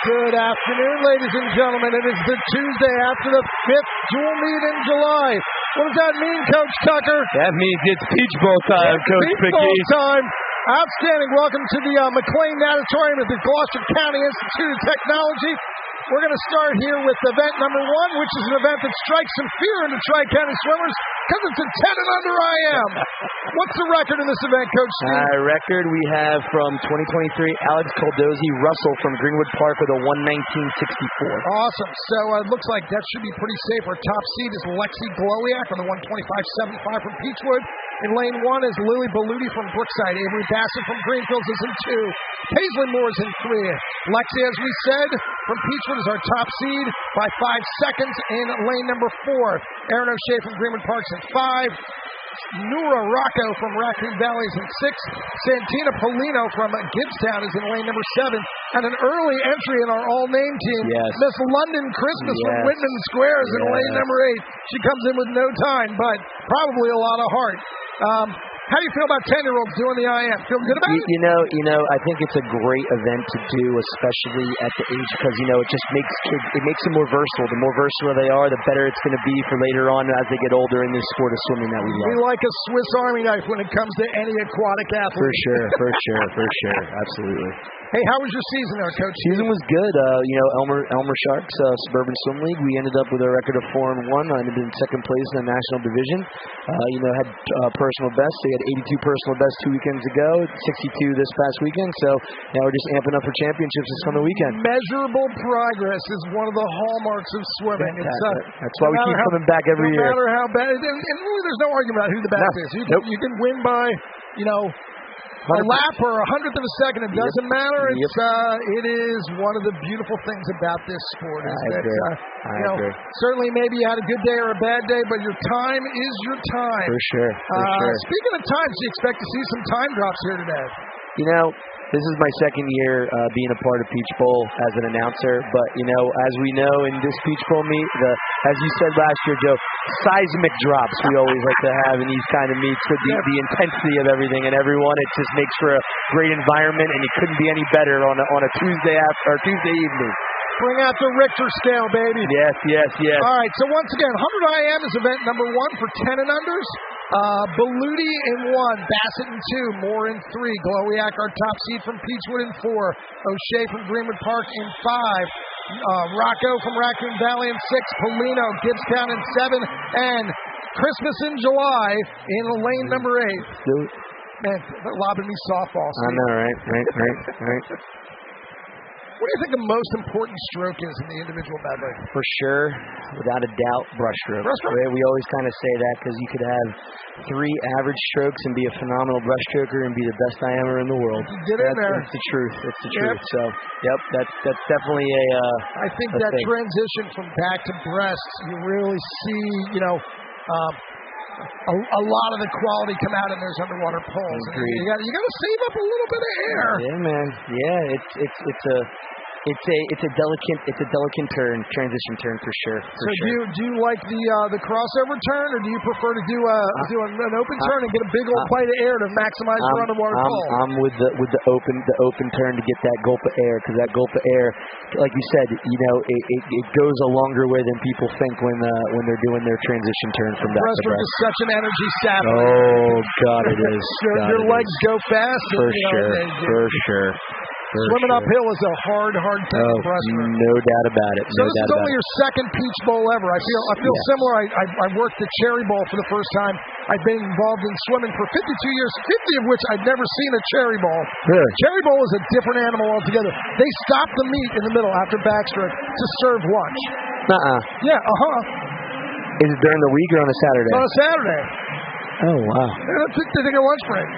Good afternoon, ladies and gentlemen. It is the Tuesday after the 5th dual meet in July. What does that mean, Coach Tucker? That means it's Peach Bowl time, Coach Peach Bowl time. Outstanding. Welcome to the McLean Natatorium at the Gloucester County Institute of Technology. We're going to start here with event number 1, which is an event that strikes some fear into Tri-County swimmers because it's a 10 and under IM. What's the record in this event, Coach Steve? Record we have from 2023, Alex Caldozi Russell from Greenwood Park with a 1:19.64. Awesome. So it looks like that should be pretty safe. Our top seed is Lexi Glowiak on the 1:25.75 from Peachwood. In lane 1 is Lily Beluti from Brookside. Avery Bassett from Greenfields is in 2. Paisley Moore is in 3. Lexi, as we said, from Peachwood is our top seed by 5 seconds in lane number 4. Erin O'Shea from Greenwood Park's in 5. Nura Rocco from Raccoon Valley is in 6. Santina Polino from Gibbstown is in lane number 7. And an early entry in our all-name team, Miss London Christmas from Whitman Square is in lane number 8. She comes in with no time, but probably a lot of heart. How do you feel about 10-year-olds doing the IM? Feel good about it? You know, I think it's a great event to do, especially at the age, because, it just makes kids, it makes them more versatile. The more versatile they are, the better it's going to be for later on as they get older in this sport of swimming that we love. We like a Swiss Army knife when it comes to any aquatic athlete. For sure. Absolutely. Hey, how was your season there, Coach? Season was good. Elmer Sharks, Suburban Swim League, we ended up with a record of 4-1. I ended in second place in the national division. Had personal best. We had 82 personal bests 2 weekends ago, 62 this past weekend. So now we're just amping up for championships this coming weekend. Measurable progress is one of the hallmarks of swimming. That's why we keep coming back every year. No matter how bad, and really there's no argument about who the best is. You can win by, a lap or 100th of a second. It doesn't matter. It is one of the beautiful things about this sport. I agree. Certainly maybe you had a good day or a bad day, but your time is your time. For sure. Speaking of times, do you expect to see some time drops here today? This is my second year being a part of Peach Bowl as an announcer, but as we know in this Peach Bowl meet, as you said last year, Joe, seismic drops we always like to have in these kind of meets with the intensity of everything and everyone. It just makes for a great environment, and it couldn't be any better on a Tuesday Tuesday evening. Bring out the Richter scale, baby. Yes. All right, so once again, 100 IM is event number 1 for 10 and unders. Beluti in 1, Bassett in 2, Moore in 3, Glowiak, our top seed from Peachwood in 4, O'Shea from Greenwood Park in 5, Rocco from Raccoon Valley in 6, Polino, Gibbstown in 7, and Christmas in July in lane number 8. Man, they're lobbing me softballs. I know, right. What do you think the most important stroke is in the individual medley? For sure, without a doubt, breaststroke. We always kind of say that because you could have 3 average strokes and be a phenomenal breaststroker and be the best IMer in the world. Get in there. That's the truth. It's the truth. So, that's definitely I think that thing. Transition from back to breast, you really see, a lot of the quality come out in those underwater pulls. You got to save up a little bit of air. Yeah, man. Yeah, it's a delicate transition turn for sure. Do you like the crossover turn, or do you prefer to do an open turn and get a big old bite of air to maximize your underwater pull? I'm with the open turn to get that gulp of air, because that gulp of air, like you said, it goes a longer way than people think when they're doing their transition turn from back to breast. Breaststroke is such an energy sap. Oh God, it is. Your legs go fast. For sure. Swimming uphill is a hard thing for breaststroke. No doubt about it. So this is only your second Peach Bowl ever. I feel similar. I worked the Cherry Bowl for the first time. I've been involved in swimming for 52 years, 50 of which I'd never seen a Cherry Bowl. Really? Cherry Bowl is a different animal altogether. They stop the meet in the middle after backstroke to serve lunch. Yeah, Is it during the week or on a Saturday? It's on a Saturday. Oh, wow. They take a lunch break.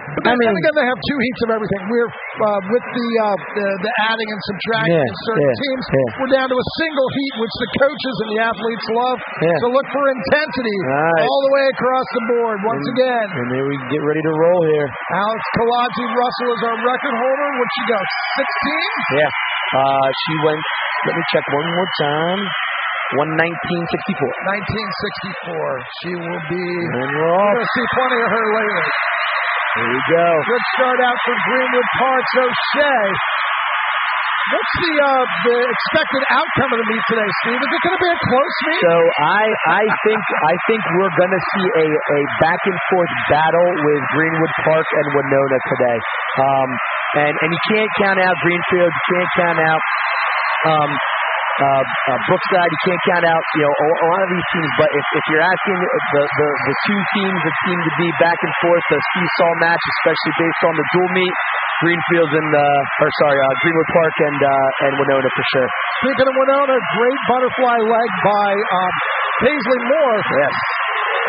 But then again, they have 2 heats of everything. We're with the adding and subtracting in certain teams. We're down to a single heat, which the coaches and the athletes love. So look for intensity all the way across the board. Once again, and then we get ready to roll here. Alex Kalaji Russell is our record holder. What'd she go? 16? Yeah. She went. Let me check one more time. 1:19.64. 1964. She will be. And we're off. We're going to see plenty of her later. Here we go. Good start out for Greenwood Park's O'Shea. What's the expected outcome of the meet today, Steve? Is it going to be a close meet? So I think we're going to see a back and forth battle with Greenwood Park and Winona today. And you can't count out Greenfield. You can't count out Brookside. You can't count out a lot of these teams. But if you're asking the two teams that seem to be back and forth, the seesaw match, especially based on the dual meet, Greenfield and Greenwood Park and Winona for sure. Speaking of Winona, great butterfly leg by Paisley Moore. Yes.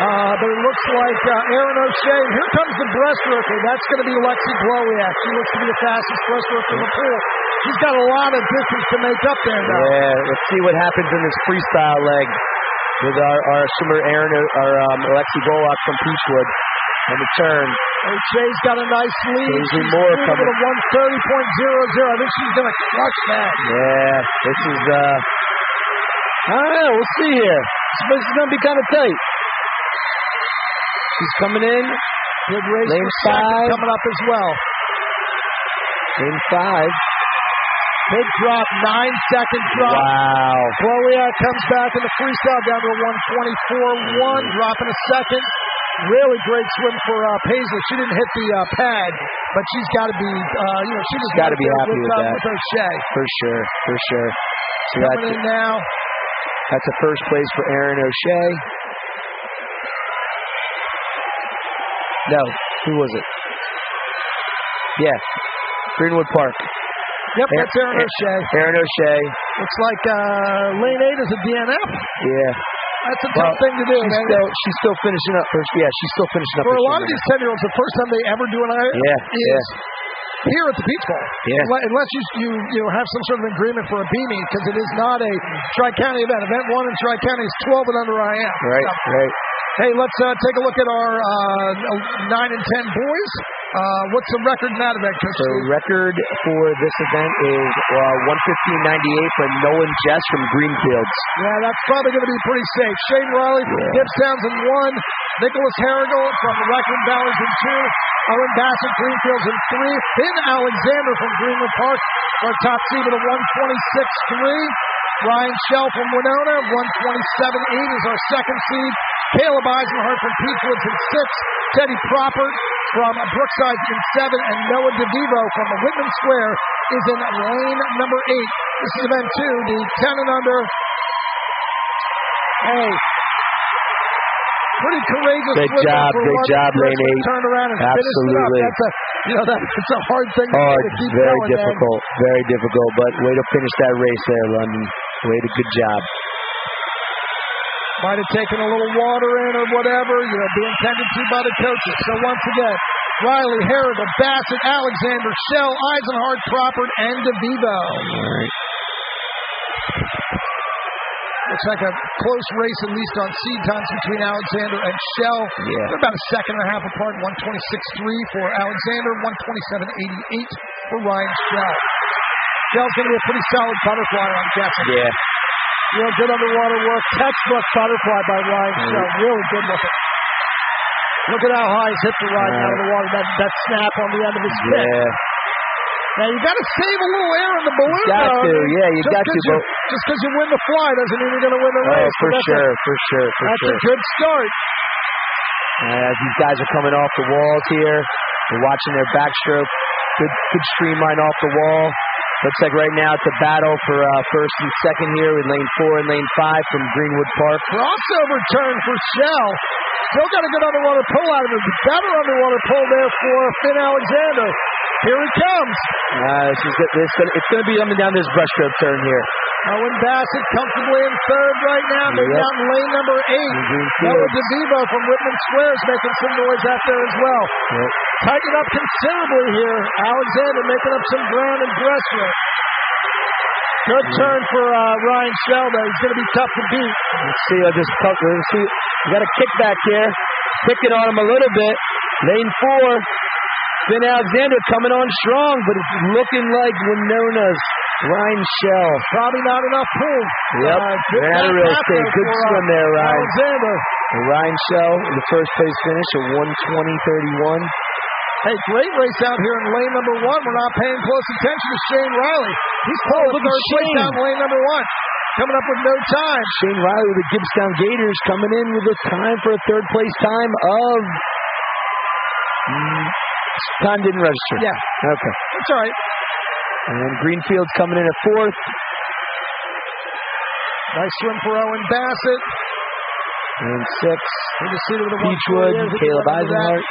But it looks like Aaron O'Shea. Here comes the breaststroker. That's going to be Lexi Glowiak. She looks to be the fastest breaststroker in the pool. She's got a lot of distance to make up there now. Yeah, let's see what happens in this freestyle leg with our swimmer Aaron or Lexi Glowiak from Peachwood on the turn. O'Shea's got a nice lead. Paisley Moore coming with a 130.00. I think she's going to crush that. Yeah, this is I don't know. We'll see here. This is going to be kind of tight. She's coming in. Good race lane for 5 coming up as well. Lane 5. Big drop, 9-second drop. Wow. Glowiak comes back in the freestyle down to a 124.1, dropping a second. Really great swim for Paisley. She didn't hit the pad, but she's got to be, she just got to be happy with that. With O'Shea. For sure. So coming in now. That's a first place for Aaron O'Shea. No, who was it? Yeah, Greenwood Park. Yep, that's Aaron O'Shea. Aaron O'Shea. Looks like lane 8 is a DNF. Yeah. That's a tough thing to do. She's still finishing up first. Yeah, she's still finishing up. For a lot of these 10-year-olds, the first time they ever do an Iron is here at the Peach Bowl. Yeah. Unless you have some sort of agreement for a B meet, because it is not a Tri-County event. Event 1 in Tri-County is 12 and under IM. Right. Hey, let's take a look at our 9 and 10 boys. What's the record in that event, Coach? The record for this event is 115.98 for Nolan Jess from Greenfields. Yeah, that's probably going to be pretty safe. Shane Riley from Gibbs Townsend in 1. Nicholas Harrigal from the Raccoon Valleys in 2. Owen Bassett, Greenfields in 3. Finn Alexander from Greenwood Park, our top seed with a 126.3. Ryan Shell from Winona, 127.8 is our second seed. Caleb Eisenhart from Peachwoods in 6. Teddy Proppert from Brookside in 7. And Noah DeVivo from the Whitman Square is in lane number 8. This is event 2, the 10 and under. Hey, pretty courageous. Good job, lane 8. Turn around and absolutely. Finish it up. That's a hard thing to keep very going. Very difficult, but way to finish that race there, London. Good job. Might have taken a little water in or whatever, being tended to by the coaches. So once again, Riley, Harrigal, Bassett, Alexander, Shell, Eisenhart, Proppert, and DeVivo. All right. Looks like a close race, at least on seed times, between Alexander and Shell. Yeah. They're about a second and a half apart. 126.3 for Alexander, 127.88 for Ryan Shell. Shell's going to be a pretty solid butterfly, I'm guessing. Yeah. Real good underwater work. Textbook butterfly by Ryan Shell. Really good looking. Look at how high his hips are riding out of the water. That snap on the end of his fin. Yeah. Now, you got to save a little air in the balloon. You got to. Just because you win the fly doesn't mean you're going to win the race. For sure. That's a good start. As these guys are coming off the walls here, we're watching their backstroke. Good streamline off the wall. Looks like right now it's a battle for first and second here with lane 4 and lane 5 from Greenwood Park. Crossover turn for Shell. Still got a good underwater pull out of it. Better underwater pull there for Finn Alexander. Here he comes. It's going to be coming down this brushstroke turn here. Owen Bassett comfortably in third right now. Maybe out in lane number 8. Noah DeVivo from Whitman Square is making some noise out there as well. Yep. Tighten up considerably here. Alexander making up some ground in breaststroke. Good turn for Ryan Shell, though. He's going to be tough to beat. Let's see. We got a kickback here. Picking on him a little bit. Lane 4. Finn Alexander coming on strong, but it's looking like Winona's Ryan Shell. Probably not enough pull. Yep. Ran out of real estate. Good swim there, Ryan. Alexander. Ryan Shell in the first place finish at 120.31. Hey, great race out here in lane number 1. We're not paying close attention to Shane Riley. He's pulling the third place down lane number 1. Coming up with no time. Shane Riley with the Gibbstown Gators coming in with a time for a third place time of... Time didn't register. Yeah. Okay. That's all right. And Greenfield's coming in at 4th. Nice swim for Owen Bassett. And 6th. Peachwood, Caleb Eisenhart.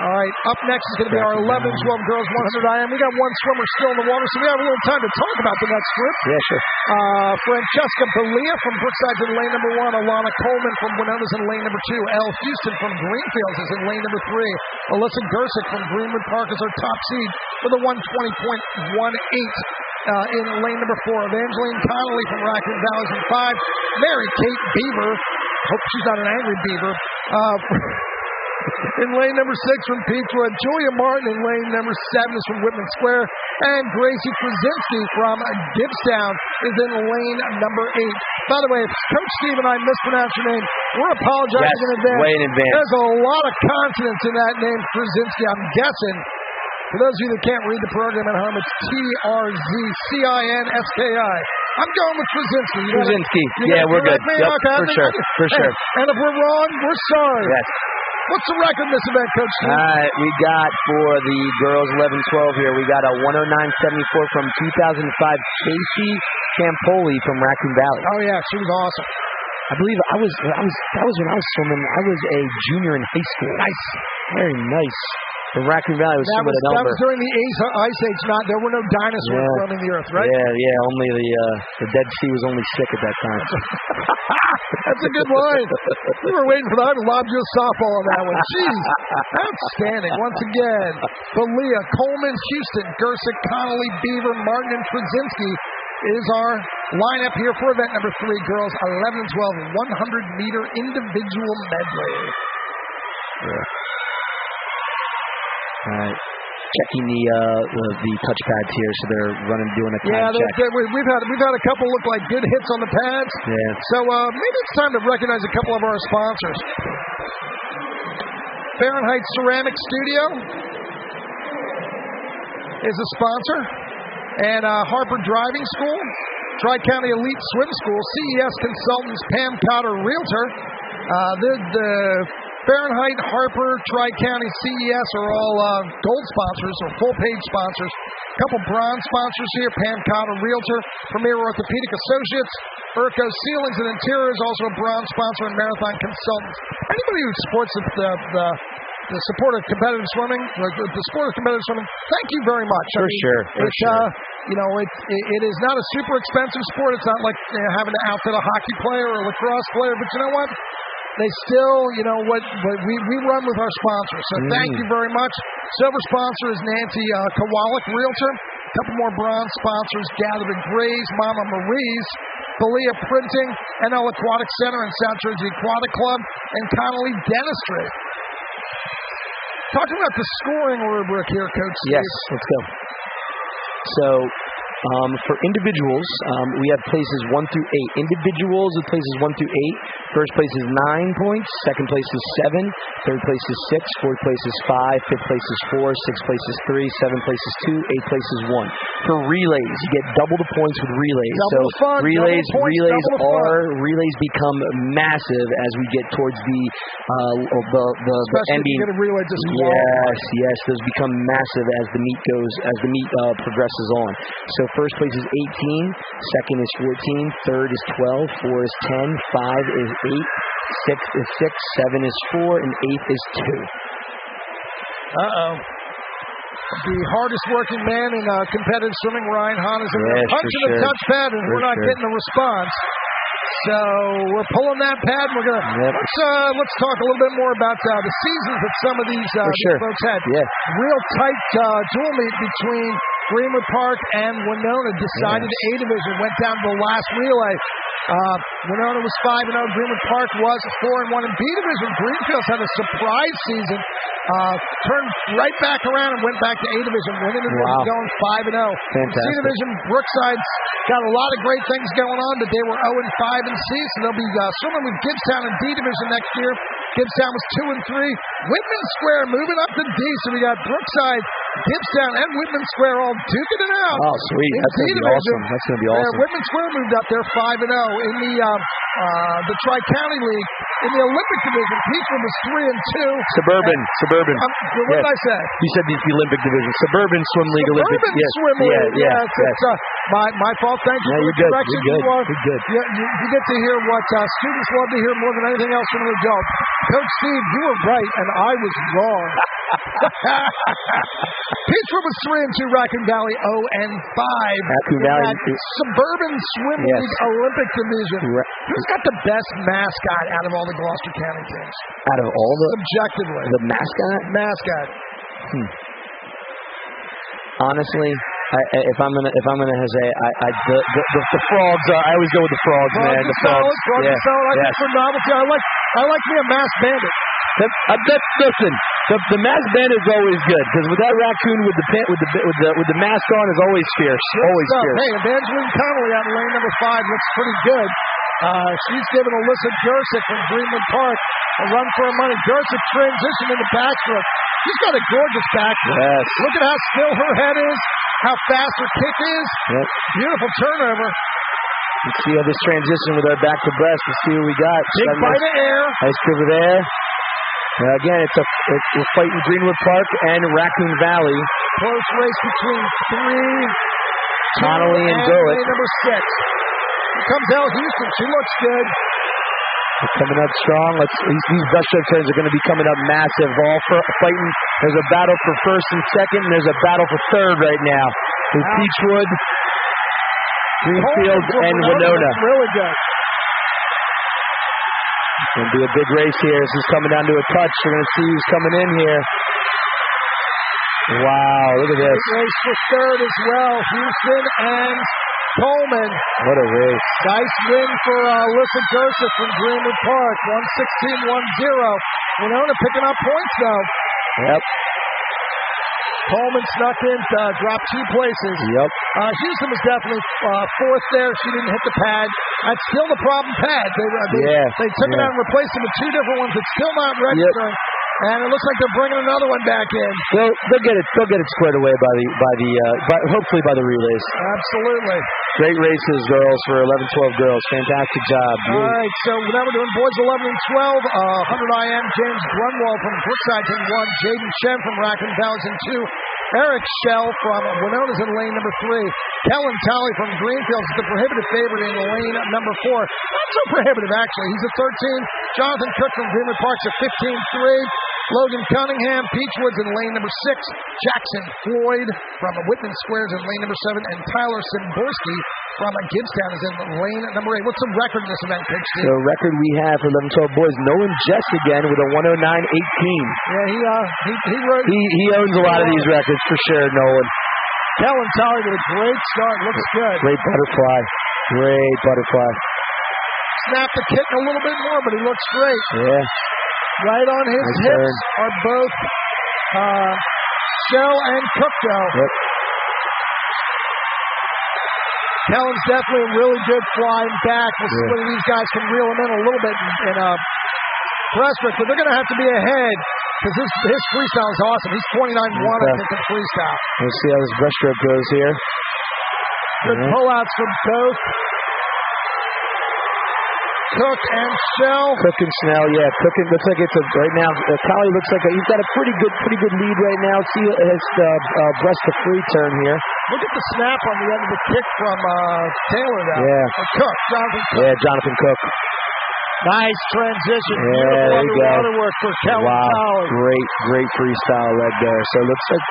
All right, up next is going to be our 11-12 girls 100 IM. We got one swimmer still in the water, so we have a little time to talk about the next group. Yeah, sure. Francesca Belia from Brookside's in lane number 1. Alana Coleman from Winona's in lane number 2. Elle Houston from Greenfields is in lane number 3. Alyssa Gersick from Greenwood Park is our top seed with a 120.18 in lane number 4. Evangeline Connolly from Raccoon Valley is in 5. Mary Kate Beaver, hope she's not an angry beaver, in lane number 6 from Peachwood. Julia Martin in lane number 7 is from Whitman Square. And Gracie Krasinski from Gibbstown is in lane number 8. By the way, if Coach Steve and I mispronounce your name, we're apologizing in advance. Way in advance. There's a lot of consonants in that name, Krasinski. I'm guessing. For those of you that can't read the program at home, it's Trzcinski. I'm going with Krasinski. Krasinski. Yeah, we're good. Yep, okay, for sure. And if we're wrong, we're sorry. Yes. What's the record in this event, Coach Steve? All right, we got for the girls 11-12 here, we got a 109.74 from 2005 Casey Campoli from Raccoon Valley. Oh yeah, she was awesome. I believe that was when I was swimming. I was a junior in high school. Nice. Very nice. The Raccoon Valley was swimming at Elmer. That was during the Ice Age. There were no dinosaurs roaming the earth, right? Yeah. Only the Dead Sea was only sick at that time. That's a good line. We were waiting for that. I lobbed you a softball on that one. Jeez. Outstanding. Once again, Belia, Coleman, Houston, Gersick, Connolly, Beaver, Martin, and Krasinski is our lineup here for event number 3, girls 11-12 100-meter individual medley. Yeah. All right. Checking the touch pads here, so they're doing a time check. We've had a couple look like good hits on the pads. Yeah. So maybe it's time to recognize a couple of our sponsors. Fahrenheit Ceramic Studio is a sponsor, and Harper Driving School, Tri-County Elite Swim School, CES Consultants, Pam Cotter, Realtor. The Fahrenheit, Harper, Tri-County, CES are all gold sponsors or full-page sponsors. A couple bronze sponsors here, Pam Cotter, Realtor, Premier Orthopedic Associates, Urco Ceilings and Interiors, also a bronze sponsor, and Marathon Consultants. Anybody who supports the sport of competitive swimming, thank you very much. For sure. It is not a super expensive sport. It's not like having to outfit a hockey player or a lacrosse player, but you know what? They still, we run with our sponsors. So thank you very much. Silver sponsor is Nancy Kowalik, Realtor. A couple more bronze sponsors, Gathered and Grays, Mama Marie's, Belia Printing, NL Aquatic Center and South Jersey Aquatic Club, and Connolly Dentistry. Talking about the scoring rubric here, Coach Steve. Yes, let's go. So, for individuals, we have places 1 through 8. Individuals with places 1 through 8. First place is 9 points. Second place is 7. Third place is 6. Fourth place is 5. Fifth place is 4. Sixth place is 3. Seventh place is 2. Eighth place is 1. For relays, you get double the points with relays. Relays become massive as we get towards the ending. If you get a relay disqualified. Yes, those become massive as the meet progresses on. So first place is 18, second is 14, third is 12, 4 is 10, 5 is 8, 6 is 6, 7 is 4, and 8 is 2. The hardest working man in competitive swimming, Ryan Hahn, is punching the touchpad, and we're not getting a response. So we're pulling that pad. We're gonna let's talk a little bit more about the seasons that some of these folks had. Yeah. Real tight dual meet between Greenwood Park and Winona. Decided A division, went down to the last relay. Winona was 5-0. Greenwood Park was 4-1. In B Division, Greenfields had a surprise season. Turned right back around and went back to A Division, winning the division, going 5-0. Fantastic. C Division, Brookside's got a lot of great things going on, but they were 0-5 in C, so they'll be swimming with Gibbstown in D Division next year. Gibbstown was 2-3. Whitman Square moving up to D, so we got Brookside, Gibbstown, and Whitman Square all duking it out. Oh, sweet. That's going to be awesome. That's going to be awesome. Whitman Square moved up there 5-0. In the Tri-County League, in the Olympic division, Peachwood was 3-2. Suburban. What did I say? You said the Olympic division. Suburban Swim League Olympic. Swim League. Yes. It's my fault. Thank you for the correction. You're good. You get to hear what students love to hear more than anything else from an adult. Coach Steve, you were right, and I was wrong. Peachwood was 3-2. Raccoon Valley 0-5. Raccoon Valley. Suburban Swim League Olympic division. Who's got the best mascot out of all the Gloucester County teams? Out of all the objectively, the mascot. Honestly, if I'm gonna say, the frogs are. I always go with the frogs, man. The frogs. Frogs are solid. I think for novelty, I like me a masked bandit. Listen, the masked bandit is always good because with that raccoon with the mask on is always fierce. Always fierce. Hey, Evangeline Connolly out in lane number 5 looks pretty good. She's giving Alyssa Gersick from Greenwood Park a run for her money. Gersick transition into backstroke. She's got a gorgeous backstroke. Yes. Look at how still her head is, how fast her kick is. Yep. Beautiful turnover. Let's see how this transition with our back to breast. Let's see what we got. Big bite of air. Nice pivot there. Again, we're fighting Greenwood Park and Raccoon Valley. Close race between 3, Connolly and Gullick. Number 6. Here comes Elle Houston. She looks good. They're coming up strong. These breaststroke turns are going to be coming up massive. All fighting. There's a battle for first and second, and there's a battle for third right now. With Peachwood, Greenfield, and Winona. Really good. It's going to be a big race here. This is coming down to a touch. We're going to see who's coming in here. Wow, look at this. Big race for third as well. Houston and Coleman. What a race. Nice win for Alyssa Gersick from Greenwood Park. 116-1-0. Winona picking up points, though. Yep. Coleman snuck in, dropped 2 places. Yep. Houston was definitely 4th there. She didn't hit the pad. That's still the problem pad. They took it out and replaced it with 2 different ones. It's still not registering. Yep. And it looks like they're bringing another one back in. They'll get it squared away hopefully by the relays. Absolutely. Great races, girls, for 11-12 girls. Fantastic job. All right, so now we're doing boys 11 and 12. 100 IM, James Grunwald from Brookside in 1. Jaden Shen from Raccoon Valley in 2. Eric Shell from Winona's in lane number 3. Kellen Talley from Greenfields is the prohibitive favorite in lane number 4. Not so prohibitive, actually. He's at 13. Jonathan Cook from Greenwood Park's at 15-3. Logan Cunningham, Peachwood's in lane number 6. Jackson Floyd from Whitman Squares in lane number 7. And Tyler Simborski from Gibbstown is in lane number 8. What's the record in this event, Coach Steve? The record we have for 11-12 boys, Nolan Jess again with a 109.18. Yeah, he owns a lot of these records for sure, Nolan. Kellen Talley with a great start. Looks good. Great butterfly. Snapped the kick a little bit more, but he looks great. Yeah. Right on his hips are both Shell and Cook, though. Yep. Kellen's definitely really good flying back. We'll see whether these guys can reel him in a little bit in breaststroke, but they're going to have to be ahead because his freestyle is awesome. He's 29-1, I think, in freestyle. We'll see how this breaststroke goes here. Good pullouts from both Cook and Snell. Cook and Snell, yeah. Cook looks like it's right now. Collie looks like he's got a pretty good lead right now. See his breast to free turn here. Look at the snap on the end of the kick from Taylor now. Yeah. Or Cook, Jonathan Cook. Yeah, Jonathan Cook. Nice transition. Yeah, there you go. Waterwork for Kellen Collie. Great freestyle leg there. So it looks like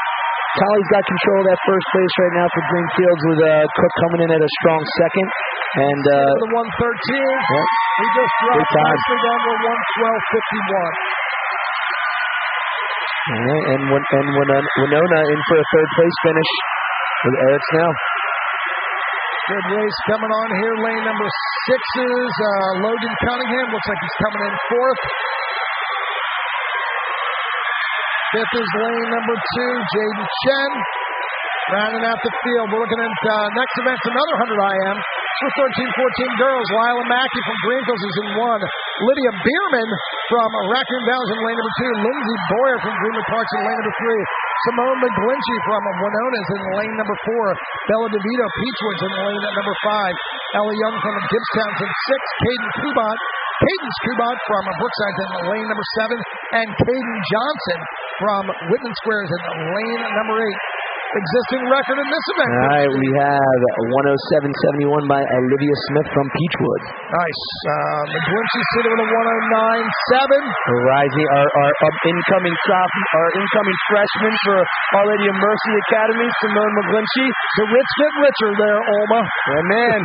Collie's got control of that first place right now for Greenfields with Cook coming in at a strong second. And the 113. Yep. He just dropped nicely down to 112.51. All right, and Winona in for a third place finish with Eric Snell. Good race coming on here. Lane number sixes, Logan Cunningham looks like he's coming in fourth. Fifth is lane number 2, Jaden Chen. Rounding out the field, we're looking at next event's another 100 IM. For 13-14 girls, Lila Mackey from Greenfields is in 1. Lydia Bierman from Raccoon Valley is in lane number 2. Lindsay Boyer from Greenwood Parks in lane number 3. Simone McGlinchey from Winona is in lane number 4. Bella DeVito Peachwood's in lane number 5. Ellie Young from Gibbstown's in 6. Cadence Kubat from Brookside's in lane number 7. And Caden Johnson from Whitman Square is in lane number 8. Existing record in this event. All right, we have 107.71 by Olivia Smith from Peachwood. Nice. McGlinchey sitting with a 109.7. Rising, our incoming freshman for Our Lady of Mercy Academy, Simone McGlinchey. The rich get richer there, Alma. Yeah, man.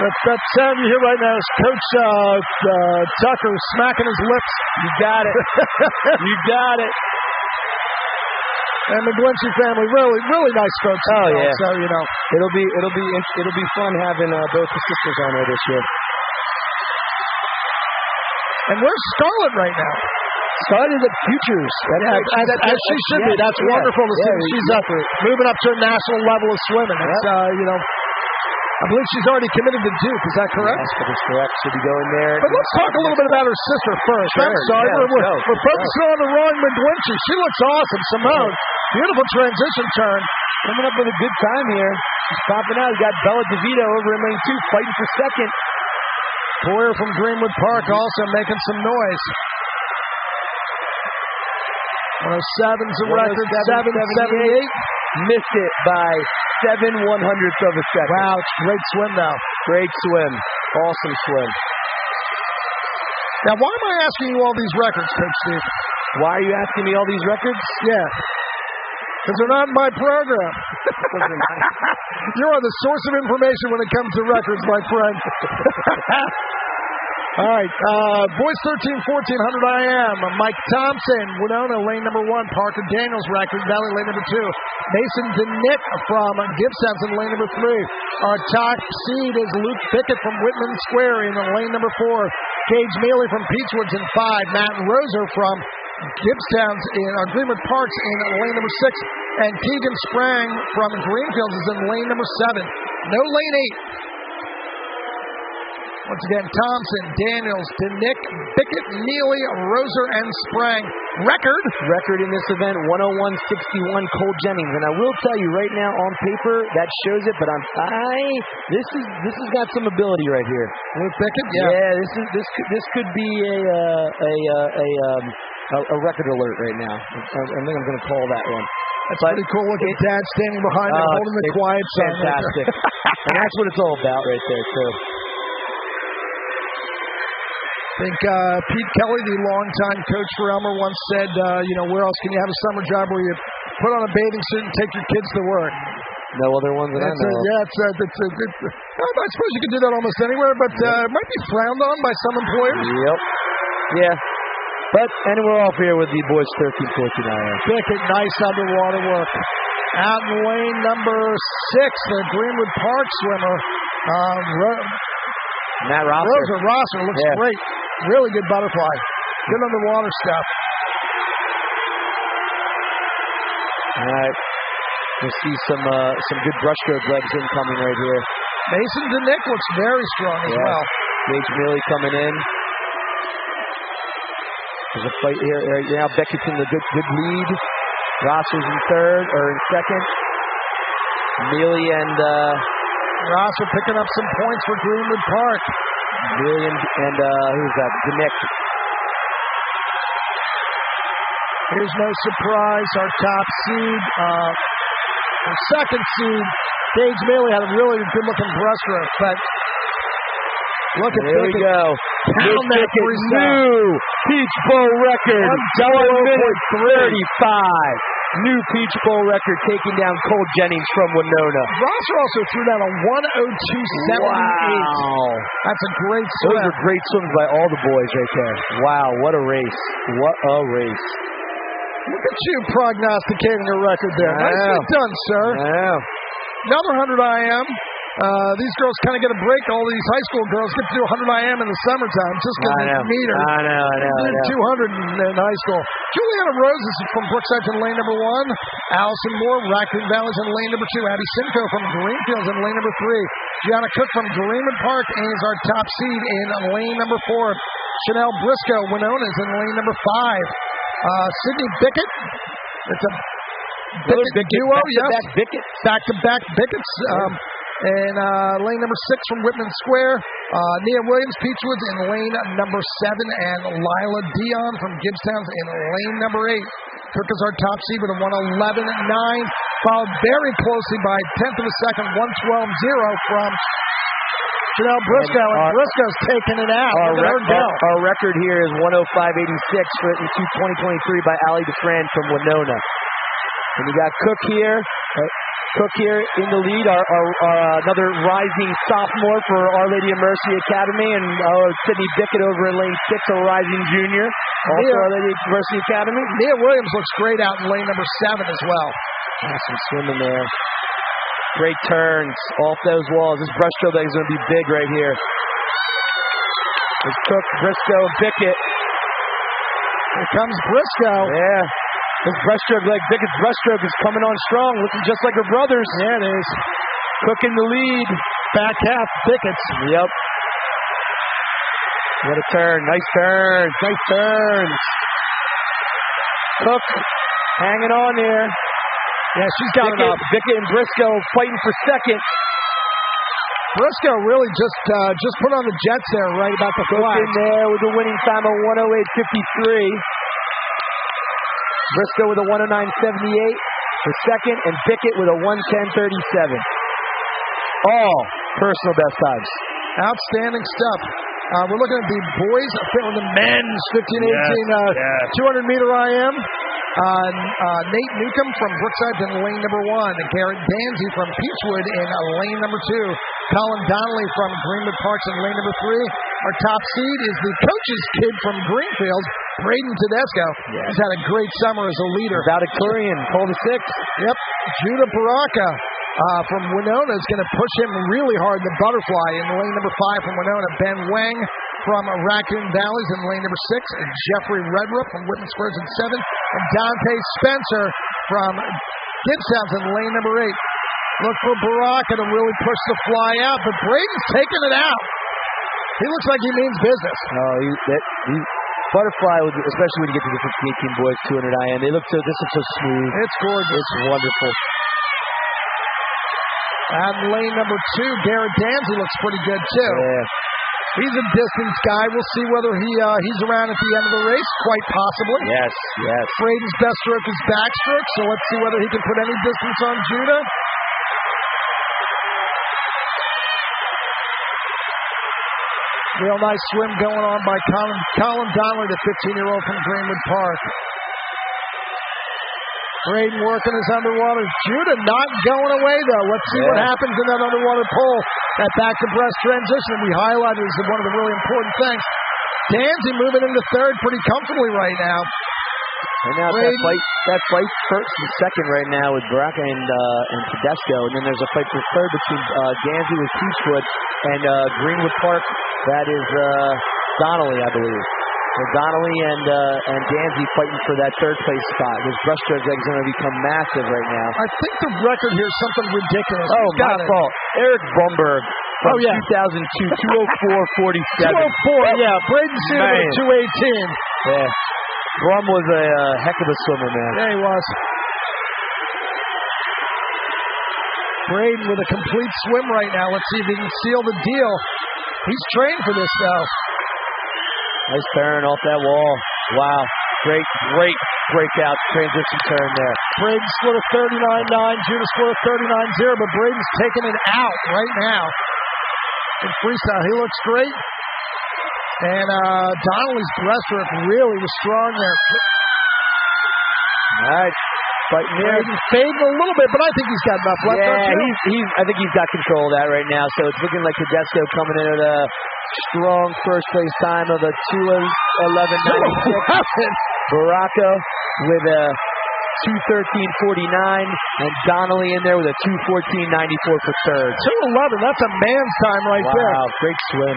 That sound you hear right now is Coach Tucker smacking his lips. You got it. You got it. And McGlinchey family, really nice folks. Oh yeah. So it'll be fun having both the sisters on there this year. And where's Scarlett right now? Scarlett is at Futures. As she should be. That's wonderful to see. She's moving up to a national level of swimming. It's, I believe she's already committed to Duke. Is that correct? Yes, that is correct. She'll be going there. But let's talk a little bit about her sister first. Sure. I'm sorry. We're focusing on the wrong McGlinchey. She looks awesome. Simone, beautiful transition turn. Coming up with a good time here. She's popping out. We got Bella DeVito over in lane 2 fighting for second. Boyer from Greenwood Park also making some noise. 107's a record. 778. Missed it by 7/100ths of a second. Wow, it's great swim now. Great swim. Awesome swim. Now, why am I asking you all these records, Coach Steve? Why are you asking me all these records? Yeah. Because they're not in my program. You are the source of information when it comes to records, my friend. All right, boys 13-14, 100 IM. Mike Thompson, Winona, lane number 1. Parker Daniels, Raccoon Valley, lane number 2. Mason DeNick from Gibbstown's in lane number 3. Our top seed is Luke Pickett from Whitman Square in lane number 4. Gage Mealy from Peachwoods in 5. Matt Roser from Gibbstown's in Greenwood Parks in lane number 6. And Keegan Sprang from Greenfields is in lane number 7. No lane 8. Once again, Thompson, Daniels, DeNick, Pickett, Neely, Roser, and Sprang. Record in this event, 101.61 Cole Jennings. And I will tell you right now, on paper, that shows it, but on eye, this has got some ability right here. Luke Pickett, yeah. This could be a record alert right now. I think I'm going to call that one. That's pretty cool. Look at Dad standing behind him, holding the quiet sign. Fantastic. And that's what it's all about right there, too. I think Pete Kelly, the longtime coach for Elmer, once said, where else can you have a summer job where you put on a bathing suit and take your kids to work? No other ones that I know of. Yeah, I suppose you could do that almost anywhere, but it might be frowned on by some employers. Yep. Yeah. And we're off here with the boys 13-14 IM. Pickett, nice underwater work. Out in lane number 6, the Greenwood Park swimmer, Matt Rosser. Rosser looks great. Really good butterfly. Good underwater stuff. All right. We'll see some good brushstroke legs incoming right here. Mason DeNick looks very strong as well. Gage Mealy coming in. There's a fight here. Now Beckett's in the good lead. Rosser's in second. Mealy and Rosser picking up some points for Greenwood Park. Mealy and who's that? DeNick. Here's no surprise. Our top seed, our second seed, Gage Mealy had a really good-looking breaststroke, but look at there we go. Pound that new Peach Bowl record. 1 minute 35. New Peach Bowl record taking down Cole Jennings from Winona. Rosser also threw down a 102.78. Wow. That's a great swim. Those are great swims by all the boys right there. Wow, what a race. What a race. Look at you prognosticating a record there. Nicely done, sir. Yeah. Another 100 IM. These girls kind of get a break. All these high school girls get to do 100 IM in the summertime just because they can meet her. I know. 200 in high school. Juliana Roses from Brookside in lane number 1. Allison Moore, Raccoon Valley's in lane number 2. Addie Simcoe from Greenfields in lane number 3. Gianna Cook from Greenwood Park is our top seed in lane number 4. Chanel Briscoe, Winona's in lane number 5. Sydney Bickett. It's a Bickett duo, yes. Back-to-back Bicketts. And lane number 6 from Whitman Square. Nia Williams, Peachwoods in lane number 7. And Lila Dion from Gibbstown in lane number 8. Cook is our top seed with a 111.9. Followed very closely by 10th of a second, 112.0 from Chanel Briscoe. And Briscoe's taking it out. Our record here is 105.86 for in 2023 by Allie DeFran from Winona. And you got Cook here. Cook here in the lead, our another rising sophomore for Our Lady of Mercy Academy, and Sydney Bickett over in lane 6, a rising junior, also Our Lady of Mercy Academy. Nia Williams looks great out in lane number 7 as well. Some swimming there. Great turns off those walls. This breaststroke leg is going to be big right here. There's Cook, Briscoe, Bickett. Here comes Briscoe. Yeah. This breaststroke leg, Bickett's breaststroke is coming on strong, looking just like her brothers. Yeah, it is. Cook in the lead. Back half, Bickett's. Yep. What a turn. Nice turns. Cook hanging on there. Yeah, she's got it up. Bickett and Briscoe fighting for second. Briscoe really just put on the jets there right about the flag. In there with the winning time of 108.53. Briscoe with a 109.78 for second, and Bickett with a 110.37. All personal best times. Outstanding stuff. We're looking at the boys, the men's 15-18 200-meter IM. Nate Newcomb from Brookside in lane number 1. Garrett Danzy from Peachwood in lane number 2. Colin Donnelly from Greenwood Parks in lane number 3. Our top seed is the coach's kid from Greenfield, Braden Tedesco. Yeah. He's had a great summer as a leader. Valedictorian, called a 6. Yep. Judah Baraka from Winona is going to push him really hard. The butterfly in lane number 5 from Winona. Ben Wang from Raccoon Valley's in lane number 6. And Jeffrey Redrup from Whitman Squares in 7. And Dante Spencer from Gibbstown's in lane number 8. Look for Baraka to really push the fly out, but Braden's taking it out. He looks like he means business. Butterfly, especially when you get to the 15-18 boys, 200 IM, this looks so smooth. It's gorgeous. It's wonderful. And lane number 2, Garrett Danzy looks pretty good too. Yeah. He's a distance guy. We'll see whether he's around at the end of the race, quite possibly. Yes. Braden's best stroke is backstroke, so let's see whether he can put any distance on Judah. Real nice swim going on by Colin Donnelly, the 15-year-old from Greenwood Park. Braden working his underwater. Judah not going away, though. Let's see what happens in that underwater pole. That back-to-breast transition we highlighted is one of the really important things. Danzy moving into third pretty comfortably right now. And now that fight first and second right now with Baraka and Tedesco. And then there's a fight for third between Danzy with Peachwood and Greenwood Park. That is Donnelly, I believe. So Donnelly and Danzy fighting for that third place spot. This breaststroke leg is going to become massive right now. I think the record here is something ridiculous. Oh, my fault. Eric Brumberg from 2002, 204.47. 204, yeah. Braden Seaman at 218. Yeah. Brum was a heck of a swimmer, man. Yeah, he was. Braden with a complete swim right now. Let's see if he can seal the deal. He's trained for this, though. Nice turn off that wall. Wow. Great breakout transition turn there. Braden scored a 39.9. Judah scored a 39.0, but Braden's taking it out right now. In freestyle, he looks great. And Donnelly's breaststroke really was strong there. All right. Fighting there. Braden's fading a little bit, but I think he's got enough left. I think he's got control of that right now. So it's looking like Tedesco coming in at a strong first place time of a 2:11.96. Baraka with a 2:13.49. And Donnelly in there with a 2:14.94 for third. 2:11. That's a man's time right there. Wow, great swim.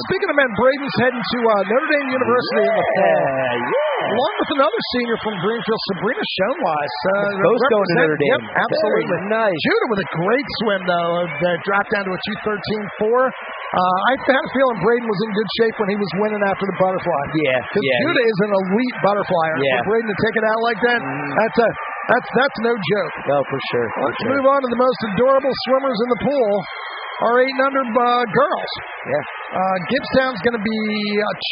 Speaking of men, Braden's heading to Notre Dame University in the fall. Yeah. Along with another senior from Greenfield, Sabrina Schoenweiss. Both going to Notre Dame. Yep, absolutely. Very nice. Judah with a great swim, though. That dropped down to a 2:13.4. I had a feeling Braden was in good shape when he was winning after the butterfly. Yeah. Because Judah is an elite butterflyer. Yeah. For Braden to take it out like that, that's no joke. Oh, for sure. Let's move on to the most adorable swimmers in the pool. Our 8 and under girls. Yeah. Gibbstown's going to be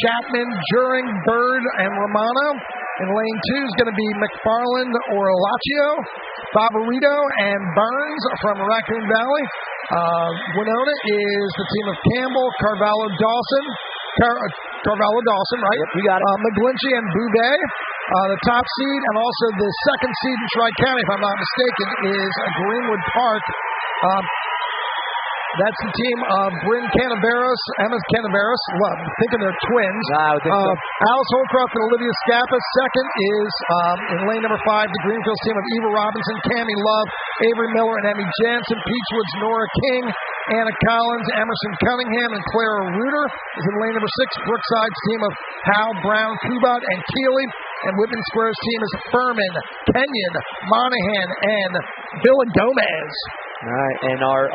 Chapman, Juring, Bird, and Romano. In lane 2 is going to be McFarland, Orlaccio, Favorito, and Burns from Raccoon Valley. Winona is the team of Campbell, Carvalho Dawson, right? Yep, you got it. McGlinchey and Bouvet. The top seed and also the second seed in Tri-County, if I'm not mistaken, is Greenwood Park. That's the team of Bryn Canaveros, Emma Canaveros. Well, I'm thinking they're twins. I would think so. Alice Holcroft and Olivia Scappa. Second is in lane number 5, the Greenfields team of Eva Robinson, Cammie Love, Avery Miller, and Emmy Jansen. Peachwood's Nora King, Anna Collins, Emerson Cunningham, and Clara Reuter is in lane number 6. Brookside's team of Hal, Brown, Kubat, and Keeley. And Whitman Square's team is Furman, Kenyon, Monahan, and Villa-Gomez. All right, and our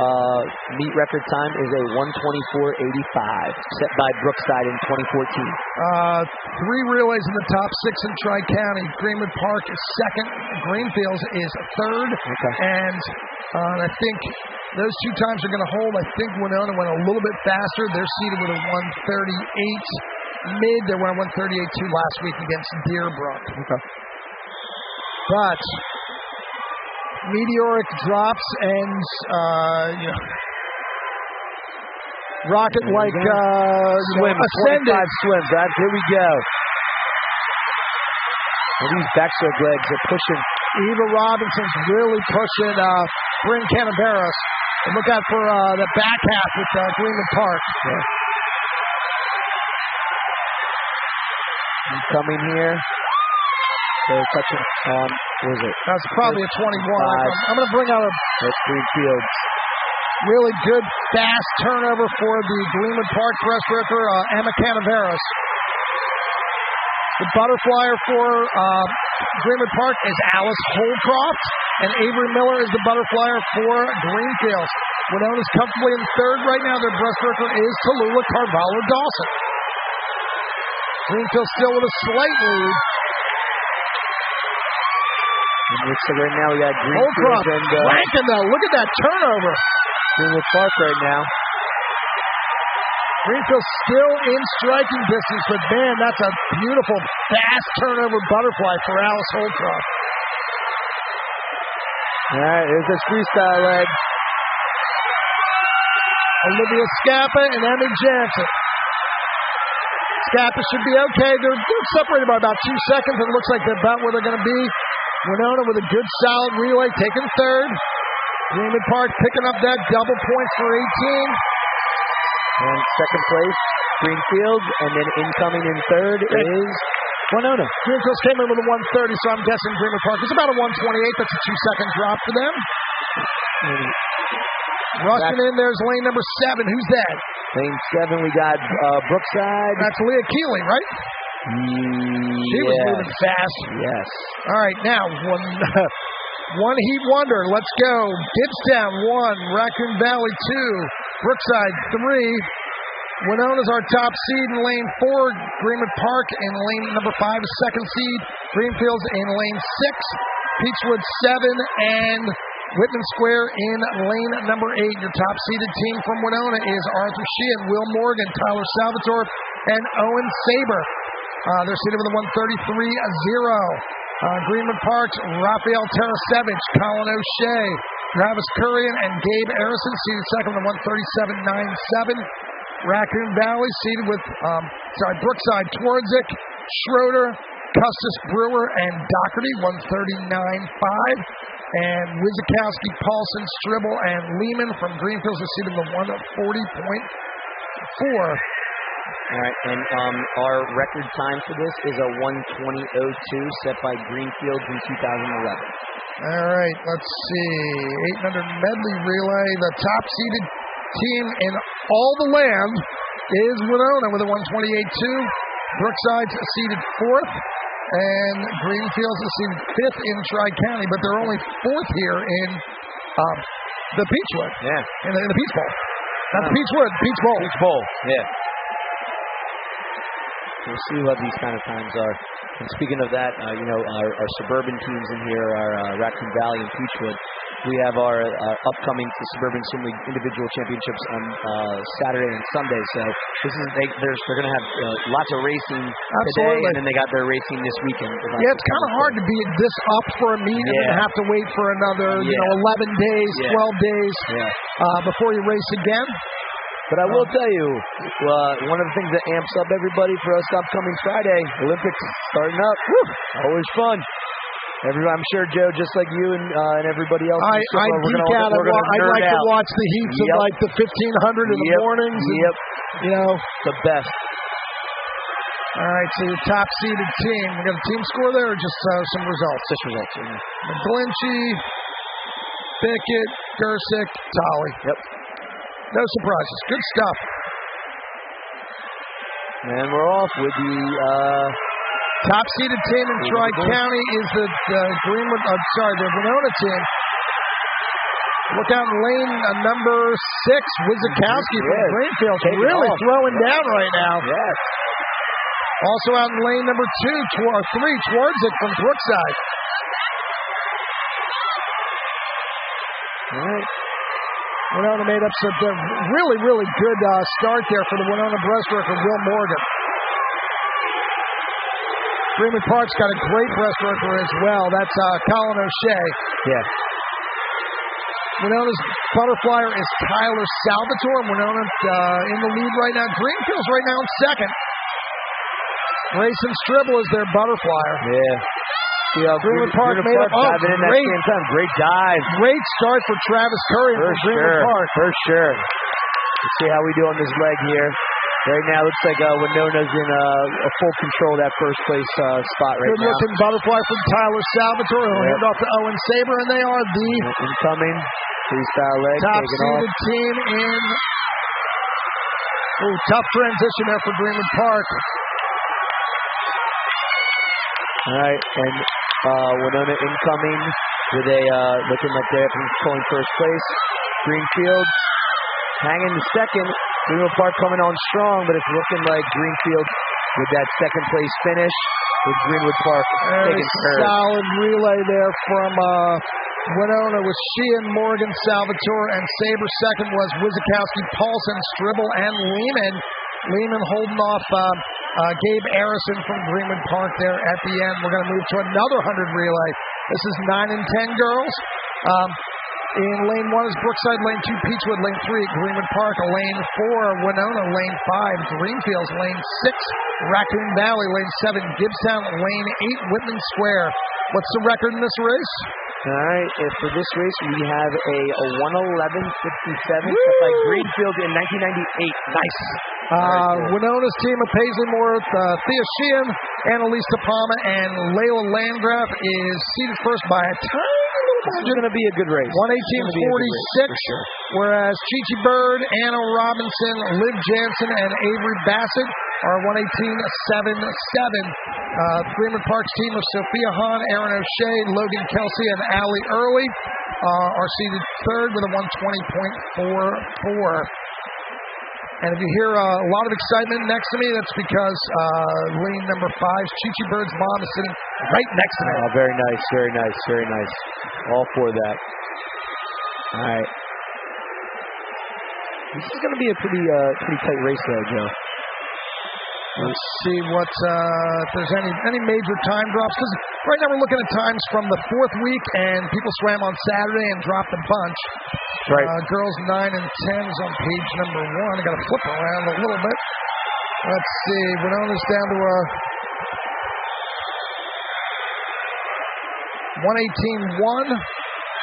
meet record time is a 1:24.85, set by Brookside in 2014. 3 relays in the top 6 in Tri-County. Greenwood Park is second. Greenfields is third. Okay. And I think those 2 times are going to hold. I think Winona went a little bit faster. They're seated with a 1:38 mid. They went 1:38.2 last week against Deerbrook. Okay. But meteoric drops and rocket like swim, ascended. 25 swims. Here we go. And these backstroke legs are pushing. Eva Robinson's really pushing Bryn Canaveros. And look out for the back half with Greenwood Park. Yeah. Coming here. They're touching on, what is it? That's probably a 21. I'm going to bring out that's Greenfields. Really good, fast turnover for the Greenwood Park breaststroker, Emma Canaveros. The butterflyer for Greenwood Park is Alice Holcroft, and Avery Miller is the butterflyer for Greenfields. Winona's comfortably in third right now. Their breaststroker is Tallulah Carvalho Dawson. Greenfield still with a slight lead. And looks like right now we got Greenfield and Rankin though. Look at that turnover. Greenwood Park right now. Greenfield still in striking distance, but man, that's a beautiful fast turnover butterfly for Alice Holcroft. All right, there's this freestyle leg. Olivia Scappa and Emmy Jansen. Scappa should be okay. They're separated by about 2 seconds. It looks like they're about where they're going to be. Winona with a good solid relay, taking third. Greenwood Park picking up that double point for 18. And second place, Greenfield. And then incoming in third is Winona. Greenfields came in with a 1:30, so I'm guessing Greenwood Park is about a 1:28. That's a 2-second drop for them. Rushing in, there's lane number 7. Who's that? Lane 7, we got Brookside. That's Leah Keeley, right? She was moving fast. Yes. All right, now one heat wonder. Let's go. Gibbstown 1, Raccoon Valley 2, Brookside 3. Winona's our top seed in lane 4. Greenwood Park in lane number 5 is second seed. Greenfields in lane 6. Peachwood 7 and Whitman Square in lane number 8. Your top seeded team from Winona is Arthur Sheehan, Will Morgan, Tyler Salvatore, and Owen Saber. They're seated with a 1:33.0. Greenwood Park's Rafael Tarasevich, Colin O'Shea, Travis Currian, and Gabe Arison seated second with a 1:37.97. Raccoon Valley seated with Brookside, Twardzik, Schroeder, Custis Brewer, and Doherty, 1:39.5. And Wizakowski, Paulson, Stribble, and Lehman from Greenfields are seated with a 1:40.4. All right, and our record time for this is a 1:20:02 set by Greenfields in 2011. All right, let's see. 800 medley relay. The top-seeded team in all the land is Winona with a 1:28:2. Brookside's seeded 4th, and Greenfields is seeded 5th in Tri-County, but they're only 4th here in the Peachwood. Yeah. In the Peach Bowl. Not the Peachwood, Peach Bowl. Peach Bowl, yeah. We'll see what these kind of times are. And speaking of that, our suburban teams in here are Raccoon Valley and Peachwood. We have our upcoming Suburban Swim League individual championships on Saturday and Sunday. So they're going to have lots of racing today, and then they got their racing this weekend. Yeah, it's kind of hard to be this up for a meet and then have to wait for another 11 days, 12 days before you race again. But I will tell you, one of the things that amps up everybody for us upcoming Friday, Olympics starting up. Woo, always fun. I'm sure, Joe, just like you and everybody else. I geek out. I like to watch the heats of like the 1500 in the mornings. And, the best. All right, so your top-seeded team. We got a team score there, or just some results? Just results. McGlinchey, Bickett, Gersick, Tolley. Yep. No surprises. Good stuff. And we're off with the top-seeded team in Tri-County is the Winona team. Look out in lane number 6, Wizakowski from Greenfield. Really throwing down right now. Yes. Also out in lane number 3, Twardzik from Brookside. All right. Winona made up some really, really good start there for the Winona breaststroker, Will Morgan. Greenwood Park's got a great breaststroker as well. That's Colin O'Shea. Yeah. Winona's butterflyer is Tyler Salvatore. Winona in the lead right now. Greenfield's right now in second. Grayson Stribble is their butterflyer. Yeah. Greenwood Park made up. Great dive. Great start for Travis Curry from Greenwood Park. For sure. Let's see how we do on this leg here. Right now, looks like Winona's in a full control of that first place spot right now. Good looking butterfly from Tyler Salvatore. He'll hand off to Owen Saber, and they are the incoming freestyle leg. Top seeded team in. Ooh, tough transition there for Greenwood Park. All right, and Winona incoming with a looking like they're pulling first place. Greenfield hanging the second. Greenwood Park coming on strong, but it's looking like Greenfield with that second place finish with Greenwood Park taking third. Solid relay there from Winona with Sheehan, Morgan, Salvatore, and Saber. Second was Wizakowski, Paulson, Stribble, and Lehman. Lehman holding off Gabe Arison from Greenwood Park there at the end. We're going to move to another 100 relay. This is 9 and 10 girls. In lane 1 is Brookside, lane 2 Peachwood, lane 3 Greenwood Park, lane 4 Winona, lane 5 Greenfields, lane 6 Raccoon Valley, lane 7 Gibbstown, lane 8 Whitman Square. What's the record in this race? All right, for this race we have a 1:11:57 set by Greenfield in 1998. Nice. Winona's team of Paisley Moore, Thea Sheehan, Annalisa Palma, and Layla Landgraf is seated first by a tiny little margin. It's going to be a good race. 1:18:46, whereas Chi-Chi Bird, Anna Robinson, Liv Jansen, and Avery Bassett are 1:18:77. Greenwood Park's team of Sophia Hahn, Aaron O'Shea, Logan Kelsey, and Allie Early are seated third with a 1:20.44. And if you hear a lot of excitement next to me, that's because lane number 5, Chi-Chi Bird's mom, is sitting right next to me. Oh, very nice, very nice, very nice. All for that. All right. This is going to be a pretty tight race there, Joe. Let's see what if there's any major time drops. Because right now we're looking at times from the 4th week, and people swam on Saturday and dropped a bunch. Right. Girls 9 and 10 is on page number 1. I got to flip around a little bit. Let's see. Winona's down to 1:18:1.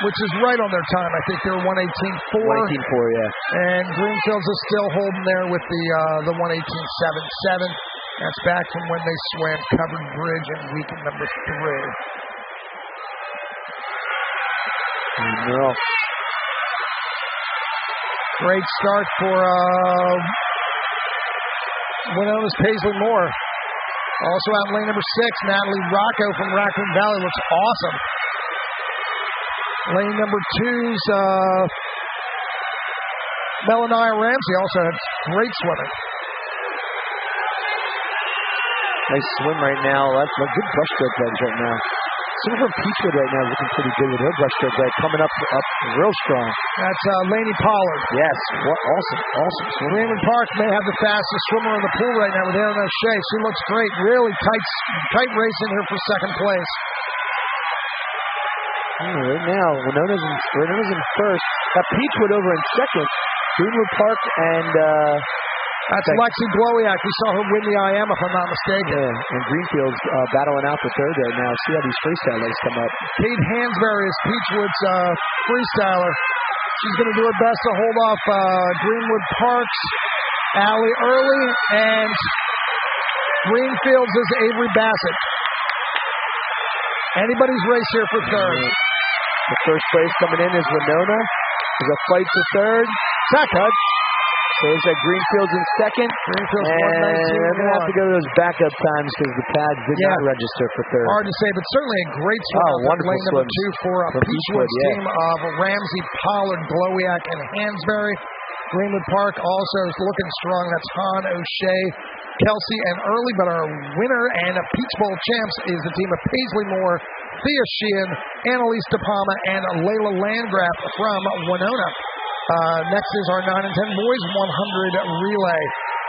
which is right on their time. I think they're 118.4. 118.4, yeah. And Greenfields is still holding there with the 118.77. That's back from when they swam Covered Bridge in weekend number 3. No. Great start for Winona's Paisley Moore. Also out in lane number 6, Natalie Rocco from Raccoon Valley looks awesome. Lane number 2's Melania Ramsey also had great swimming. Nice swim right now. That's a good brushstroke edge right now. Someone from Peachwood right now is looking pretty good with her brushstroke edge, coming up real strong. That's Lainey Pollard. Yes, what awesome swim. Raymond Park may have the fastest swimmer in the pool right now with Erin O'Shea. She looks great. Really tight race in here for second place. Right now, Winona's in first. Got Peachwood over in second. Greenwood Park and that's Lexi Glowiak. We saw her win the IM, if I'm not mistaken. Yeah, and Greenfield's battling out for third right now. See how these freestylers come up. Kate Hansberry is Peachwood's freestyler. She's going to do her best to hold off Greenwood Park's Allie Early, and Greenfield's is Avery Bassett. Anybody's race here for third. The first place coming in is Winona. There's a fight for third. Second. So it's like Greenfield's in second. Greenfield's and they're going to have to go to those backup times because the pads did not register for third. Hard to say, but certainly a great swim. Wonderful lane number 2 for Peachwood's team of Ramsey, Pollard, Glowiak, and Hansberry. Greenwood Park also is looking strong. That's Han, O'Shea, Kelsey, and Early. But our winner and Peach Bowl champs is the team of Paisley Moore, Thea Sheehan, Annalise De Palma, and Layla Landgraf from Winona. Next is our 9 and 10 boys 100 relay.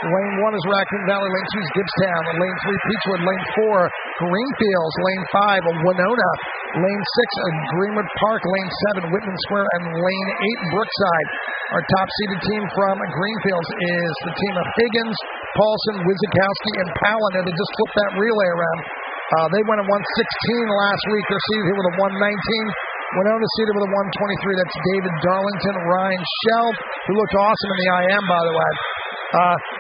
Lane 1 is Raccoon Valley. Lane 2 is Gibbstown. Lane 3, Peachwood. Lane 4, Greenfields. Lane 5, Winona. Lane 6, Greenwood Park. Lane 7, Whitman Square. And Lane 8, Brookside. Our top-seeded team from Greenfields is the team of Higgins, Paulson, Wizikowski, and Powell. I know they just flipped that relay around. They went at 116 last week. They're seeded here with a 119. Winona seated with a 123. That's David Darlington, Ryan Shell, who looked awesome in the IM, by the way.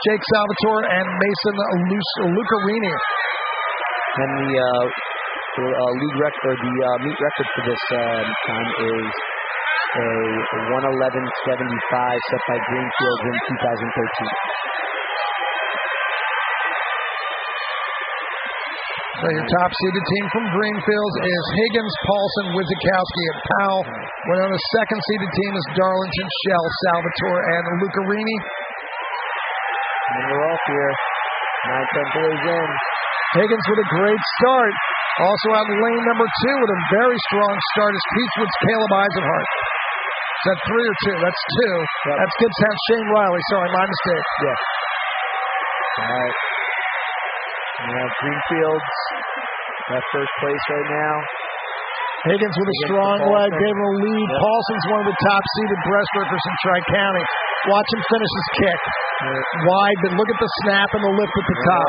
Jake Salvatore and Mason Lucarini. And the league record, the meet record for this time is a 1:11:75 set by Greenfield in 2013. So your top-seeded team from Greenfields is Higgins, Paulson, Wizikowski, and Powell. Winona's second-seeded team is Darlington, Shell, Salvatore, and Lucarini. And we're off here. 9-10 boys in. Higgins with a great start. Also out in lane number 2 with a very strong start is Peachwood's Caleb Eisenhart. Is that 3 or 2? That's 2. Yep. That's Gibbstown Shane Riley. Sorry, my mistake. Yeah. All right. Greenfields at first place right now. Higgins with a strong leg, gave him a lead. Yep. Paulson's one of the top-seeded breastworkers in Tri-County. Watch him finish his kick. Wide, but look at the snap and the lift at the top.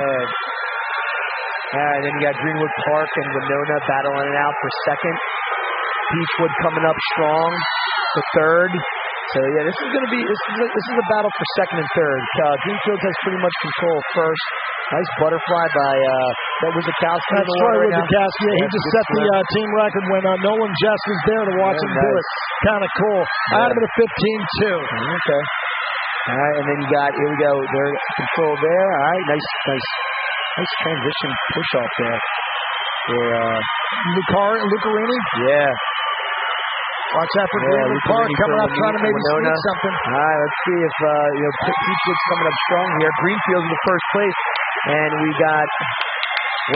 All right, then you got Greenwood Park and Winona battling it out for second. Peachwood coming up strong for third. So yeah, this is a battle for second and third. Greenfield has pretty much control first. Nice butterfly by Wizikowski. That's right, Wizikowski. Yeah, he just set the team record when Nolan Jess was there to watch him do it. Kind of cool. I had him at a 15-2. Okay. All right, and then you got, here we go, their control there. All right, nice transition push off there for Lucarini. Yeah. Watch out for Greenwood Park coming up, trying to maybe sneak something. All right, let's see if Peachwood's coming up strong here. Greenfield's in the first place, and we got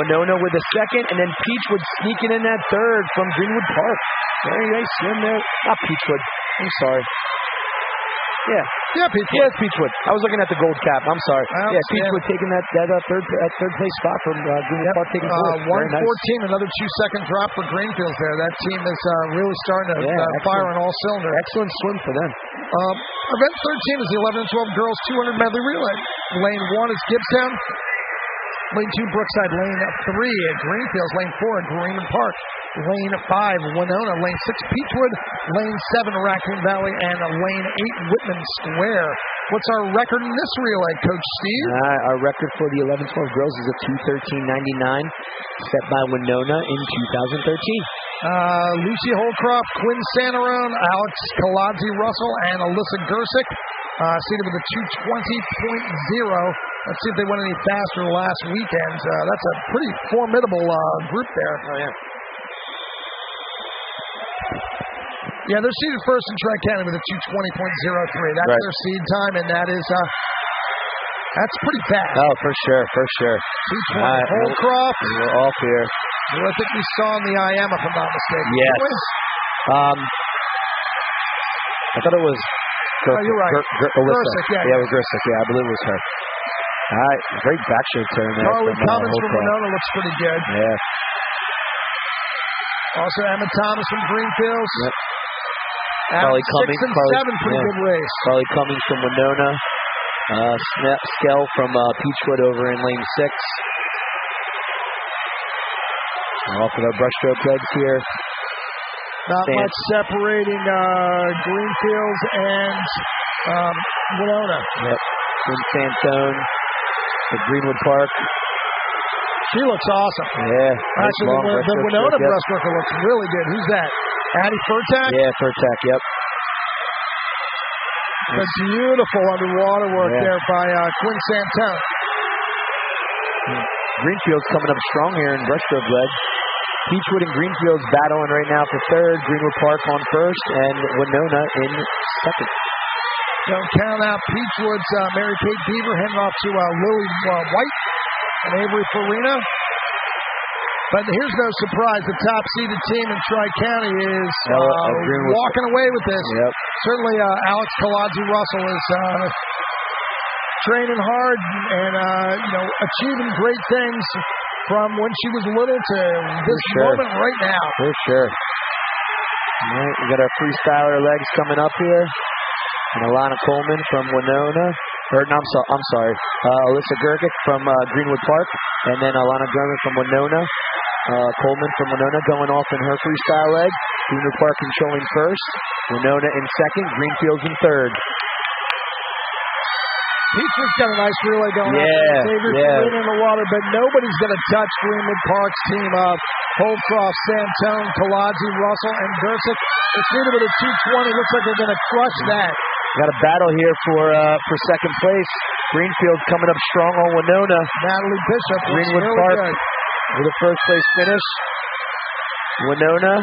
Winona with a second, and then Peachwood sneaking in that third from Greenwood Park. Very nice swim there. Not Peachwood. I'm sorry. Yeah, Peachwood. Yeah, it's Peachwood. I was looking at the gold cap. I'm sorry. Peachwood taking that third place spot from Greenwood Park taking fourth. 114, nice. Another 2-second drop for Greenfields there. That team is really starting to fire on all cylinders. Excellent swim for them. Event 13 is the 11 and 12 girls 200 medley relay. Lane 1 is Gibbstown. Lane 2, Brookside. Lane 3 at Greenfields. Lane 4 at Greenwood Park. Lane 5, Winona. Lane 6, Peachwood. Lane 7, Raccoon Valley. And Lane 8, Whitman Square. What's our record in this relay, Coach Steve? Our record for the 11-12 girls is a 2:13.99, set by Winona in 2013. Lucy Holcroft, Quinn Santarone, Alex Kaladzi Russell, and Alyssa Gersick. Seated with a 2:20.0. Let's see if they went any faster last weekend. That's a pretty formidable group there. Oh, yeah. Yeah, they're seeded first in Tri-County with a 2:20.03. That's right. their seed time, and that is that's pretty fast. Oh, for sure. 2:20. Holcroft. We're off here. Who I think we saw in the IM, if I'm not mistaken. Yes. I thought it was Gersick. You're right. Gersick, yeah. Yeah, it was Gersick. Yeah, I believe it was her. All right, great backstroke turn there. Carly Cummins from Winona looks pretty good. Yeah. Also, Emma Thomas from Greenfields. Yep. Carly Cummings, 6 and 7, pretty good race. Carly Cummings from Winona. Skell from Peachwood over in lane 6. Off with our brushstroke legs here. Not much separating Greenfields and Winona. Yep. In Santone at Greenwood Park. She looks awesome. Yeah. Actually, the Winona breaststroker looks really good. Who's that? Addie Furtak? Yeah, Furtak, yep. The beautiful underwater work there by Quinn Santone. Greenfield's coming up strong here in breaststroke leg. Peachwood and Greenfield's battling right now for third. Greenwood Park on first, and Winona in second. Don't count out Peachwood's Mary Kate Beaver heading off to Lily White and Avery Farina. But here's no surprise. The top-seeded team in Tri-County is walking away with this. Yep. Certainly, Alex Kaladzi Russell is training hard and achieving great things from when she was little to this moment right now. For sure. All right, we got our freestyler legs coming up here. And Alana Coleman from Winona. I'm sorry. Alyssa Gergic from Greenwood Park. And then Alana German from Winona. Coleman from Winona going off in her freestyle leg. Greenwood Park controlling first. Winona in second. Greenfields in third. Peachwood's got a nice relay going on. Yeah. In the water, but nobody's going to touch Greenwood Park's team of Holcroft, Santone, Kaladzi, Russell, and Gersick. It's seated with a 2:20. Looks like they're going to crush that. Got a battle here for second place. Greenfield's coming up strong on Winona. Natalie Bishop. Greenwood really Park good. with a first place finish. Winona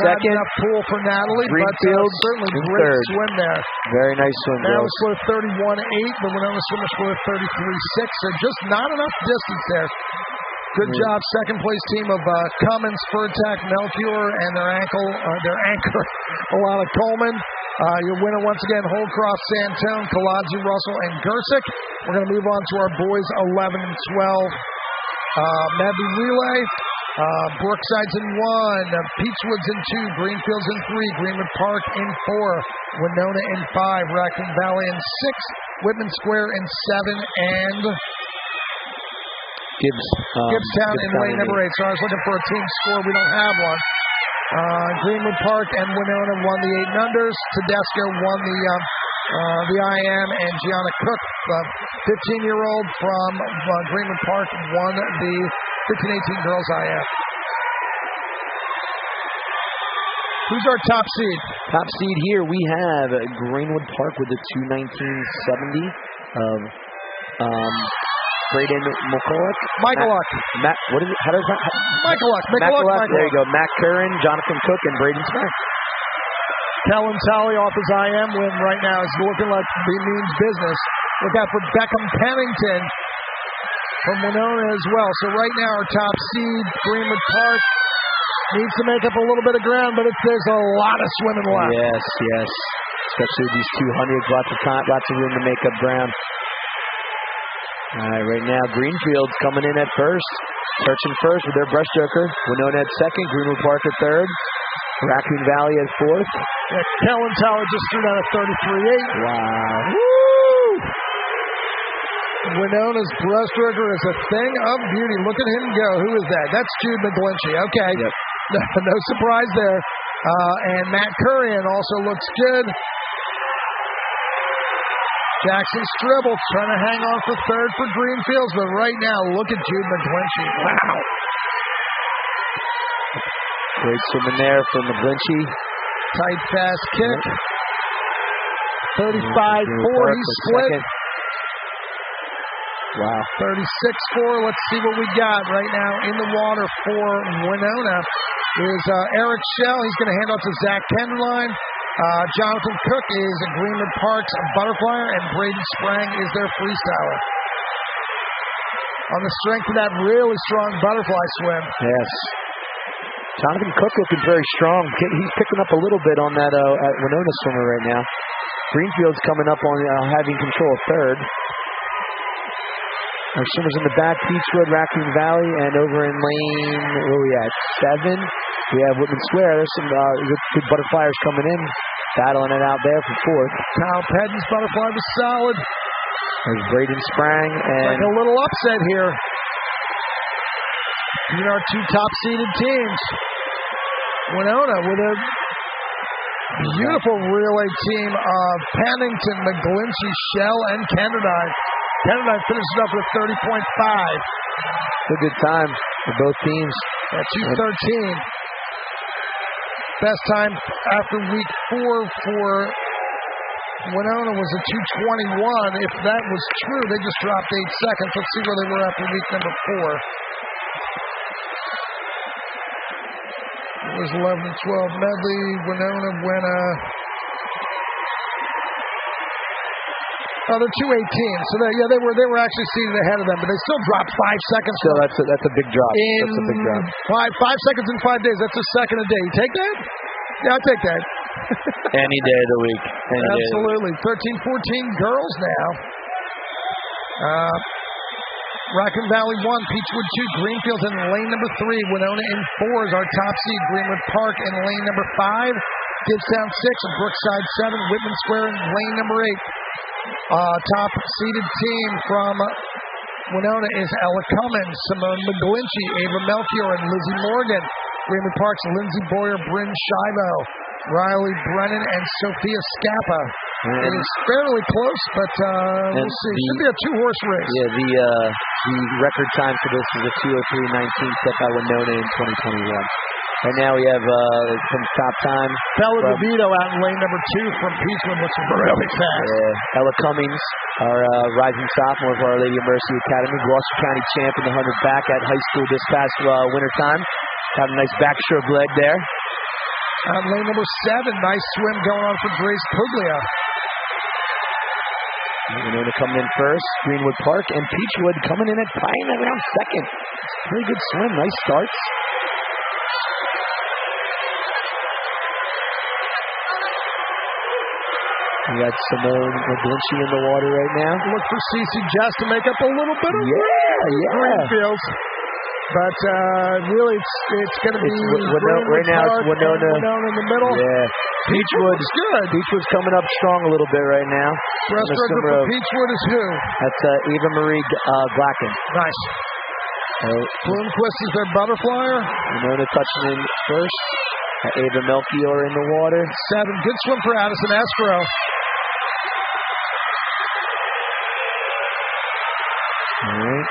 second. Not enough pool for Natalie, Greenfield certainly in great third. swim there. Very nice swim, Natalie scored 31.8. The Winona swimmer scored 33.6. So just not enough distance there. Good job, second place team of Cummins, Furtak, Melchior, and their anchor, Alana Coleman. Your winner once again, Holcroft, Santone, Kaladzi, Russell, and Gersick. We're going to move on to our boys 11 and 12 medley relay. Brookside's in 1, Peachwood's in 2, Greenfields in 3, Greenwood Park in 4, Winona in 5, Raccoon Valley in 6, Whitman Square in 7, and Gibbstown in lane number 8. So I was looking for a team score. We don't have one. Greenwood Park and Winona won the 8 and unders. Tedesco won the IM, and Gianna Cook, 15-year-old from Greenwood Park, won the 15-18 girls IM. Who's our top seed? Top seed here we have Greenwood Park with a 2:19.70 of Braden McCulloch. Michaeluck. What is it? How does that? Michaeluck. There you go. Matt Curran, Jonathan Cook, and Braden Smith. Kellen Talley off his IM win right now is looking like he means business. Look out for Beckham Pennington from Winona as well. So right now our top seed, Greenwood Park, needs to make up a little bit of ground, but there's a lot of swimming left. Yes. Especially with these 200s, lots of room to make up ground. All right, right now Greenfield's coming in at first, searching first with their breaststroker. Winona at second, Greenwood Park at third, Raccoon Valley at fourth. Yeah, Kellen Talley just threw down a 33.8. Wow. Woo! Winona's breaststroker is a thing of beauty. Look at him go. Who is that? That's Jude McGlinchey. Okay. Yep. No surprise there. And Matt Curran also looks good. Jackson Stribble trying to hang on for third for Greenfields, but right now, look at Jude McGlinchey. Wow. Great swimming there for McGlinchey. Tight, fast kick. 35-4, he split. Wow. 36-4. Let's see what we got right now in the water for Winona. Is Eric Shell. He's going to hand off to Zach Kenderline. Jonathan Cook is Greenwood Park's butterflyer, and Braden Sprang is their freestyler. On the strength of that really strong butterfly swim. Yes. Jonathan Cook looking very strong. He's picking up a little bit on that at Winona swimmer right now. Greenfield's coming up on having control of third. Our swimmers in the back, Peachwood, Raccoon Valley, and over in lane, where are we at? 7. We have Whitman Square. There's some good butterflyers coming in, battling it out there for fourth. Kyle Pedden's butterfly was solid. There's Braden Sprang. And like a little upset here. You know, our two top-seeded teams. Winona with a beautiful relay team of Pennington, McGlinchey, Shell, and Kenderdine. Kenderdine finishes up with 30.5. It's a good time for both teams. At 2:13. Best time after week 4 for Winona was a 2:21. If that was true, they just dropped 8 seconds. Let's see where they were after week number 4. It was 11 and 12 medley. Winona went they're 2:18. So they were actually seated ahead of them, but they still dropped 5 seconds. So that's a big drop. That's a big drop. 5 seconds in 5 days. That's a second a day. You take that? Yeah, I'll take that. Any day of the week. Absolutely. 13-14 girls now. Raccoon Valley 1, Peachwood 2, Greenfields in lane number 3, Winona in 4 is our top seed, Greenwood Park in lane number 5, Gibbstown 6, and Brookside 7, Whitman Square in lane number 8. Top seeded team from Winona is Ella Cummins, Simone McGlinchey, Ava Melchior, and Lizzie Morgan. Greenwood Park's Lindsay Boyer, Bryn Shivo, Riley Brennan, and Sophia Scappa. It is fairly close, but we'll see. It should be a 2-horse race. Yeah, the record time for this is a 2:03.19 set by Winona in 2021. And now we have some top time. Bella DeVito out in lane number 2 from Peachwood, which is really fast. Yeah. Ella Cummings, our rising sophomore of Our Lady of Mercy Academy, Gloucester County champ in the 100 back at high school this past winter time. Got a nice backstroke leg there. On lane number 7, nice swim going on for Grace Puglia. Winona coming in first, Greenwood Park, and Peachwood coming in at tying around second. Pretty good swim, nice starts. We got Simone McGlinchey in the water right now. Look for CC Jess to make up a little bit of Greenfields. But really, it's going to be right now. It's Winona in the middle. Yeah, Peachwood's good. Peachwood's coming up strong a little bit right now. Breaststroke for Peachwood is who? That's Eva Marie Glacken. Nice. Bloomquist is their butterflyer. Winona touching in first. Ava Melchior in the water. 7. Good swim for Addison Escrow. All right.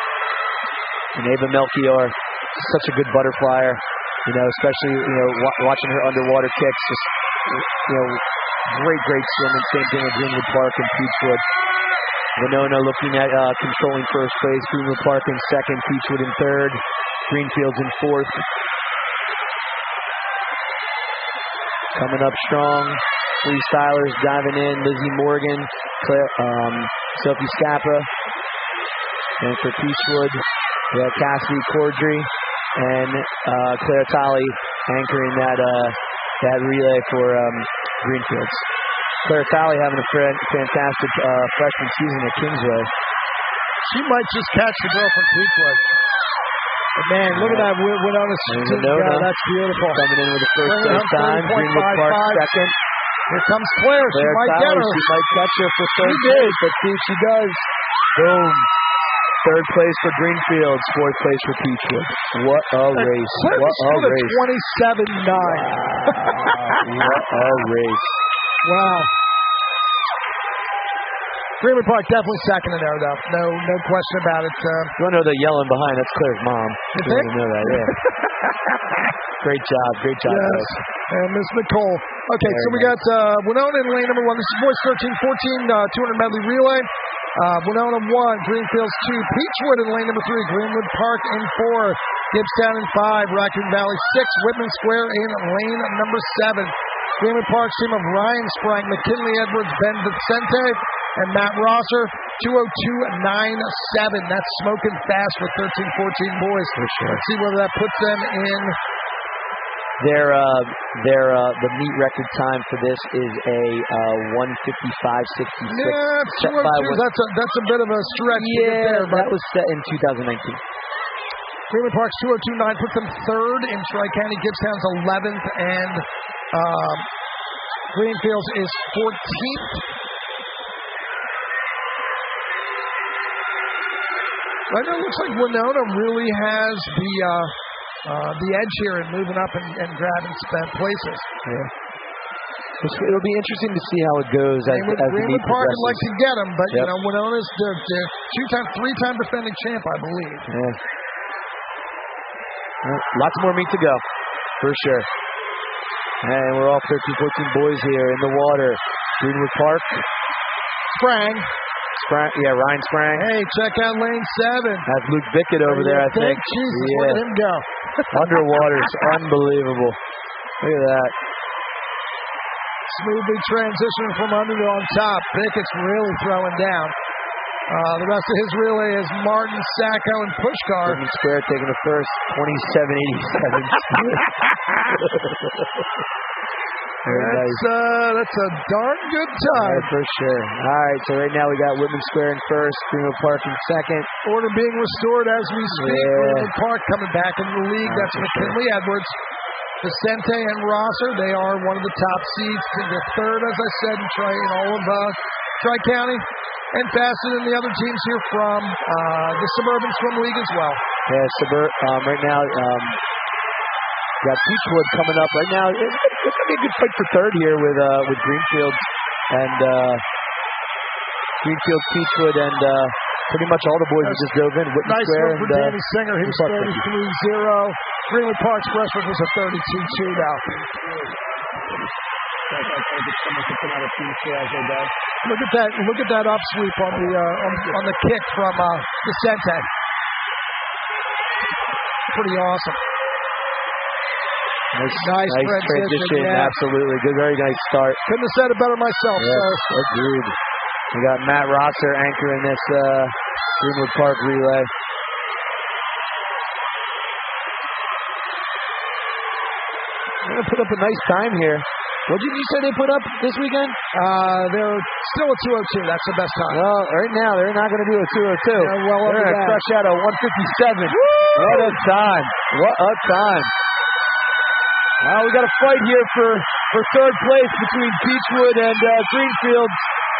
And Ava Melchior, such a good butterflyer, especially, watching her underwater kicks, just, great swimming. Same thing with Greenwood Park and Peachwood. Winona looking at controlling first place, Greenwood Park in second, Peachwood in third, Greenfields in fourth. Coming up strong, freestylers diving in, Lizzie Morgan, Sophie Scappa, and for Peachwood, we have Cassidy Cordry and Claire Tolley anchoring that relay for Greenfields. Claire Tolley having a fantastic freshman season at Kingsway. She might just catch the girl from Peachwood. But man, look at that Winona. That's beautiful. Coming in with the first place time. Greenwood Park second. Here comes Claire. She might get her. She might catch her for third place. Let's see if she does. Boom. Third place for Greenfields. Fourth place for Peachwood. What a race. What a race. 27-9. What a race. Wow. Greenwood Park definitely second in there, though. No question about it. You want to know the yelling behind? That's Claire's mom. You want think? to know that, yeah. Great job, yes. Chris. And Miss Nicole. Okay, so we got Winona in lane number 1. This is boys 13-14, 200 medley relay. Winona 1, Greenfields 2, Peachwood in lane number 3, Greenwood Park in 4, Gibbstown in 5, Raccoon Valley 6, Whitman Square in lane number 7. Greenwood Park's team of Ryan Sprang, McKinley Edwards, Ben Vicente, and Matt Rosser, 202.97. That's smoking fast with 13-14 boys. For sure. Let's see whether that puts them in. The meet record time for this is a 1:55.66. Yeah, 202. That's a bit of a stretch to get there. But that was set in 2019. Greenwood Park's 202.9 puts them third in Tri-County. Gibbstown's 11th, and Greenfields is 14th. Right now, it looks like Winona really has the edge here in moving up and grabbing places. Yeah. It'll be interesting to see how it goes as the meet Park progresses. would like to get them, but you know, Winona's the three-time defending champ, I believe. Yeah. Well, lots more meat to go, for sure. And we're all 13-14 boys here in the water. Greenwood Park. Sprang. Yeah, Ryan Sprang. Hey, check out lane 7. That's Luke Bickett over there, I think. Jesus, look at him go. Underwater's unbelievable. Look at that. Smoothly transitioning from under to on top. Bickett's really throwing down. The rest of his relay is Martin, Sacco, and Pushkar. Whitman Square taking the first 27.87. That's a darn good time. Yeah, for sure. All right, so right now we got Whitman Square in first, Greenwood Park in second. Order being restored as we speak. Yeah. Greenwood Park coming back into the league. That's McKinley Edwards, Vicente, and Rosser. They are one of the top seeds. They're third, as I said, in all of Tri-County. And faster than the other teams here from the Suburban Swim League as well. Yeah, right now, got Peachwood coming up right now. It's going to be a good fight for third here with Greenfield and Peachwood, and pretty much all the boys that just dove in. Whitman nice Square one for Danny Singer. He was 33-0. Greenwood Park's Westbrook was a 32-2 now. Look at that upsweep on the kick from Vicente. Pretty awesome. Nice transition. Yeah. Absolutely. Good, very nice start. Couldn't have said it better myself. Yes, agreed. We got Matt Rosser anchoring this Greenwood Park relay. They're going to put up a nice time here. What did you say they put up this weekend? They're still a 202. That's the best time. Well, right now they're not going to do a 202. They're going to crush out a 157. Woo! What a time. What a time. Now we got a fight here for third place between Peachwood and Greenfields.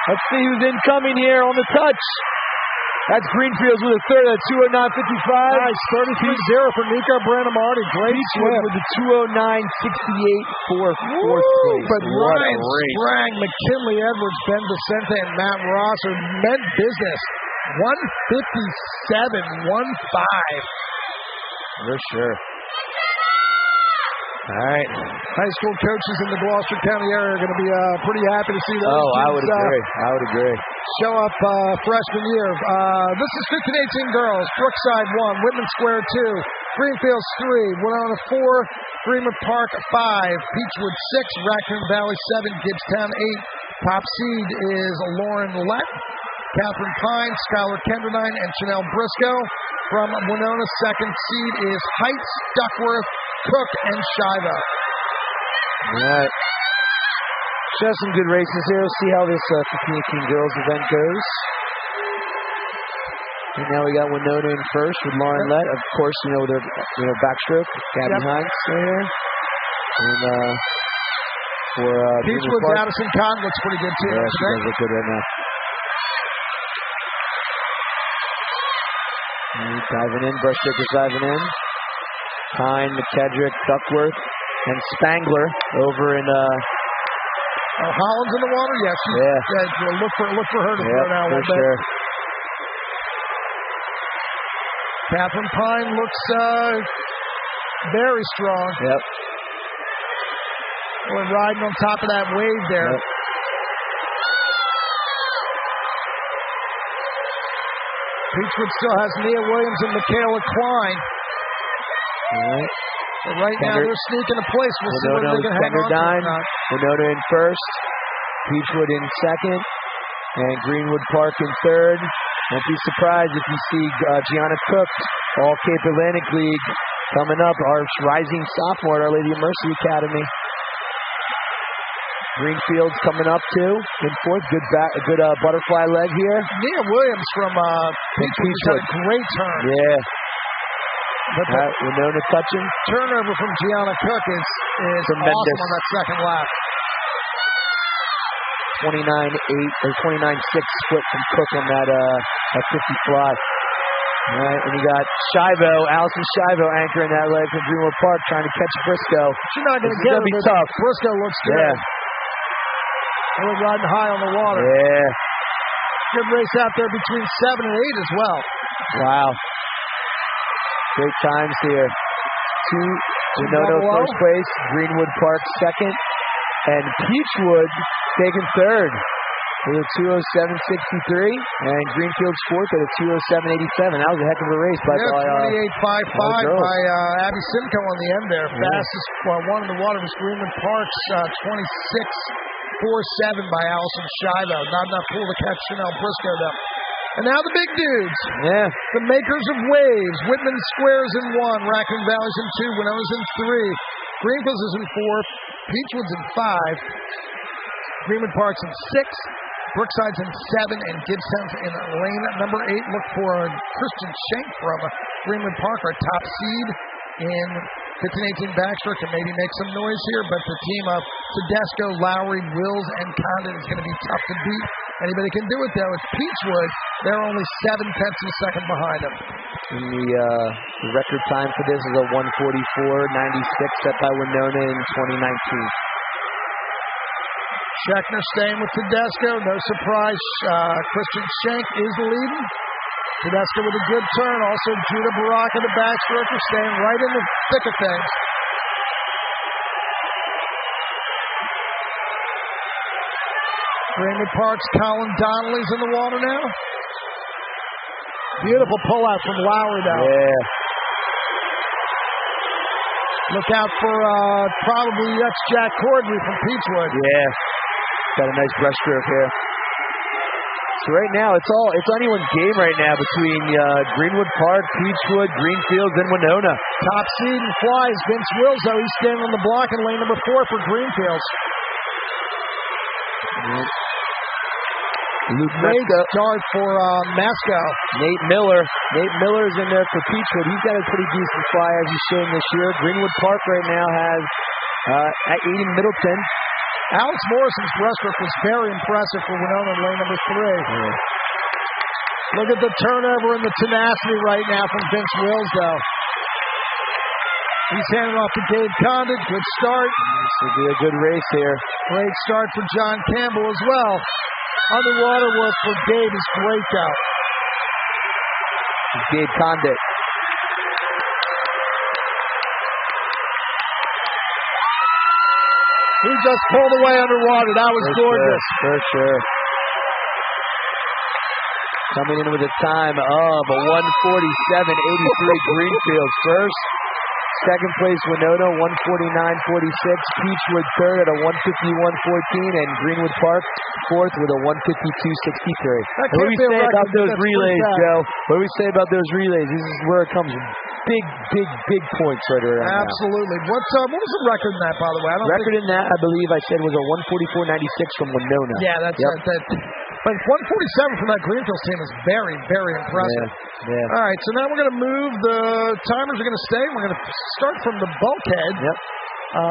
Let's see who's incoming here on the touch. That's Greenfields with a third at 209.55. Nice, 33-0 for Nico Branamardi. Great swim. With a 209.68 for fourth place. But Ryan Sprang, McKinley Edwards, Ben Vicente, and Matt Rosser meant business. 157.15. For sure. All right. High school coaches in the Gloucester County area are going to be pretty happy to see those I would agree. Show up freshman year. This is 15-18 girls. Brookside 1, Whitman Square 2, Greenfields 3, Winona 4, Greenwood Park 5, Peachwood 6, Raccoon Valley 7, Gibbstown 8. Top seed is Lauren Lett, Catherine Pine, Skylar Kendernine, and Chanel Briscoe. From Winona, second seed is Heights, Duckworth, Cook, and Shiva. All right. Show some good races here. We'll see how this 15-18 girls event goes. And now we got Winona in first with Lauren Lett. Of course, their backstroke. Gabby Hines there. And for Peachwood's Addison Conn looks pretty good too. Yeah, she does look good right now. Diving in, Brushtakers diving in. Pine, McKedrick, Duckworth, and Spangler over in Holland's in the water? Yes. Yeah. Look for her to throw down a little bit. Sure. Catherine Pine looks very strong. Yep. We're riding on top of that wave there. Yep. Beechwood still has Nia Williams and Michaela Klein. All right. But right now they're sneaking a place. We'll see whether they can hang on to it or not. Winona in first. Beechwood in second. And Greenwood Park in third. Don't be surprised if you see Gianna Cook, All Cape Atlantic League, coming up. Our rising sophomore at Our Lady of Mercy Academy. Greenfield's coming up too in fourth. Good butterfly leg here. Nia Williams from Beechwood had a great turn. Yeah. But Winona touching. Turnover from Gianna Cook is tremendous. Awesome on that second lap. 29.8 or 29.6 split from Cook on that 50 fly. All right, and you got Shivo, Allison Shivo anchoring that leg from Greenwood Park, trying to catch Briscoe. She's not going to get it. Be tough. Briscoe looks good. Yeah. They're riding high on the water. Yeah. Good race out there between 7 and 8 as well. Wow. Great times here. Winona first place, Greenwood Park second, and Beechwood taking third with a 2:07.63, and Greenfield's fourth at a 2:07.87. That was a heck of a race by 28.55 by Abby Simcoe on the end there. Yeah. Fastest one in the water was Greenwood Park's 26.47 by Allison Shivo. Not enough pool to catch Chanel Briscoe though. And now the big dudes. Yeah. The makers of waves. Whitman Squares in 1. Raccoon Valley's in 2. Winona's in 3. Greenfields is in 4. Beechwood's in 5. Greenwood Park's in 6. Brookside's in 7. And Gibson's in lane number 8. Look for Christian Schenk from Greenwood Park, our top seed in 15-18 backstroke, to maybe make some noise here. But the team of Tedesco, Lowry, Wills, and Condon is going to be tough to beat. Anybody can do it, though. It's Beechwood. They're only 7 tenths of a second behind them. And the record time for this is a 1:44.96 set by Winona in 2019. Schechner staying with Tedesco. No surprise. Christian Schenk is leading. Tedesco with a good turn. Also, Judah Baraka, the backstroker, staying right in the thick of things. Greenwood Park's Colin Donnelly's in the water now. Beautiful pullout from Lowry, though. Yeah. Look out for probably that's Jack Cordry from Beechwood. Yeah. Got a nice breaststroke here. So right now, it's anyone's game right now between Greenwood Park, Beechwood, Greenfields, and Winona. Top seed and flies, Vince Wills, though. He's standing on the block in lane number 4 for Greenfields. Great start for Masco. Nate Miller's in there for Beechwood. He's got a pretty decent fly as he's shown this year. Greenwood Park right now has Aiden Middleton. Alex Morrison's breaststroke was very impressive for Winona in lane number 3. Yeah. Look at the turnover and the tenacity right now from Vince Wills, though. He's handing off to Gabe Condon. Good start. This will be a good race here. Great start for John Campbell as well. Underwater work for Gabe is great, though. Gabe Condon. He just pulled away underwater. That was gorgeous. For sure. Coming in with a time of a 1:47.83. Greenfield first. Second place, Winona, 1:49.46. Beechwood third at a 1:51.14. And Greenwood Park fourth with a 1:52.63. What do we say about those relays, Joe? What do we say about those relays? This is where it comes big points right around now. Absolutely. What was the record in that, by the way? In that, I believe I said, was a 1:44.96 from Winona. Yeah, that's that. But 147 from that Greenfields team is very, very impressive. Yeah. All right, so now we're going to move. The timers are going to stay. We're going to start from the bulkhead. Yep.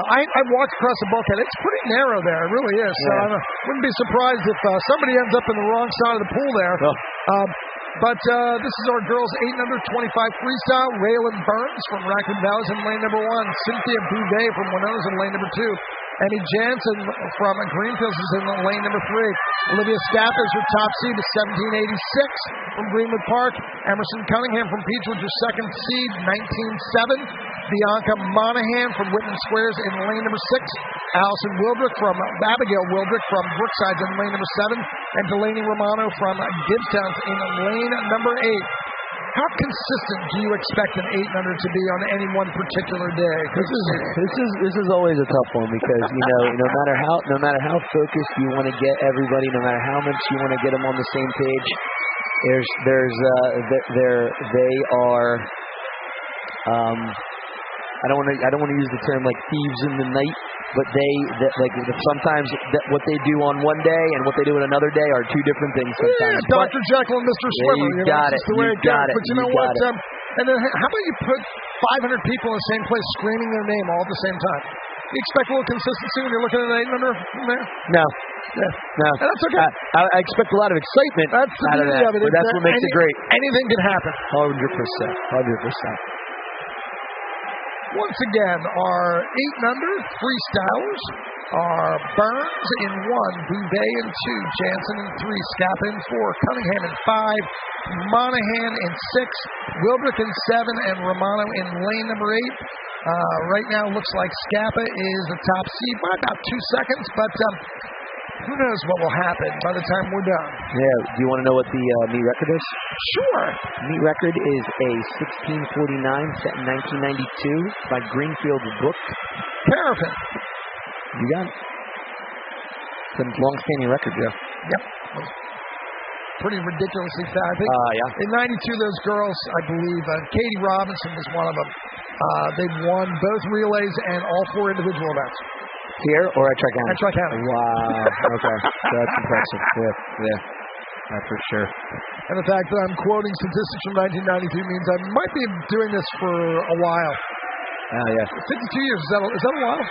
I walked across the bulkhead. It's pretty narrow there. It really is. So I wouldn't be surprised if somebody ends up in the wrong side of the pool there. Oh. But this is our girls 8 under 25 freestyle. Raylan Burns from Raccoon Valley's in lane number 1. Cynthia Bouvet from Winona's in lane number 2. Emmy Jansen from Greenfields is in lane number 3. Olivia Scappa is her top seed, is 1786 from Greenwood Park. Emerson Cunningham from Peachwood, your second seed, 1907. Bianca Monahan from Whitman Squares in lane number 6. Allison Wildrick from Abigail Wildrick from Brookside's in lane number 7. And Delaney Romano from Gibbstown in lane number 8. How consistent do you expect an 8 under to be on any one particular day? This is always a tough one because no matter how focused you want to get everybody, no matter how much you want to get them on the same page, they are. I don't want to use the term like thieves in the night, but sometimes what they do on one day and what they do on another day are two different things sometimes. Yeah, Dr. Jekyll and Mr. Swimmer. You got it. That's the way it goes. But you know what? And then how about you put 500 people in the same place screaming their name all at the same time? You expect a little consistency when you're looking at an 8 under from there? No. Yeah. No. And that's okay. I expect a lot of excitement out of that. But that's what makes it great. Anything can happen. 100%. Once again, our 8 under freestylers are Burns in 1, Bouvet in 2, Jansen in 3, Scappa in 4, Cunningham in 5, Monahan in 6, Wildrick in 7, and Romano in lane number 8. Right now, looks like Scappa is the top seed by about 2 seconds, but who knows what will happen by the time we're done. Yeah. Do you want to know what the meet record is? Sure. Meet record is a 16:49 set in 1992 by Greenfield Brook. Paraffin. You got it. It's a long-standing record, Joe. Yep. Pretty ridiculously fast. Yeah. In 92, those girls, I believe, Katie Robinson was one of them. They won both relays and all 4 individual events. Here or at Tri-County? At Tri-County. Wow. Okay. That's impressive. Yeah. For sure. And the fact that I'm quoting statistics from 1992 means I might be doing this for a while. Oh, yeah. 52 years. Is that a while?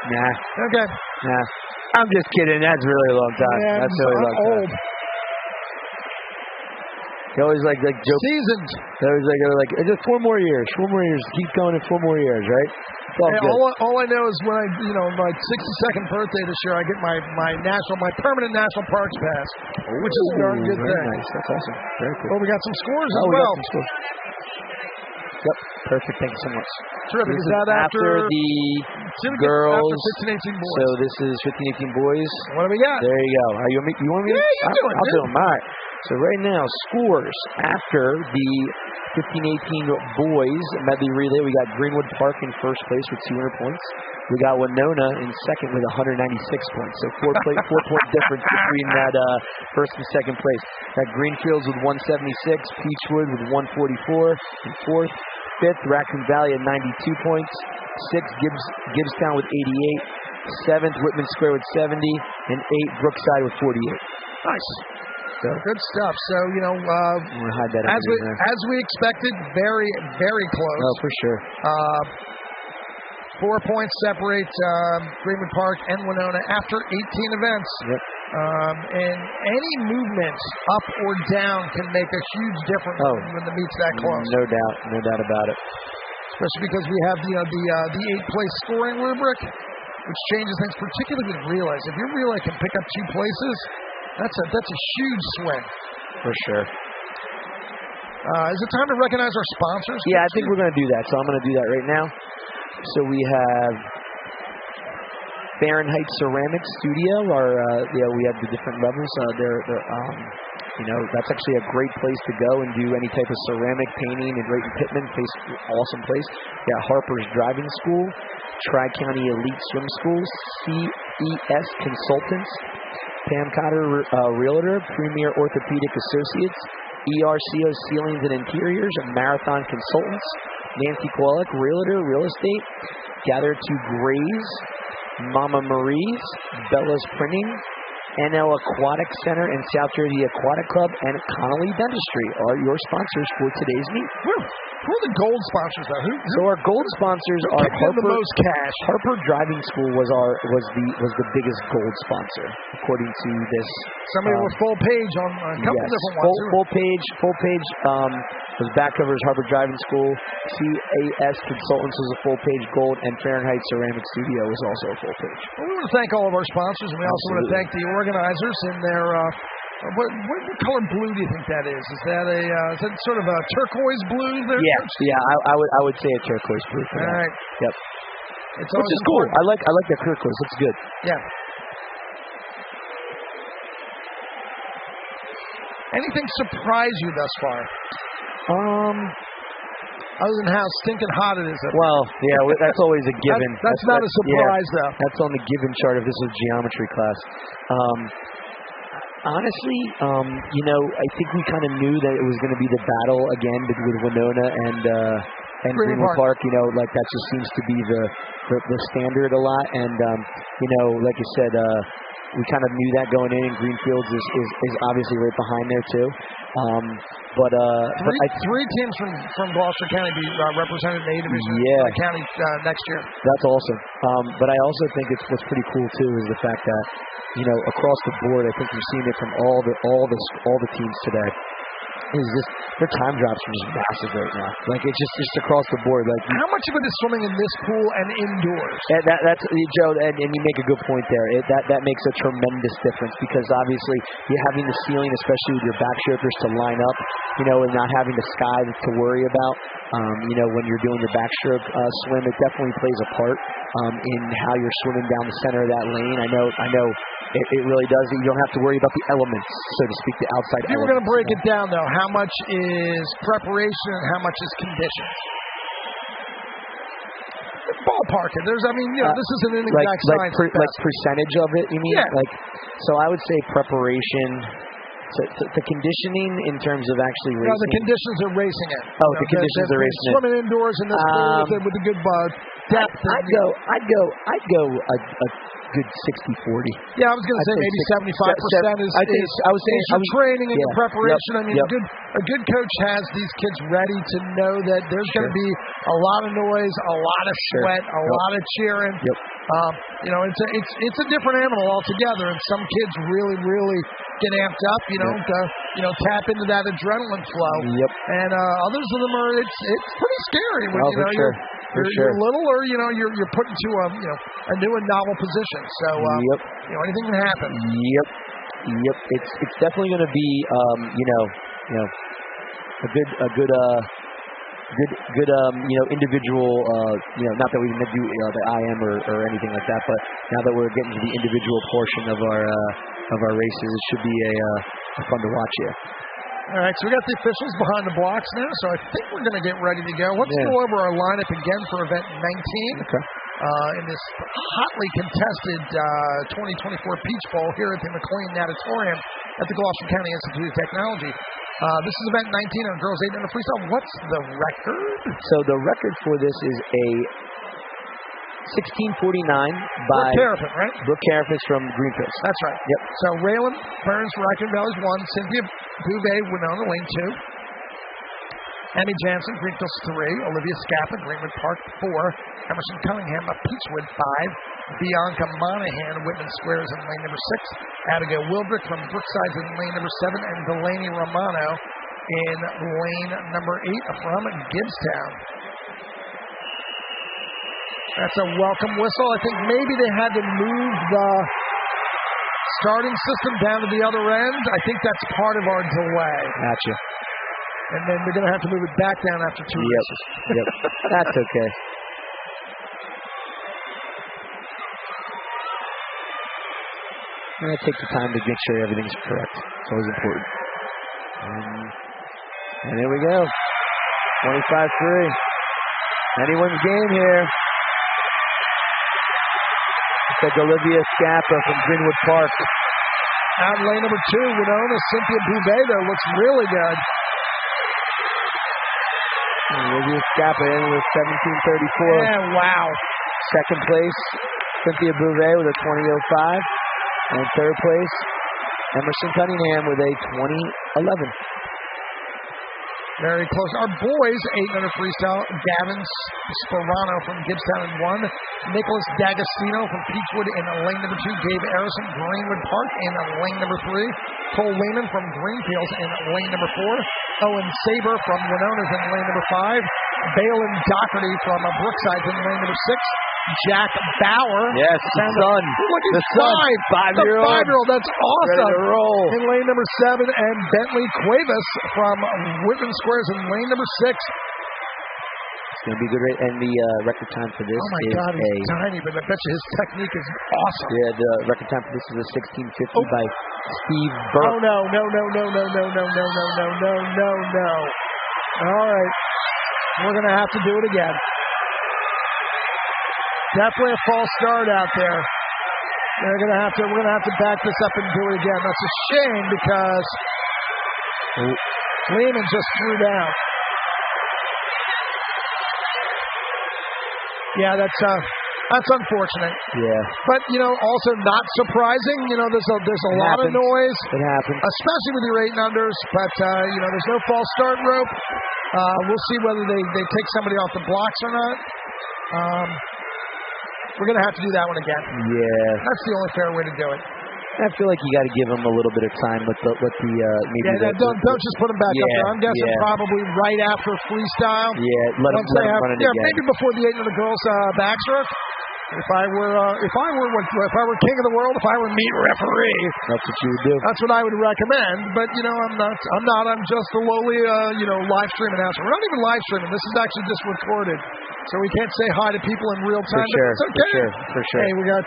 Nah. Okay. Nah. I'm just kidding. That's really a long time. Yeah, that's really a long time. Old. They always like joke. Seasoned. They always like just 4 more years. 4 more years. Keep going in 4 more years, right? All I know is when my 62nd birthday this year, I get my permanent national parks pass, which is a darn good thing. Nice. That's awesome. Very cool. Well, we got some scores as we well. Got some scores. Yep. Perfect. Thank you so much. Terrific. This is that after the girls? After 15-18 boys. So this is 15-18 boys. What do we got? There you go. You want me? Yeah, you do it. I'll do them. All right. So right now, scores after the 15-18 boys medley relay. We got Greenwood Park in first place with 200 points. We got Winona in second with 196 points. So 4-point difference between that first and second place. Got Greenfields with 176, Peachwood with 144 in fourth. Fifth, Raccoon Valley at 92 points. Sixth, Gibbstown with 88. Seventh, Whitman Square with 70. And eighth, Brookside with 48. Nice. So good stuff. So, as we expected, very, very close. Oh, for sure. 4 points separate Greenwood Park and Winona after 18 events. Yep. And any movement up or down can make a huge difference when the meet's that close. No doubt about it. Especially because we have the 8-place scoring rubric, which changes things, particularly with relays. If your relay can pick up 2 places, that's a huge swing. For sure. Is it time to recognize our sponsors? Yeah, I think we're going to do that. So I'm going to do that right now. So we have Fahrenheit Ceramic Studio. We have the different levels. That's actually a great place to go and do any type of ceramic painting and right in Pittman. Awesome place. We got Harper's Driving School, Tri-County Elite Swim School, CES Consultants, Pam Cotter Realtor, Premier Orthopedic Associates, ERCO Ceilings and Interiors, Marathon Consultants, Nancy Koalik Realtor Real Estate, Gather to Graze, Mama Marie's, Bella's Printing, NL Aquatic Center and South Jersey Aquatic Club, and Connolly Dentistry are your sponsors for today's meet. Who are the gold sponsors, though? So our gold sponsors are Harper. The most cash. Harper Driving School was the biggest gold sponsor, according to this. Somebody with full page on a couple different ones. Full page. Was back cover is Harper Driving School. CAS Consultants was a full page gold, and Fahrenheit Ceramic Studio was also a full page. Well, we want to thank all of our sponsors, and we also want to thank the organizers and their. What color blue do you think that is? Is that sort of a turquoise blue? There? Yeah. I would say a turquoise blue. For all right. Yep. Which is cool. I like the turquoise. It's good. Yeah. Anything surprise you thus far? Other than how stinking hot it is. Well, yeah, that's always a given. That's not a surprise, though. That's on the given chart if this is geometry class. Honestly, I think we kind of knew that it was going to be the battle again with Winona and Greenwood Park. Like that just seems to be the standard a lot. And like you said, we kind of knew that going in. And Greenfields is obviously right behind there too. But three teams from Gloucester County be represented in A Division County next year. That's awesome. But I also think what's pretty cool too is the fact that across the board, I think we've seen it from all the teams today. Is just their time drops are just massive right now. Like it's just across the board. Like how much of it is swimming in this pool and indoors? That's Joe, and you make a good point there. That makes a tremendous difference because obviously you're having the ceiling, especially with your backstrokers, to line up, and not having the sky to worry about. When you're doing your backstroke swim, it definitely plays a part in how you're swimming down the center of that lane. I know. It really does. You don't have to worry about the elements, so to speak, the outside elements. If we're going to break it down, though, how much is preparation and how much is conditions? Ballpark it. This isn't an exact science. Like percentage of it, you mean? Yeah. So I would say preparation. So the conditioning in terms of actually racing. No, the conditions are racing it. Oh, the conditions are racing it. Swimming indoors in this pool with a good depth. I'd go a good 60-40. Yeah, I was going to say maybe 75% is your training and your preparation. Yep. A good coach has these kids ready to know that there's going to be a lot of noise, a lot of sweat, a lot of cheering. Yep. It's a different animal altogether, and some kids really, really get amped up, tap into that adrenaline flow. Yep. And others of them are it's pretty scary when you're little or you're put into a new and novel position. So anything can happen. Yep. It's definitely going to be a good individual, not that we didn't do the IM or anything like that, but now that we're getting to the individual portion of our races, it should be a fun to watch here. All right, so we got the officials behind the blocks now, so I think we're going to get ready to go. Let's go over our lineup again for event 19. Okay. In this hotly contested 2024 Peach Bowl here at the McLean Natatorium at the Gloucester County Institute of Technology. This is event 19 on girls 800 freestyle. What's the record? So the record for this is a 16:49 by Brooke Carafis from Greenfields. That's right. Yep. So Raylan Burns for Raccoon Valley's 1, Cynthia Bouvet, Winona Lane 2. Emmy Jansen, Greenfields 3. Olivia Scappa, Greenwood Park 4. Emerson Cunningham, Peachwood 5. Bianca Monahan, Whitman Squares in lane number 6. Abigail Wilbrick from Brookside in lane number 7. And Delaney Romano in lane number 8 from Gibbstown. That's a welcome whistle. I think maybe they had to move the starting system down to the other end. I think that's part of our delay. Gotcha. And then we're going to have to move it back down after 2 races. Yep. That's okay. I'm going to take the time to make sure everything's correct. It's always important. And there we go. 25-3. Anyone's game here. Looks like Olivia Scappa from Greenwood Park. Out in lane number 2, Winona Cynthia Bouvet, though, looks really good. Olivia Scappa in with 17:34. Yeah, wow. Second place, Cynthia Bouvet with a 20:05. And third place, Emerson Cunningham with a 2011. Very close. Our boys, 8 under freestyle. Gavin Sperano from Gibbstown in 1. Nicholas D'Agostino from Peachwood in lane number 2. Dave Harrison, Greenwood Park in lane number 3. Cole Lehman from Greenfields in lane number 4. Owen Saber from Winona's in lane number 5. Balin Doherty from Brookside in lane number 6. Jack Bauer. Yes, the son. Look at the son. 5-year-old. The 5-year-old. That's awesome. Ready to roll. In lane number 7, and Bentley Cuevas from Whitman Squares in lane number 6. It's going to be a good race. And the record time for this is God, he's tiny, but I bet you his technique is awesome. Yeah, the record time for this is a 16:50 by Steve Burke. Oh, no. All right. We're going to have to do it again. Definitely a false start out there. We're gonna have to back this up and do it again. That's a shame because Lehman just threw down. Yeah, that's unfortunate. Yeah. But also not surprising. There's a lot of noise. It happens, especially with your 8 unders. But there's no false start rope. We'll see whether they take somebody off the blocks or not. We're going to have to do that one again. Yeah. That's the only fair way to do it. I feel like you got to give them a little bit of time with the maybe. Yeah, don't just put them back up there. I'm guessing probably right after freestyle. Yeah, let them run it again. Maybe before the 8 of the girls backstroke. If I were king of the world, if I were meat referee, that's what you would do. That's what I would recommend. But I'm not. I'm just a lowly live stream announcer. We're not even live streaming. This is actually just recorded, so we can't say hi to people in real time. For sure. But it's okay. For sure. Hey, we got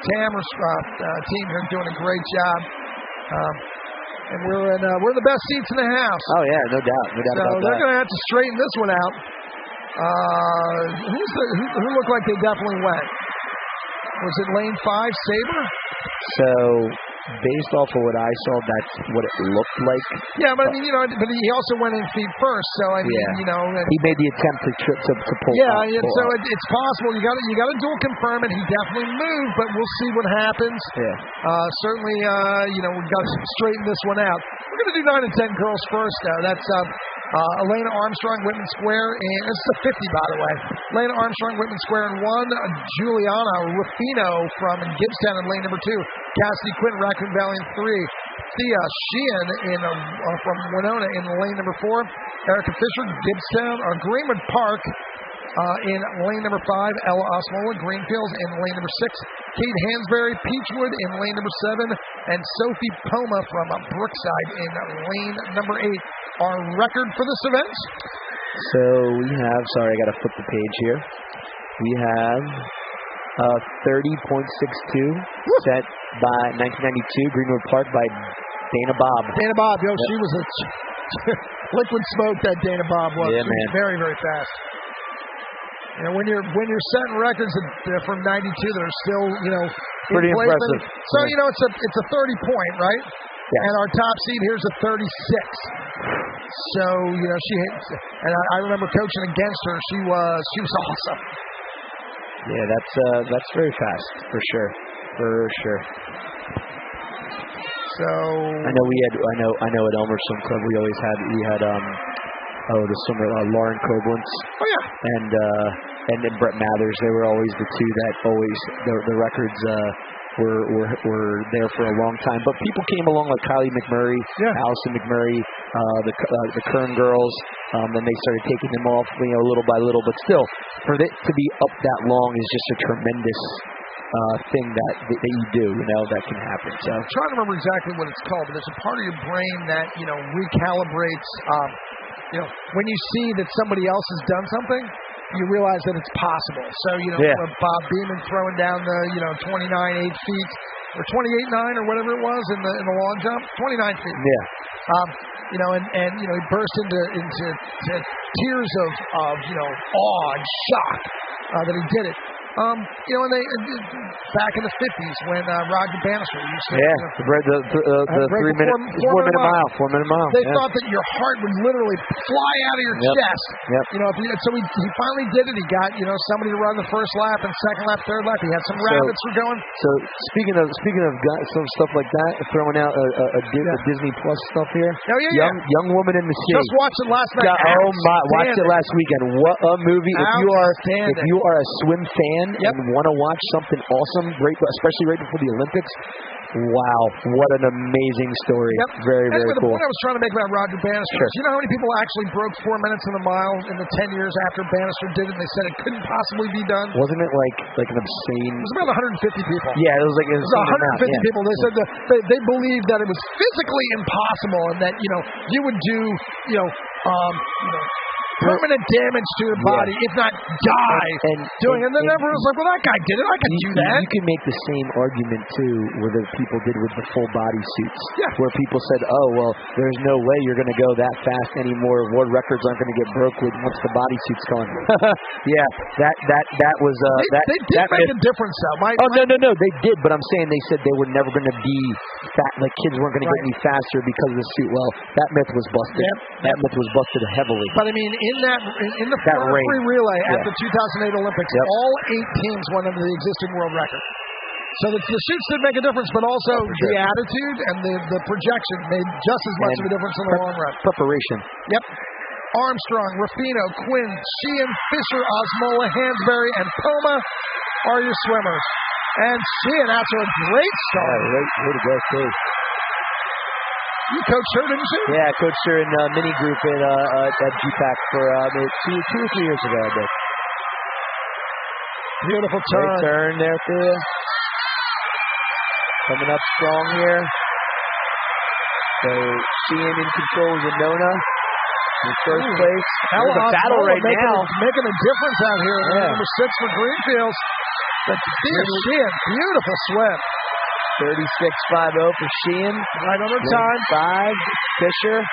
Tam's team here doing a great job. And we're in the best seats in the house. Oh yeah, no doubt about that. So they're going to have to straighten this one out. Who looked like they definitely went? Was it lane 5, Saber? So, based off of what I saw, that's what it looked like. Yeah, but I mean, but he also went in feet first, so I mean, he made the attempt to pull. Yeah, so it's possible. You got to dual confirm it. He definitely moved, but we'll see what happens. Yeah. Certainly, we've got to straighten this one out. We're going to do 9 and 10 girls first, though. That's Elena Armstrong, Whitman Square, and this is a 50, by the way. Elena Armstrong, Whitman Square in 1. Juliana Ruffino from Gibbstown in lane number 2. Cassidy Quinn, Raccoon Valley in 3. Thea Sheehan from Winona in lane number 4. Erica Fisher, Gibbstown, Greenwood Park in lane number 5. Ella Osmola, Greenfields in lane number 6. Kate Hansberry, Peachwood in lane number 7. And Sophie Poma from Brookside in lane number 8. Our record for this event? So we have, sorry, I got to flip the page here. We have 30.62 set by 1992, Greenwood Park by Dana Bob. Dana Bob, she was a liquid smoke, that Dana Bob was. Yeah, she was very, very fast. When you're setting records from 92 that are still, pretty impressive. So, it's a 30-point, right? Yes. And our top seed here's a 36. So, she hit, and I remember coaching against her. She was awesome. Yeah, that's very fast, for sure. So I know at Elmer Swim Club we had the swimmer Lauren Koblentz. Oh yeah. And then Brett Mathers. They were always the two that always the records were there for a long time. But people came along like Kylie McMurray, Allison McMurray, the Kern girls. Then they started taking them off, little by little. But still, for it to be up that long is just a tremendous thing that you do, that can happen. So I'm trying to remember exactly what it's called, but there's a part of your brain that recalibrates. When you see that somebody else has done something, you realize that it's possible. So, Bob Beeman throwing down the, 29 8 feet or 28 9 or whatever it was in the long jump, 29 feet. Yeah. And he burst into tears of awe and shock that he did it. And they back in the 50s when Roger Bannister used to, the 4-minute mile. They thought that your heart would literally fly out of your chest. Yep. So he finally did it. He got somebody to run the first lap and second lap, third lap. He had some rabbits were going. So speaking of some stuff like that, throwing out a Disney Plus stuff here. Oh yeah, young woman in the sea. Just watched it last night. Watched it last weekend. What a movie! If you are a swim fan and want to watch something awesome, especially right before the Olympics. Wow, what an amazing story. Yep. Very, very cool. The point I was trying to make about Roger Bannister is, you know how many people actually broke 4 minutes in the mile in the 10 years after Bannister did it, and they said it couldn't possibly be done? Wasn't it like an obscene... It was about 150 people. Yeah, it was like an insane 150 people. They said that they believed that it was physically impossible and that, you would do, permanent damage to your body, if not die, doing it. And then everyone's like, well, that guy did it. I can do that. You can make the same argument, too, where the people did with the full body suits. Yeah. Where people said, oh, well, there's no way you're going to go that fast anymore. World records aren't going to get broke once the bodysuit's gone. Yeah, that was... They did make a difference, though. No, they did, but I'm saying they said they were never going to be fat, like kids weren't going to get any faster because of the suit. Well, that myth was busted. Yep. That myth was busted heavily. But, I mean, in the free relay at the 2008 Olympics, all 8 teams went under the existing world record. So the suits did make a difference, but also the attitude and the projection made just as much of a difference in the long run. Preparation. Yep. Armstrong, Ruffino, Quinn, Sheehan, Fisher, Osmola, Hansberry, and Poma are your swimmers. And Sheehan after a great start. Way to go, too. You coached her, didn't you? Yeah, I coached her in mini group at GPAC for maybe 2 or 3 years ago, I bet. Beautiful turn. Great turn there, too. Coming up strong here. So, Sheehan in control is Nona in first place. There's a battle right now. Making a difference out here. Yeah. Number 6 for Greenfields. But Sheehan, beautiful swim. 36.50 for Sheehan. Right on the time. 5. Fisher.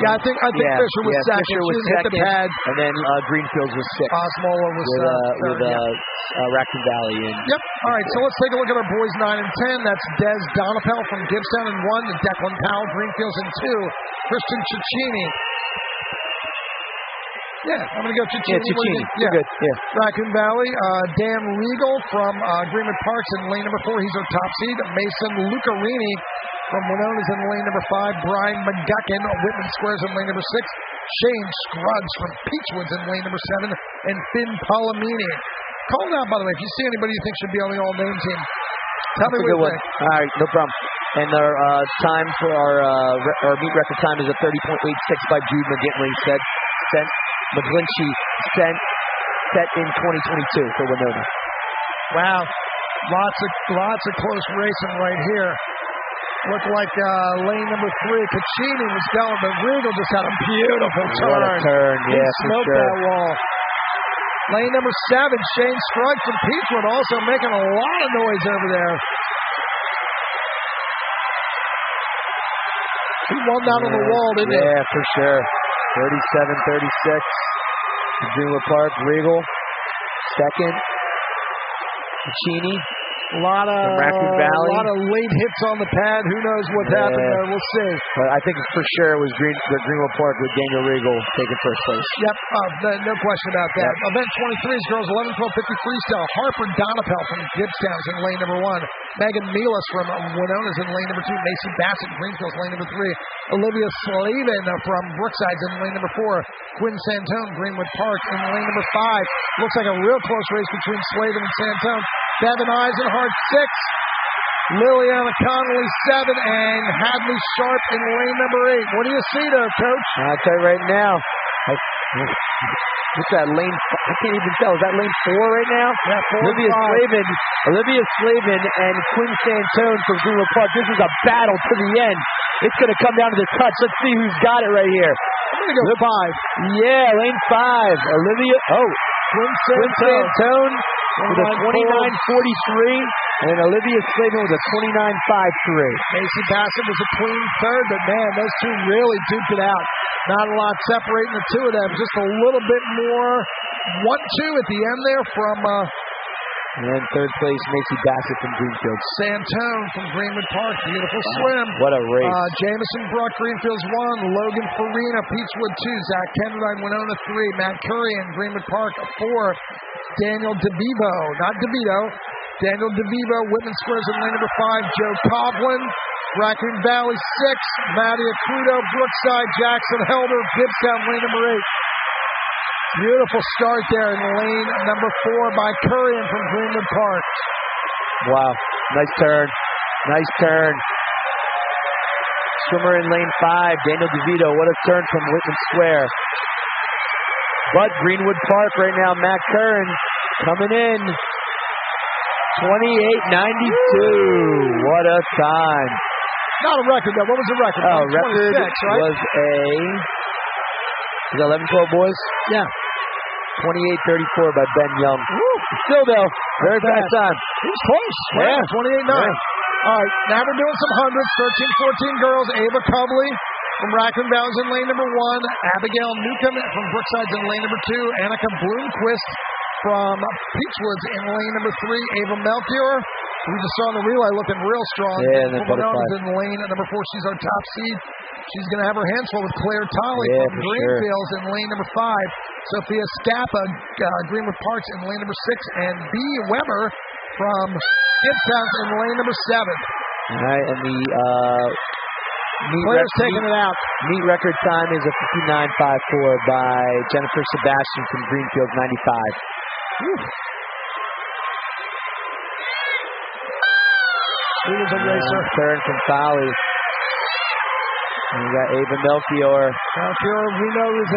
Yeah, I think Fisher was second. Fisher was second. Hit the pad. And then Greenfields was 6. Osmola was with Raccoon Valley in. Yep. All right, so let's take a look at our boys 9 and 10. That's Des Donapel from Gibbstown in 1. Declan Powell, Greenfields in 2. Christian Cicchini. Yeah, I'm going to go Cicchini. Yeah, Cicchini. You're good. Yeah. Raccoon Valley. Dan Regal from Greenwood Parks in lane number 4. He's our top seed. Mason Lucarini from Winona's in lane number 5. Brian McGuckin, Whitman Squares in lane number 6. Shane Scruggs from Peachwoods in lane number 7. And Finn Palomini. Call it out, by the way. If you see anybody you think should be on the all-name team, tell me what you think. All right, no problem. And our time for our meet record time is a 30.86 by Jude McGinley. McGlinchey set in 2022 for Winona. Wow, lots of close racing right here. Looked like lane number 3, Cicchini was going, but Regal just had a beautiful turn. What a turn, he smoked that wall. Lane number 7, Shane Scruggs from Peachwood also making a lot of noise over there. He won down on the wall, didn't he? Yeah, for sure. 37-36. Greenwood Park, Regal. Second. Cicchini. A lot of late hits on the pad. Who knows what's happened there? We'll see. But I think for sure it was Greenwood Park with Daniel Regal taking first place. Yep, no question about that. Yep. Event 23 is girls 11-12-50 freestyle. Harper Donapel from Gibbstown's in lane number 1. Megan Milas from Winona's in lane number 2. Macy Bassett, Greenfield's lane number 3. Olivia Slavin from Brookside's in lane number 4. Quinn Santone, Greenwood Park in lane number 5. Looks like a real close race between Slavin and Santone. Bevan Eisenhart 6, Liliana Connolly 7, and Hadley Sharp in lane number 8. What do you see there, Coach? I'll tell you right now. What's that lane? I can't even tell. Is that lane 4 right now? Yeah, Olivia Slavin and Quinn Santone from Greenwood Park. This is a battle to the end. It's going to come down to the touch. Let's see who's got it right here. I'm going to go 5. Yeah, lane 5. Quinn Santone with a 29.43, and Olivia Slavin with a 29.53. Macy Bassett was a clean third, but man, those two really duked it out. Not a lot separating the two of them, just a little bit more 1-2 at the end there from... and third place, Macy Bassett from Greenfield. Santone from Greenwood Park. Beautiful swim. What a race. Jameson Brook, Greenfields 1. Logan Farina, Peachwood 2. Zach Kendrine, Winona 3. Matt Currian, Greenwood Park 4. Daniel DeVivo, not DeVito. Daniel DeVivo, Whitman Squares in lane number 5. Joe Coughlin, Raccoon Valley 6. Matty Acudo, Brookside. Jackson Helder, Gibbstown, lane number 8. Beautiful start there in lane number 4 by Currian from Greenwood Park. Wow, nice turn. Nice turn. Swimmer in lane 5, Daniel DeVito. What a turn from Whitman Square. But Greenwood Park right now, Matt Curran coming in. 28:92. What a time. Not a record, though. What was the record? Oh, record 26, right? was is that 11-12 boys? Yeah. 28:34 by Ben Young. Woo. Still, though, very fast time. He was close. Yeah. 28-9. Yeah. All right, now we're doing some hundreds. 13-14 girls. Ava Cobley from Raccoon Valley's in lane number 1. Abigail Newcomb from Brookside's in lane number 2. Annika Bloomquist from Peachwoods in lane number 3. Ava Melchior, we just saw in the relay, looking real strong. Yeah, and then Is in lane number 4. She's our top seed. She's going to have her hands full with Claire Tolley from Greenfields in lane number 5. Sophia Scappa, Greenwood Parks in lane number 6. And B. Weber from Gibbstown in lane number 7. All right, and the Claire's taking it out. Meet record time is a 59.54 by Jennifer Sebastian from Greenfield 95. Whew. She was a racer. Turn from Folly. And we got Ava Melchior. Melchior, we know, is a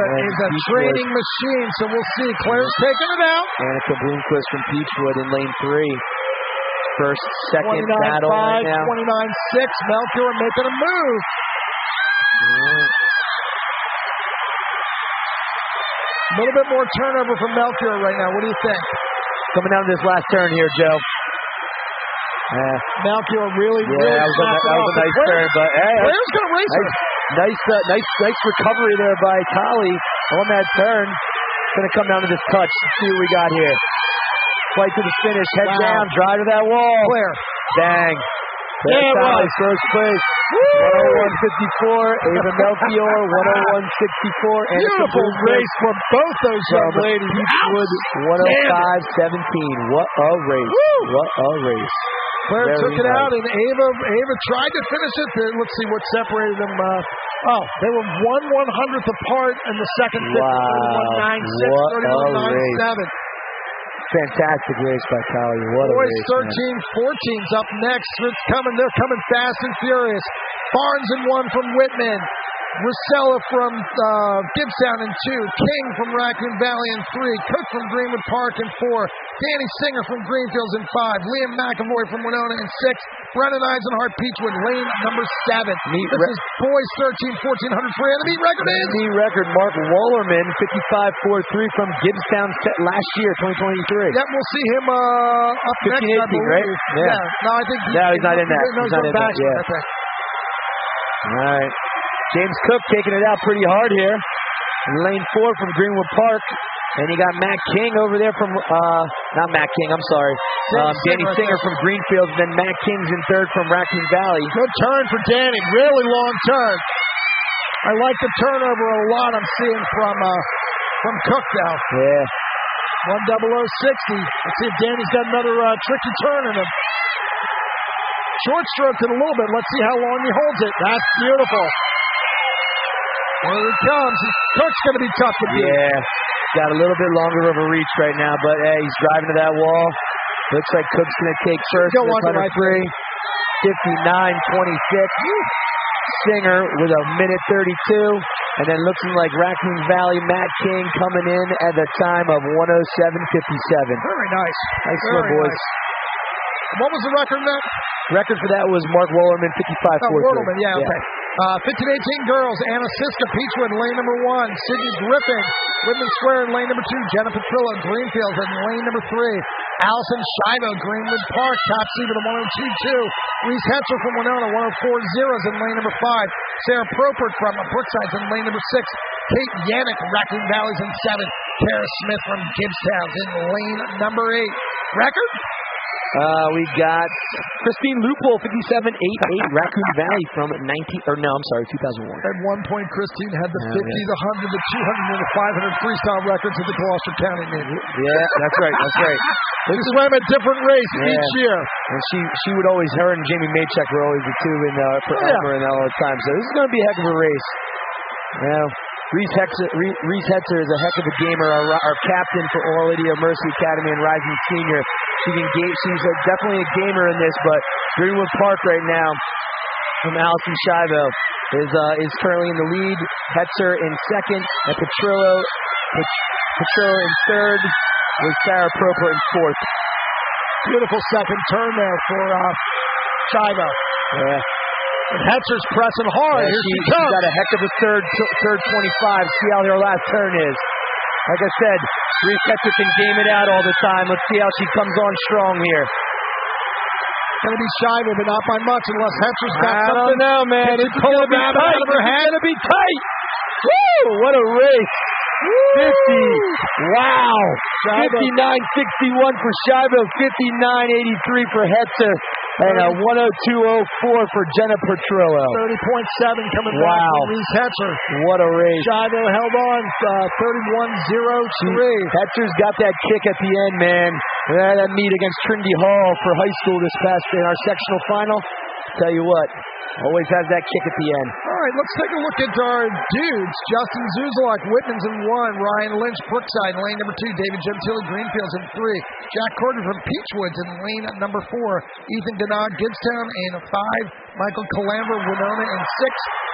training machine, so we'll see. Claire's taking it out. Annika Bloomquist from Peachwood in lane 3. First, second battle right now. 29-6. Melchior making a move. A little bit more turnover from Melchior right now. What do you think? Coming down to this last turn here, Joe. Melchior really that was a nice turn, but hey, Claire's going to race her. Nice recovery there by Collie on that turn. Going to come down to this touch. Let's see what we got here. Flight to the finish, head down, drive to that wall. Claire. Bang. There it was. First place. 101.54. Ava Melchior, 101.64. Beautiful race for both those young ladies. Peachwood, 105.17. What a race. Woo. What a race. Claire took it out, and Ava tried to finish it. Let's see what separated them. They were 1/100th apart in the second 50. 31-9-6, 31-9-7. Fantastic race by Collie. What a race. Boys 13-14's up next. It's coming. They're coming fast and furious. Barnes in 1 from Whitman. Rusella from Gibbstown in 2. King from Raccoon Valley in 3. Cook from Greenwood Park in 4. Danny Singer from Greenfields in 5. Liam McAvoy from Winona in 6. Brennan Eisenhart, Peachwood, lane number 7. This is boys 13-14 100 free. And the meet record is? Meet record, Mark Wallerman, 55.43 from Gibbstown last year, 2023. Yep, we'll see him up next, I believe. Right? Yeah. No, I think he's not in that. He's not in that. Yeah. Okay. All right. James Cook taking it out pretty hard here. Lane 4 from Greenwood Park. And you got Matt King over there from, not Matt King, I'm sorry. Danny Singer from Greenfield. And then Matt King's in 3rd from Raccoon Valley. Good turn for Danny. Really long turn. I like the turnover a lot I'm seeing from Cook now. Yeah. 10060. Let's see if Danny's got another tricky turn in him. Short stroked it a little bit. Let's see how long he holds it. That's beautiful. Here he comes. Cook's going to be tough to beat. Yeah. Got a little bit longer of a reach right now, but hey, he's driving to that wall. Looks like Cook's going to take first. Go on to right 59-26. Singer with a minute 32. And then looking like Raccoon Valley, Matt King coming in at the time of 107.57. Very nice. Nice one, boys. Nice. What was the record, Matt? Record for that was Mark Wallerman, 55.43. Wallerman, yeah, okay. 15-18 girls, Anna Siska, Peachwood, lane number 1. Sydney Griffin, Whitman Square in lane number 2. Jenna Petrillo, Greenfields in lane number 3. Allison Shivo, Greenwood Park, top seed with a 102.2. Reese Hetzer from Winona, 104.0 in lane number 5. Sarah Propert from Brookside's in lane number 6. Kate Yannick, Raccoon Valley's in 7. Kara Smith from Gibbstown's in lane number 8. Record? We got Christine Loophole, 57.88, Raccoon Valley from 2001. At one point, Christine had the 50, the 100, the 200, and the 500 freestyle records at the Gloucester County meet. Yeah, that's right. They swam a different race each year. And she would always, her and Jamie Maychek were always the two for Elmer and all the time. So this is going to be a heck of a race. Now, Reese Hetzer is a heck of a gamer, our captain for All Lydia Mercy Academy and Rising Senior. She's definitely a gamer in this, but Greenwood Park right now from Allison Shivo is currently in the lead. Hetzer in second, and Petrillo in third, with Sarah Proper in fourth. Beautiful second turn there for Shivo. Yeah. And Hetzer's pressing hard. Yeah, Here she comes. She's got a heck of a third 25. See how her last turn is. Like I said, Reese Hetzer can game it out all the time. Let's see how she comes on strong here. Going to be Shivo, but not by much unless Hetzer's got something. I don't know, man. It's going to be tight. It's going to be tight. Woo! What a race. 50. Wow. 59.61 for Shivo, 59.83 for Hetzer, and a 102.04 for Jenna Petrillo. 30.7 coming back from Reese Hetzer. What a race. Shivo held on 31.03. Hetzer's got that kick at the end, man. That meet against Trinity Hall for high school this past in our sectional final. Tell you what, always has that kick at the end. All right, let's take a look at our dudes. Justin Zuzalak, Whitman's in 1. Ryan Lynch, Brookside, lane number 2. David Gentili, Greenfields in 3. Jack Corder from Peachwoods in lane number 4. Ethan Denard, Gibbstown in 5. Michael Calamber, Winona in 6.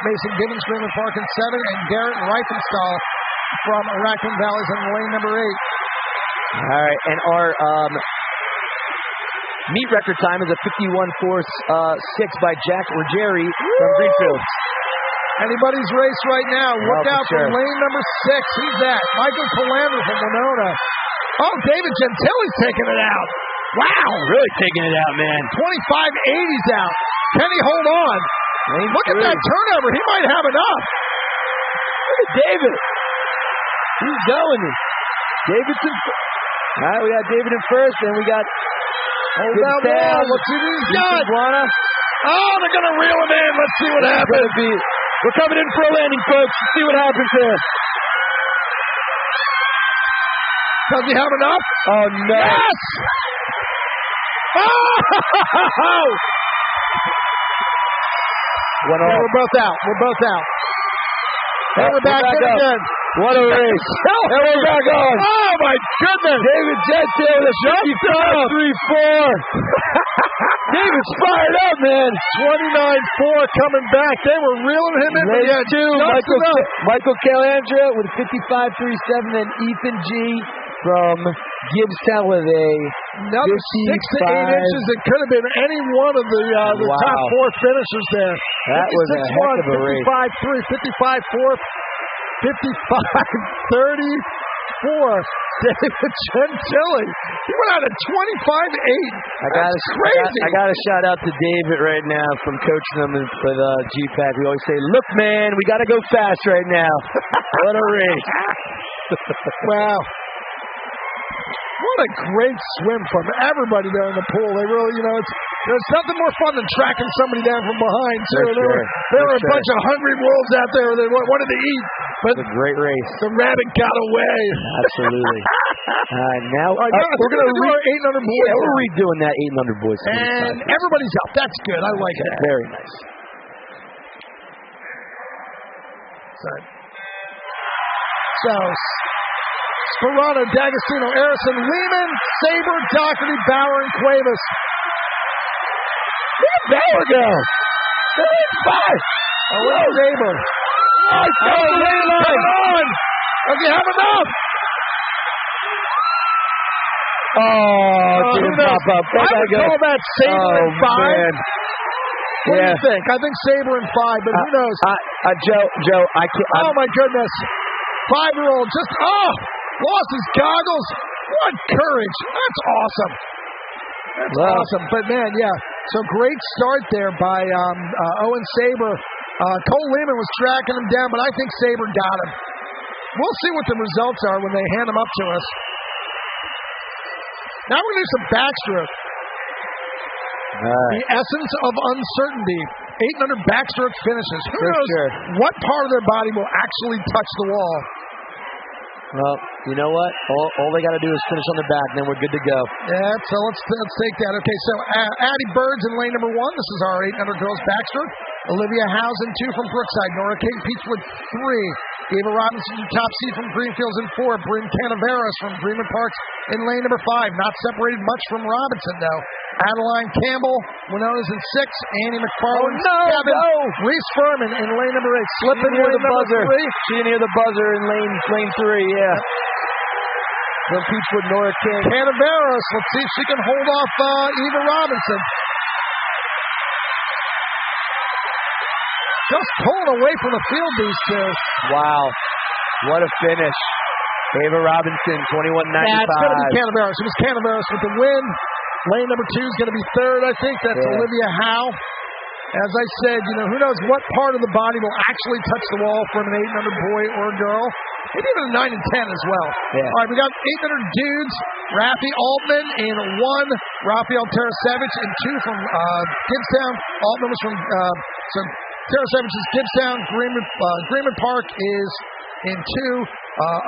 Mason Gibbons, Raymond Park in 7. And Garrett Reifenstahl from Raccoon Valley's in lane number 8. All right, and our meet record time is a 51.46 by Jack Ruggieri from Greenfield. Anybody's race right now. Look out for lane number 6. Who's that? Michael Calamber from Winona. Oh, David Gentili's taking it out. Wow. Really taking it out, man. 25.80's out. Can he hold on? Look at that turnover. He might have enough. Look at David. He's going. Davidson. All right, we got David in first, and we got hold that wall. Let's see what he's got. Oh, they're going to reel him in. Let's see what happens. We're coming in for a landing, folks. Let's see what happens here. Does he have enough? Oh, no. Yes! Oh! We're both out. And we're back in again. What a race. And we're back on. Oh, my goodness. David Gentile with a 55.34. David's fired up, man. 29.4 coming back. They were reeling him in. Race 2. Michael Calandra with 55.37. And Ethan G. from Gibbstown with another 6 to 8 inches. It could have been any one of the top 4 finishers there. That was a heck of a race. 55.3, 55.4, 55.34. David Gentili. He went out at 25.8. That's crazy. I got a shout out to David right now from coaching them with GPAC. We always say, look, man, we got to go fast right now. What a race. Wow. What a great swim from everybody there in the pool. They really, there's nothing more fun than tracking somebody down from behind, too. There were a bunch of hungry wolves out there that wanted to eat. But it's a great race. The rabbit got away. Absolutely. Now we're going to do our 800 boys. Yeah, we're redoing that 800 boys. And everybody's up. That's good. I like that. Very nice. So Sperano, D'Agostino, Arison, Lehman, Saber, Doherty, Bauer, and Cuevas. Where did Bauer go? That's 5. Oh, Saber. On. Does he have enough? Didn't pop up. I would call that Saber in 5. Man. What do you think? I think Saber in 5, but who knows? Joe, I can't. Oh, my goodness. 5-year-old just, lost his goggles. What courage. That's awesome. That's awesome. But, man, so great start there by Owen Saber. Cole Lehman was tracking him down, but I think Saber got him. We'll see what the results are when they hand them up to us. Now we're going to do some backstroke. The essence of uncertainty. 800 backstroke finishes. Who knows what part of their body will actually touch the wall? Well, you know what? All they got to do is finish on the back, and then we're good to go. Yeah, so let's take that. Okay, so Addie Bird's in lane number 1. This is our 800 girls backstroke. Olivia Housen, 2 from Brookside. Nora Kate Peachwood, 3. Eva Robinson, top seed from Greenfields in 4. Bryn Canaveras from Greenwood Parks in lane number 5. Not separated much from Robinson, though. Adeline Campbell, Winona's in 6. Annie McFarland, 7. Reese Furman in lane number 8. Slipping near the buzzer. She near the buzzer in lane 3, yeah. From Peachwood, Nora King. Canaveras, let's see if she can hold off Eva Robinson. Just pulling away from the field, these two. Wow. What a finish. Eva Robinson, 21.95. Yeah, it's going to be Canaveras. It was Canaveras with the win. Lane number 2 is going to be 3rd, I think. That's Olivia Howe. As I said, who knows what part of the body will actually touch the wall from an 800 boy or girl. Maybe even a 9 and 10 as well. Yeah. All right, we got 800 dudes. Rafi Altman in 1. Rafael Tarasevich in 2 from Gibbstown. Altman was from Tarasevich is Gibbstown. Greenwood Park is in 2.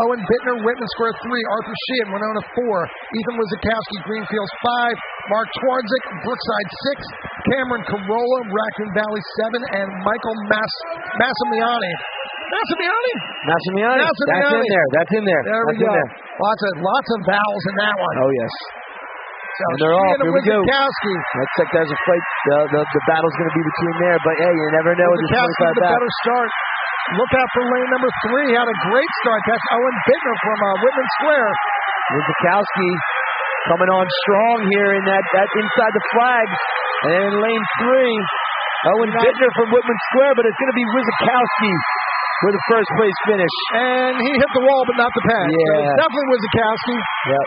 Owen Bittner, Whitman Square 3. Arthur Sheehan, Winona 4. Ethan Wizakowski, Greenfields 5. Mark Twardzik, Brookside 6. Cameron Carolla, Raccoon Valley 7. And Michael Massimiani. That's in there. There we go. Lots of vowels in that one. Oh, yes. So and they're off. Here we go. Looks like there's a fight. The battle's going to be between there. But, hey, you never know. Wizakowski with a better start. Look out for lane number 3. Had a great start. That's Owen Bittner from Whitman Square. Wizakowski coming on strong here in that inside the flags. And then in lane 3, Owen Bittner from Whitman Square, but it's going to be Wizakowski with the first place finish. And he hit the wall, but not the pad. Yeah. So it's definitely Wizakowski. Yep.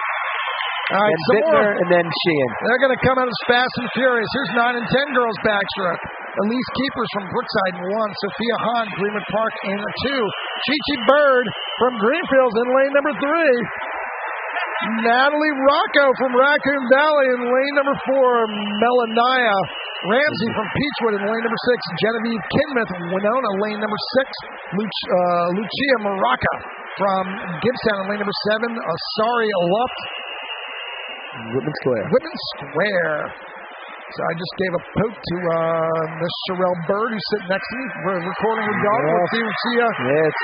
All right, and Bittner and then Sheehan. They're going to come out as fast and furious. Here's 9 and 10 girls backstroke. Elise Keepers from Brookside in 1. Sophia Hahn, Greenwood Park in 2. Chi-Chi Bird from Greenfields in lane number 3. Natalie Rocco from Raccoon Valley in lane number 4. Melania Ramsey from Peachwood in lane number 6. Genevieve Kinmouth, Winona, lane number 6. Lucia Maraca from Gibbstown in lane number 7. Asari Luft. Whitman Square. So I just gave a poke to Miss Sherelle Bird, who's sitting next to me. We're recording with y'all. Let's see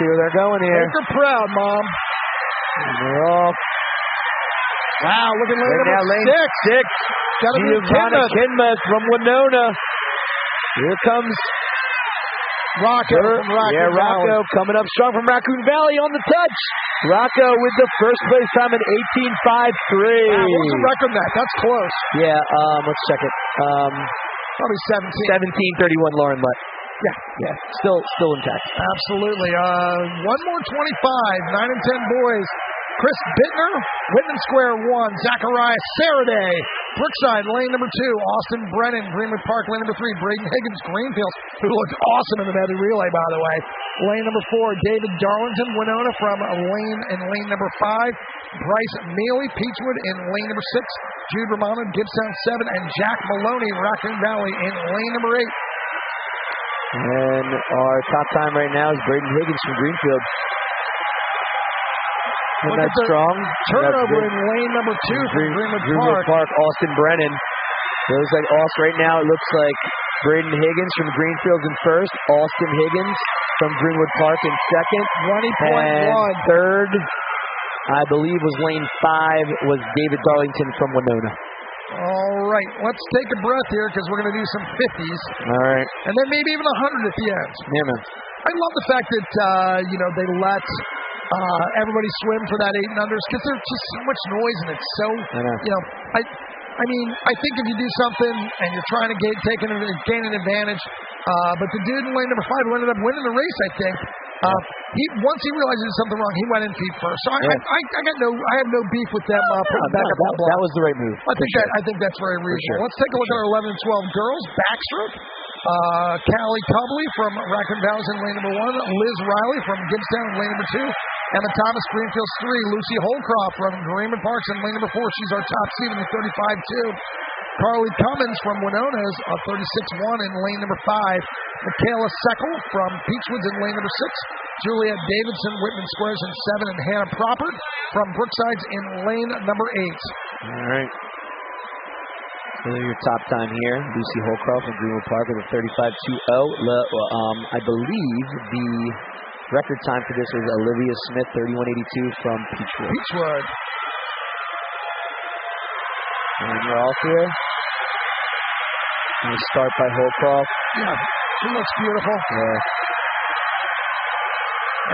where they're going here. Make her proud, Mom. They're off. Wow, look at lane number 6. Giovanna Kinmouth from Winona. Here comes Rocco from Raccoon Valley. Rocco coming up strong from Raccoon Valley on the touch. Rocco with the first place time at 18.53. Wow, what was the record net? That's close. Yeah, let's check it. Probably 17. 17:31 Lauren Lutt. Yeah. Still intact. Absolutely. One more 25. 9 and 10 boys. Chris Bittner, Whitman Square 1. Zachariah Saraday, Brookside, lane number 2. Austin Brennan, Greenwood Park, lane number 3. Braden Higgins, Greenfields, who looked awesome in the medley relay, by the way. Lane number 4. David Darlington, Winona, from lane number 5. Bryce Mealy, Peachwood, in lane number 6. Jude Romano, Gibbstown 7. And Jack Maloney, Raccoon Valley, in lane number 8. And our top time right now is Braden Higgins from Greenfield. Look at the strong turnover in lane number 2 from Greenwood Park. Austin Brennan. It looks like right now it looks like Braden Higgins from Greenfields in first. Austin Higgins from Greenwood Park in second. 20.1. And third, I believe, was lane 5, was David Darlington from Winona. All right, let's take a breath here because we're going to do some 50s. All right. And then maybe even 100 at the end. Yeah, man. I love the fact that, they let everybody swim for that 8 and unders because there's just so much noise and it's so, I mean, I think if you do something and you're trying to gain an advantage, but the dude in lane number 5 who ended up winning the race, I think, once he realized he did something wrong, he went in feet first. So I have no beef with them putting back up that block. That was the right move. I think that's very reasonable. Let's take a look at our 11 and 12 girls backstroke. Callie Tubley from Raccoon Valley in lane number 1. Liz Riley from Gibbstown in lane number 2. Emma Thomas, Greenfields 3. Lucy Holcroft from Greenwood Parks in lane number 4. She's our top seed in the 35-2. Carly Cummins from Winona's, 36-1 in lane number 5. Michaela Seckel from Peachwoods in lane number 6. Juliet Davidson, Whitman Squares in 7. And Hannah Propert from Brooksides in lane number 8. All right. So your top time here, Lucy Holcroft from Greenwood Park with a 35-2. I believe the record time for this is Olivia Smith, 31.82 from Peachwood. And we're off here. And we start by Holcroft. Yeah, she looks beautiful. Yeah.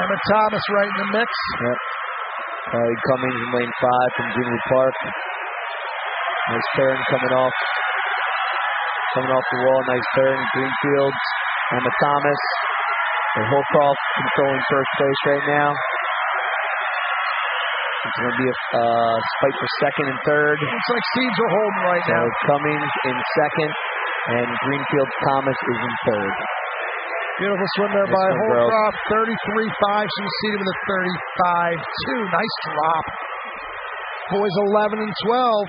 Emma Thomas right in the mix. Yep. Carly Cummings in lane 5 from Greenwood Park. Nice turn coming off the wall. Nice turn. Greenfields. Emma Thomas. And Holcroft controlling first place right now. It's going to be a fight for second and third. Looks like seeds are holding right now. Cummings in second, and Greenfield Thomas is in third. Beautiful swim there by Holcroft. 33-5. She was seated with a 35-2. Nice drop. Boys 11 and 12.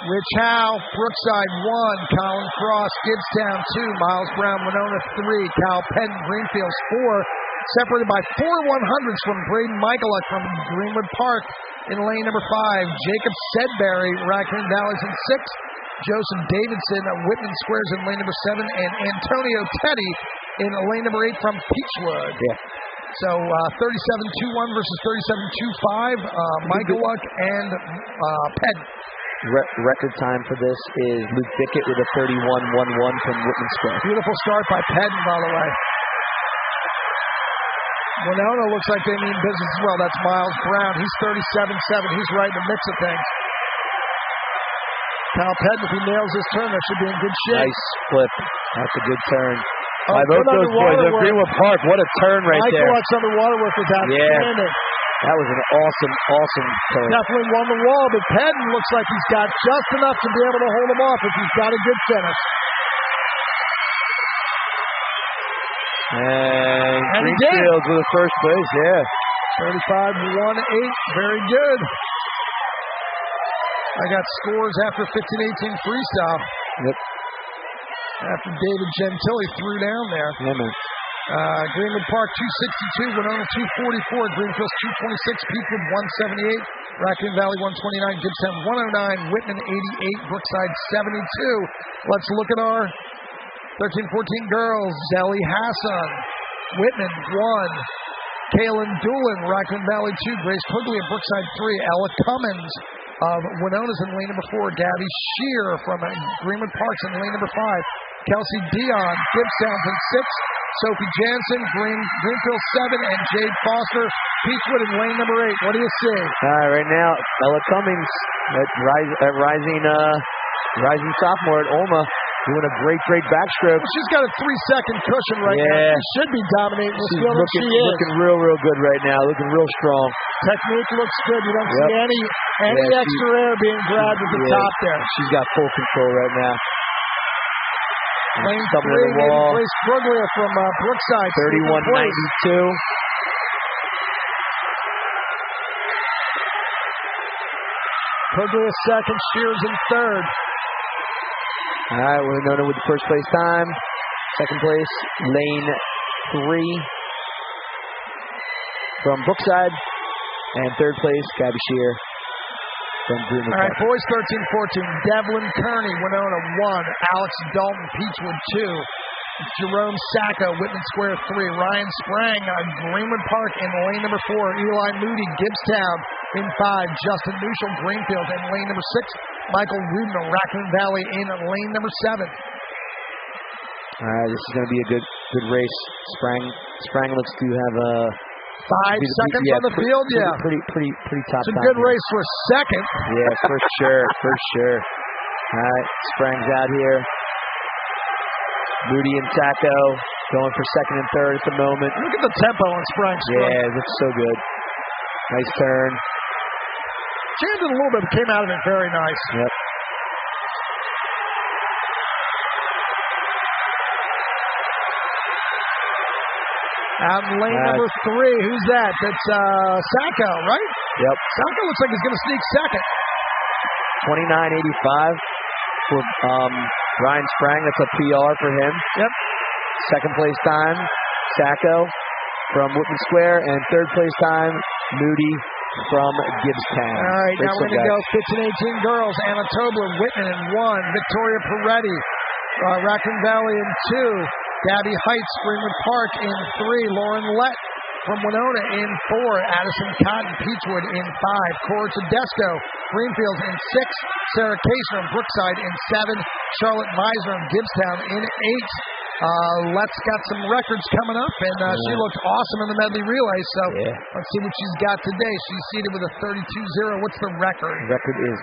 Rich Howe, Brookside 1. Colin Cross, Gibbstown 2. Miles Brown, Winona 3. Cal Penn, Greenfields 4. Separated by 4 100s from Braden Michaeluk from Greenwood Park in lane number 5. Jacob Sedberry, Raccoon Valley's in 6. Joseph Davidson, Whitman Squares in lane number 7. And Antonio Teddy in lane number 8 from Peachwood. Yeah. So 37-2-1 versus 37-2-5. Michaeluk and Penn. Record time for this is Luke Bickett with a 31-1-1 from Whitman Squares. Beautiful start by Penn, by the way. Winona looks like they mean business as well. That's Miles Brown. He's 37-7. He's right in the mix of things. Cal Penn, if he nails this turn, that should be in good shape. Nice flip. That's a good turn. By both those boys at Greenwood Park. What a turn right there. Michaeluk's underwater work was outstanding. That was an awesome turn. Definitely won the wall, but Penn looks like he's got just enough to be able to hold him off if he's got a good finish. And Greenfields with the first place, 35-1-8, very good. I got scores after 15-18 freestyle. Yep. After David Gentili threw down there. Yeah, man. Greenwood Park 262, Winona 244, Greenfields 226, Peachwood 178, Raccoon Valley 129, Gibbstown 109, Whitman 88, Brookside 72. Let's look at our 13-14 girls. Zelly Hassan, Whitman 1, Kaylin Doolin, Raccoon Valley 2, Grace Quigley at Brookside 3, Ella Cummins of Winona's in lane number 4, Gabby Shear from Greenwood Parks in lane number 5, Kelsey Dion, Gibbstown's in 6, Sophie Jansen, Greenfield 7, and Jade Foster, Peachwood in lane number 8. What do you see? Right now, Ella Cummings, rising sophomore at Oma, doing a great backstroke. She's got a 3-second cushion right now. She should be dominating this field, and she is. Looking real good right now. Looking real strong. Technique looks good. You don't see any extra air being grabbed at the top there. She's got full control right now. Lane 3, Grace Bruglia from Brookside. 31-92. Bruglia second, Shears in third. All right, we're going with the first place time. Second place, lane 3 from Brookside. And third place, Gabby Shear from Greenwood. All right, boys 13-14. Devlin Kearney, Winona 1. Alex Dalton, Peachwood 2. Jerome Sacco, Whitman Square 3. Ryan Sprang, Greenwood Park in lane number 4. Eli Moody, Gibbstown in 5. Justin Nuschel, Greenfield in lane number 6. Michael Rubin, Raccoon Valley in lane number 7. All right, this is going to be a good race. Sprang looks to have 5 seconds on the field, pretty top. It's a good race for second. Yeah, for sure. All right, Sprang's out here. Moody and Sacco going for second and third at the moment. Look at the tempo on Sprang's run. Yeah, it looks so good. Nice turn. Changed it a little bit, but came out of it very nice. Yep. Out in lane number 3. Who's that? That's Sacco, right? Yep. Sacco looks like he's going to sneak second. 29.85 for Ryan Sprang. That's a PR for him. Yep. Second place time, Sacco from Whitman Square. And third place time, Moody from Gibbstown. All right, now we're going to go 15, 18 girls. Anna Tobler, Whitman in 1. Victoria Peretti, Raccoon Valley in 2. Gabby Heights, Greenwood Park in 3. Lauren Lett from Winona in 4. Addison Cotton, Peachwood in 5. Cora Tedesco, Greenfields in 6. Sarah Kaser of Brookside in 7. Charlotte Meisner of Gibbstown in 8. Lett's got some records coming up, and she looked awesome in the medley relay, so let's see what she's got today. She's seated with a 32-0. What's the record? The record is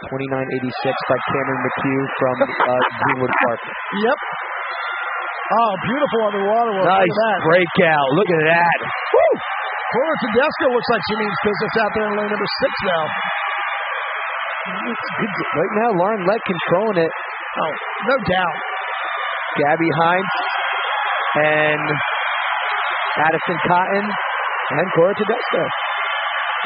29.86 by Cameron McHugh from Greenwood Park. Yep. Oh, beautiful underwater work. Nice breakout. Look at that. Woo! Cora Tedesco looks like she means business out there in lane number 6 now. Right now, Lauren Lett controlling it. Oh, no doubt. Gabby Hines and Addison Cotton and Cora Tedesco.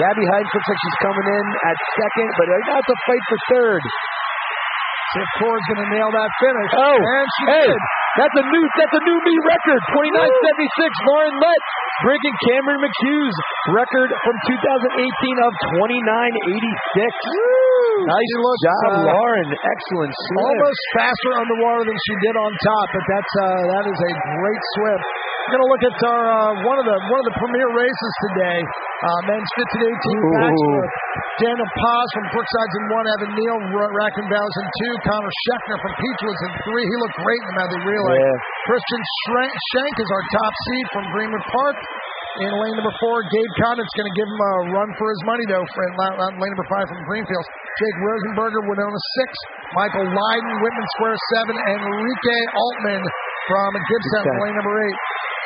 Gabby Hines looks like she's coming in at second, but right now it's a fight for third. See if Cora's going to nail that finish. Oh, and she did. That's a new meet record. 29.76. Lauren Lett breaking Cameron McHugh's record from 2018 of 29.86. Nice job, Lauren. Excellent swim. Almost faster underwater than she did on top, but that is a great swim. We're going to look at our one of the premier races today. Men's 15-18 bachelor. Daniel Paz from Brookside's in 1. Evan Neal, Raccoon Valley's in 2. Connor Schechner from Peachwood's in 3. He looked great in the medley relay. Yeah. Christian Schenk is our top seed from Greenwood Park. In lane number 4, Gabe Condon's going to give him a run for his money, though, for lane number 5 from Greenfields. Jake Rosenberger, Winona 6. Michael Leiden, Whitman Square 7. Enrique Altman from Gibbstown, lane number 8.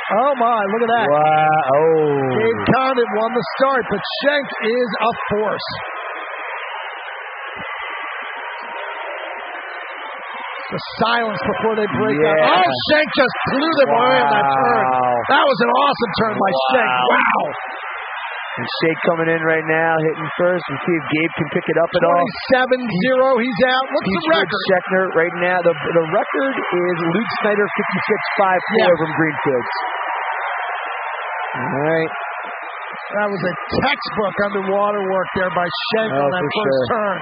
Oh, my, look at that. Wow. Oh. Gabe Condon won the start, but Schenk is a force. The silence before they break down. Oh, Schenk just blew them away on that turn. That was an awesome turn by Schenk. Wow. And Shake coming in right now, hitting first. We'll see if Gabe can pick it up at all. 27-0, he's out. What's the record? Schechner right now. The record is Luke Snyder, 56.54 from Greenfields. All right. That was a textbook underwater work there by Schenk on that first turn.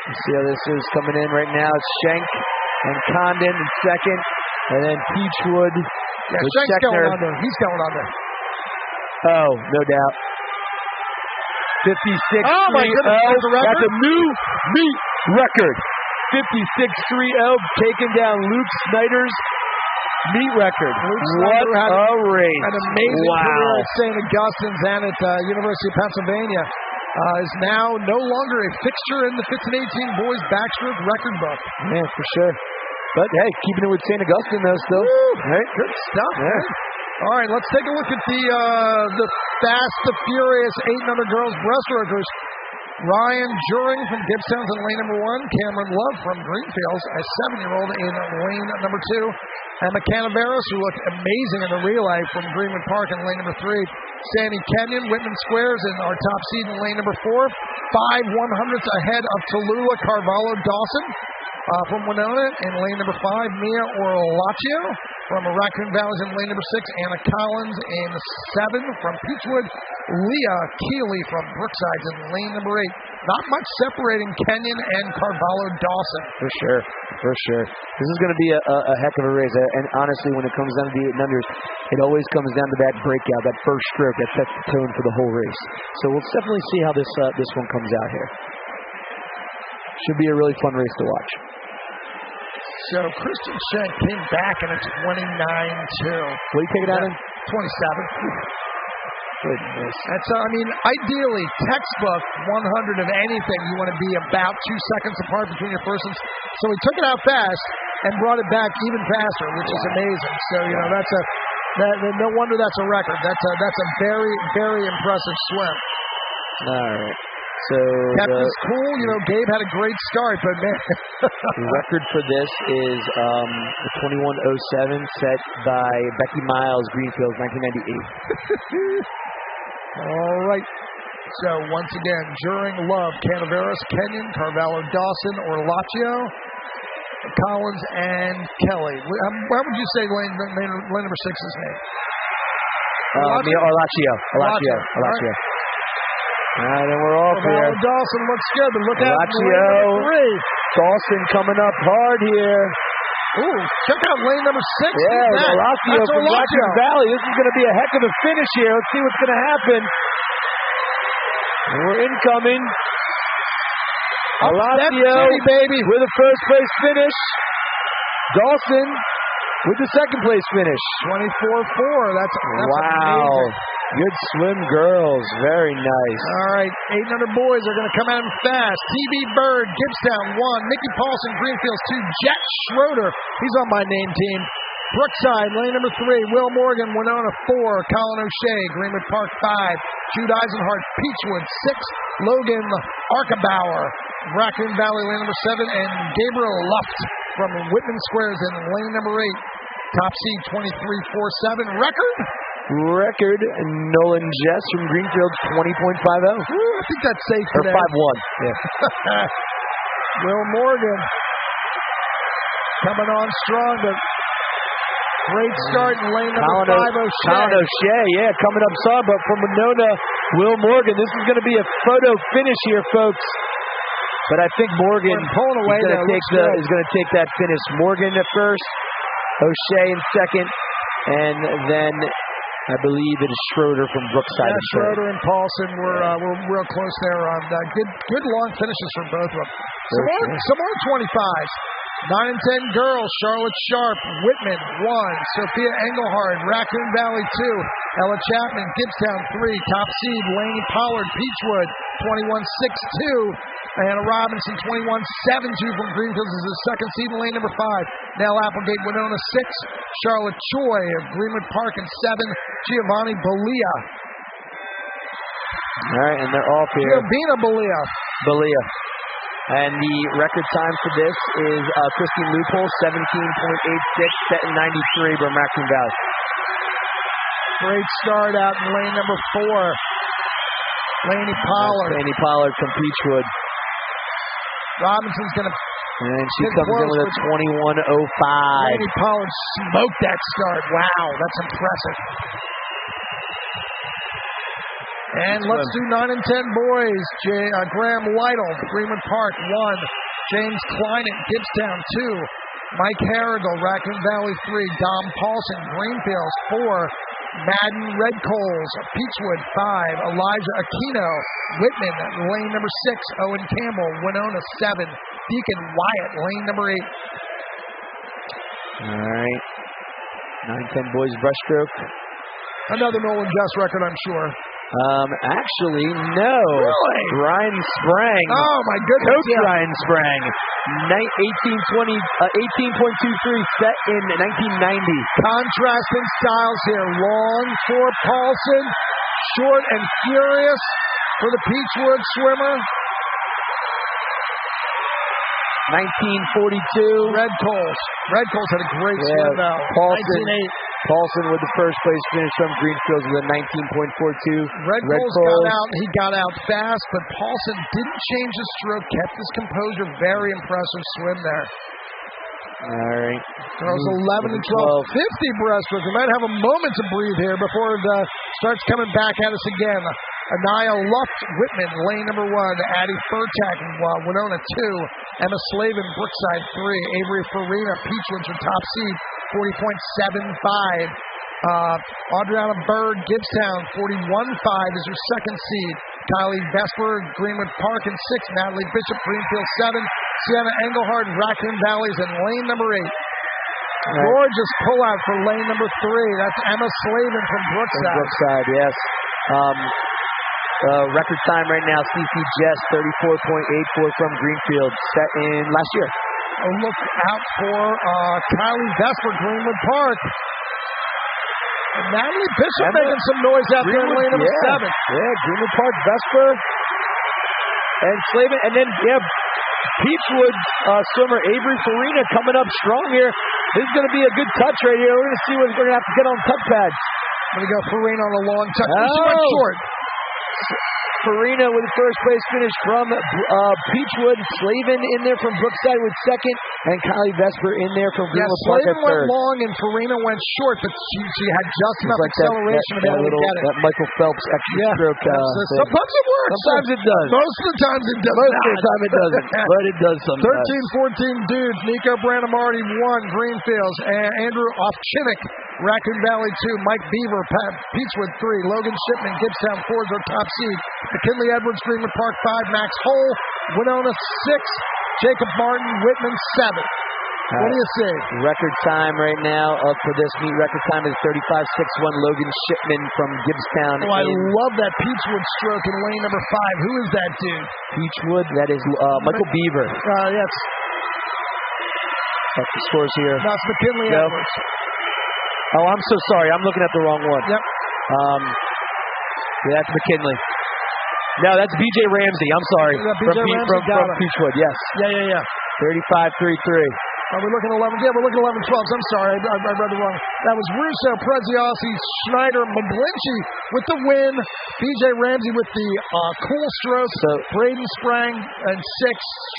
Let's see how this is coming in right now. It's Schenk and Condon in second, and then Peachwood. Yeah, Schenk's going under. He's going under. Oh, no doubt. 56.30. Oh, my goodness. That's a new meet record. 56.30, taking down Luke Snyder's meet record. What a race. An amazing career at St. Augustine's and at University of Pennsylvania. Is now no longer a fixture in the 15-18 boys backstroke record book. Yeah, for sure. But, hey, keeping it with St. Augustine, though, still. Right? Good stuff, man. All right, let's take a look at the Fast, the Furious 800 girls breaststrokers. Ryan Juring from Gibbstown's in lane number 1. Cameron Love from Greenfields, a 7-year-old in lane number 2. Emma Canaveras, who looked amazing in the relay from Greenwood Park in lane number 3. Sandy Kenyon, Whitman Squares in our top seed in lane number 4. 5 100ths ahead of Tallulah Carvalho Dawson from Winona in lane number 5. Mia Orlaccio from Raccoon Valley's in lane number 6. Anna Collins in 7 from Peachwood. Leah Keeley from Brookside's in lane number 8. Not much separating Kenyon and Carvalho Dawson. For sure. This is going to be a heck of a race. And honestly, when it comes down to the 800s, it always comes down to that breakout, that first stroke that sets the tone for the whole race. So we'll definitely see how this one comes out here. Should be a really fun race to watch. So Christian Schenk came back in a 29-2. What do you take it out in? 27. Goodness. That's, ideally, textbook 100 of anything, you want to be about 2 seconds apart between your first ones. So he took it out fast and brought it back even faster, which is amazing. So, no wonder that's a record. That's a very, very impressive swim. All right. So kept his cool. You know, Gabe had a great start, but man. The record for this is 21:07 set by Becky Miles, Greenfield, 1998. All right. So once again, Juring, Love, Canaveras, Kenyon, Carvalho, Dawson, Orlaccio, Collins, and Kelly. How would you say lane number 6's name? Orlaccio. All right, and we're off here. Dawson looks good, but look out for Orlaccio. lane 3. Dawson coming up hard here. Ooh, check out lane number 6. Yeah, Orlaccio from Raccoon Valley. This is going to be a heck of a finish here. Let's see what's going to happen. And we're incoming. Orlaccio with a first place finish. Dawson with the second place finish. 24-4. That's wow. amazing. Good swim, girls. Very nice. All right, 800 boys are going to come at him fast. TB Bird, Gibbstown 1. Mickey Paulson, Greenfields 2. Jet Schroeder, he's on my name team. Brookside, lane number 3. Will Morgan, Winona 4. Colin O'Shea, Greenwood Park 5. Jude Eisenhart, Peachwood 6. Logan Arkabauer, Raccoon Valley, lane number 7. And Gabriel Luft from Whitman Squares in lane number 8. Top seed 23-4-7. Record, Nolan Jess from Greenfield, 20.50. I think that's safe for 5-1. Yeah. Will Morgan coming on strong, but great start in lane number 5, O'Shea. Colin O'Shea, yeah, coming up strong, but from Winona, Will Morgan. This is going to be a photo finish here, folks. But I think Morgan is going to take that finish. Morgan at first, O'Shea in second, and then I believe it is Schroeder from Brookside. Yeah, Schroeder and Paulson were real close there on good long finishes from both of them. Some more 25s. 9 and 10 girls, Charlotte Sharp, Whitman 1, Sophia Engelhard, Raccoon Valley 2, Ella Chapman, Gibbstown 3, top seed Laney Pollard, Peachwood 21-6-2, Anna Robinson 21-7-2 from Greenfields is the second seed in lane number 5. Nell Applegate, Winona 6, Charlotte Choi of Greenwood Park and 7, Giovanni Balia. All right, and they're off here. Giovanna Balia. And the record time for this is Christine Loophole, 17.86, set in 93 from Raccoon Valley. Great start out in lane number 4. Laney Pollard. Laney Pollard from Peachwood. Robinson's going to... And she comes in with a 21.05. Laney Pollard smoked that start. Wow, that's impressive. And let's do 9 and 10 boys. Graham Lytle, Greenwood Park 1. James Kleinett, Gibbstown 2. Mike Harrigal, Raccoon Valley 3. Dom Paulson, Greenfields 4. Madden Red Coals, Peachwood 5. Elijah Aquino, Whitman, lane number 6. Owen Campbell, Winona 7. Deacon Wyatt, lane number 8. All right. 9-10 boys breaststroke. Another Nolan Jess record, I'm sure. Actually, no. Really? Ryan Sprang. Oh, my goodness. Coach Ryan Sprang. 18.23 set in 1990. Contrasting styles here. Long for Paulson. Short and furious for the Peachwood swimmer. 1942. Red Coals had a great swim out. Paulson with the first place finish from Greenfields with a 19.42. Red Coals got out fast, but Paulson didn't change his stroke, kept his composure. Very impressive swim there. All right. Girls 11 and 12. 50 breaststroke. We might have a moment to breathe here before it starts coming back at us again. Anaya Luft, Whitman, lane number 1. Addie Furtak, Winona 2. Emma Slavin, Brookside 3. Avery Farina, Peachwoods are top seed, 40.75. Adriana Bird, Gibbstown, 41.5 is her second seed. Kylie Vesper, Greenwood Park in 6. Natalie Bishop, Greenfield 7. Sienna Engelhard, Raccoon Valleys in lane number 8. Gorgeous pullout for lane number 3. That's Emma Slavin from Brookside. Yes. Record time right now, CC Jess, 34.84 from Greenfield, set in last year. Look out for Kylie Vesper, Greenwood Park. And Natalie Bishop making some noise out there in lane number 7. Yeah, Greenwood Park, Vesper. And Slavin, and then, Peachwood swimmer Avery Farina coming up strong here. This is going to be a good touch right here. We're going to see what we're going to have to get on touch pads. I'm going to go Farina on a long touch. She went short. Farina with the first place finish from Peachwood. Slavin in there from Brookside with second. And Kylie Vesper in there from Greenwood Park at Slavin went third. long and Farina went short, but she had just enough acceleration to be able to get it. That Michael Phelps extra stroke. Sometimes it works. Sometimes it does. Most of the times it does. Most of the time it doesn't, but it does sometimes. 13-14 dudes. Nico Brandamarty 1, Greenfields. Andrew Ofchinik, Raccoon Valley 2. Mike Beaver, Peachwood 3. Logan Shipman, Gibbstown 4 is our top seed. McKinley Edwards, Greenwood Park 5. Max Hole, Winona 6. Jacob Martin, Whitman 7. What do you see? Record time right now for this meet. Record time is 35.61. Logan Shipman from Gibbstown. Oh, I love that Peachwood stroke in lane number 5. Who is that dude? Peachwood, that is Michael Beaver. Yes. That's the scores here. That's McKinley Edwards. Oh, I'm so sorry. I'm looking at the wrong one. Yep. That's McKinley. No, that's BJ Ramsey. I'm sorry. From Peachwood, yes. Yeah. 35.33. Are we looking at 11? Yeah, we're looking at 11-12s. I'm sorry. I read the wrong. That was Russo, Preziosi, Schneider, McGlinchey with the win. BJ Ramsey with the cool stroke. Braden Sprang and 6.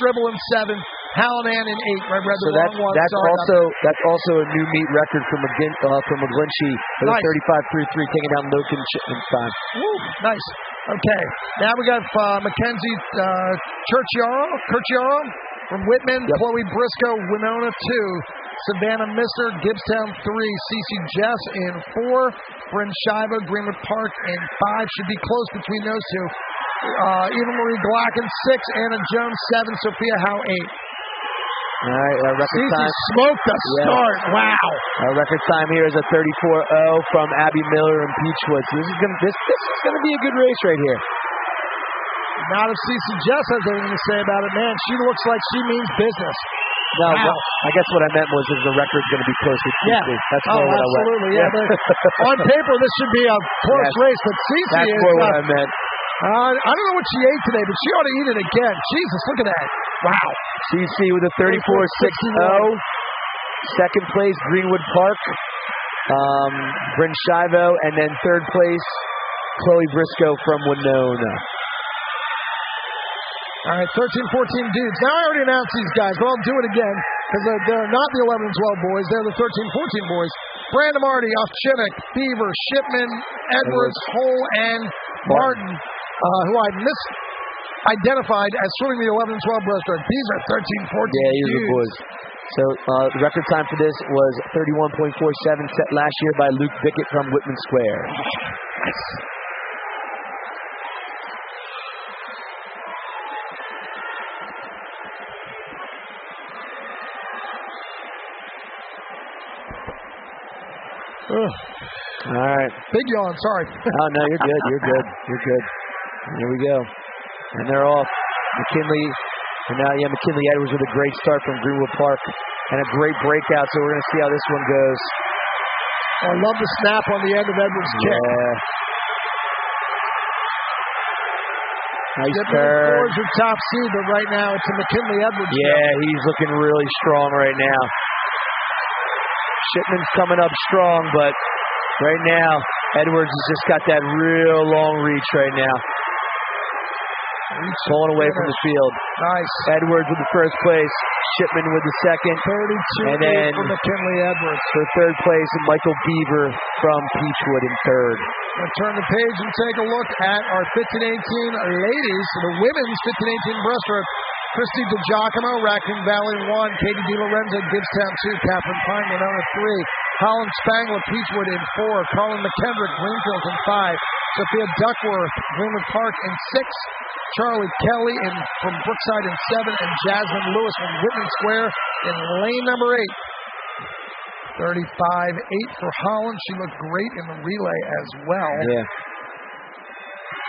Stribble and 7. Hallinan in 8. I read the wrong one. That's also a new meet record for McGlinchey with a 35.33, taking down Logan Shipman's time. Woo, nice. Okay, now we got Mackenzie Curciaro from Whitman, Chloe Briscoe, Winona 2, Savannah Mister, Gibbstown 3, Cece Jess in 4, Bryn Shiva, Greenwood Park in 5. Should be close between those two. Eva Marie Glock in 6, Anna Jones 7, Sophia Howe 8. All right, our record time. Smoked the start. Wow. Our record time here is a 34.0 from Abby Miller and Peachwood. So this is gonna be a good race right here. Not if Cece Jess has anything to say about it, man. She looks like she means business. No, I guess what I meant was the record's going to be close with Cece. Yeah. That's more what I meant. Absolutely, yeah. On paper, this should be a close race, but Cece That's more what I meant. I don't know what she ate today, but she ought to eat it again. Jesus, look at that. Wow. CC with a 34.60. Second place, Greenwood Park. Bryn Shivo. And then third place, Chloe Briscoe from Winona. All right, 13-14 dudes. Now I already announced these guys, but I'll do it again because they're not the 11 and 12 boys. They're the 13-14 boys. Brandon Marty, Ofchinik, Beaver, Shipman, Edwards, Hole, and Martin, who I misidentified as swimming the 11 and 12 breaststroke. These are 13-14 Yeah, these are the boys. So the record time for this was 31.47, set last year by Luke Bickett from Whitman Square. Nice. All right. Big yawn, sorry. Oh, no, you're good. You're good. You're good. Here we go. And they're off. McKinley. And now, McKinley Edwards with a great start from Greenwood Park and a great breakout. So we're going to see how this one goes. I love the snap on the end of Edwards' kick. Yeah. Nice turn. Ford's your top seed, but right now it's a McKinley Edwards. Yeah, he's looking really strong right now. Shipman's coming up strong, but right now, Edwards has just got that real long reach right now. Pulling away from the field. Nice. Edwards with the first place. Shipman with the second. 32 and then for McKinley Edwards. For third place, Michael Beaver from Peachwood in third. Let's turn the page and take a look at our 15-18 ladies. The women's 15-18 breaststroke. Christy DiGiacomo, Raccoon Valley 1. Katie DiLorenzo, Gibbstown 2. Catherine Pine, Winona 3. Holland Spangler, Peachwood in 4. Colin McKendrick, Greenfield in 5. Sophia Duckworth, Greenwood Park in 6. Charlie Kelly from Brookside in 7. And Jasmine Lewis from Whitman Square in lane number 8. 35-8 for Holland. She looked great in the relay as well. Yeah.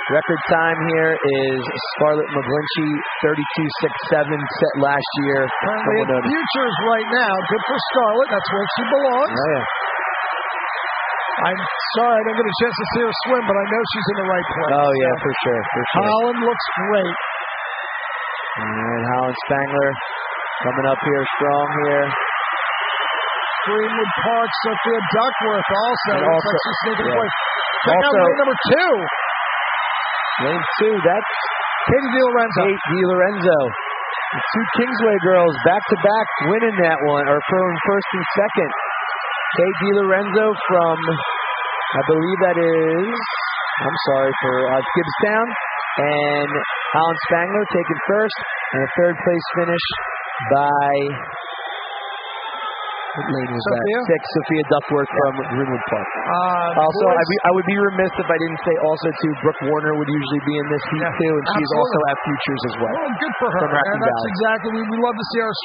Record time here is Scarlett McGlinchey, 32.67, set last year. Currently in futures right now. Good for Scarlett. That's where she belongs. Oh, yeah. I'm sorry I didn't get a chance to see her swim, but I know she's in the right place. Oh, yeah, for sure. Holland looks great. And Holland Spangler coming up here strong here. Greenwood Park, Sophia Duckworth also. And Looks also, like she's sneaking away. yeah. Check out lane number 2. Lane 2, that's Katie DiLorenzo. Kate DiLorenzo. The two Kingsway girls back-to-back winning that one, or from first and second. Kate DiLorenzo from, I believe that is, I'm sorry, for Gibbstown. And Holland Spangler taking first. And a third place finish by, what lane was Sophia? that? 6, Sophia Duckworth from Greenwood Park. Also, I would be remiss if I didn't say also too, Brooke Warner would usually be in this heat too, and she's also at Futures as well. Well, good for her. From Raccoon And that's Valley. exactly, we love to see our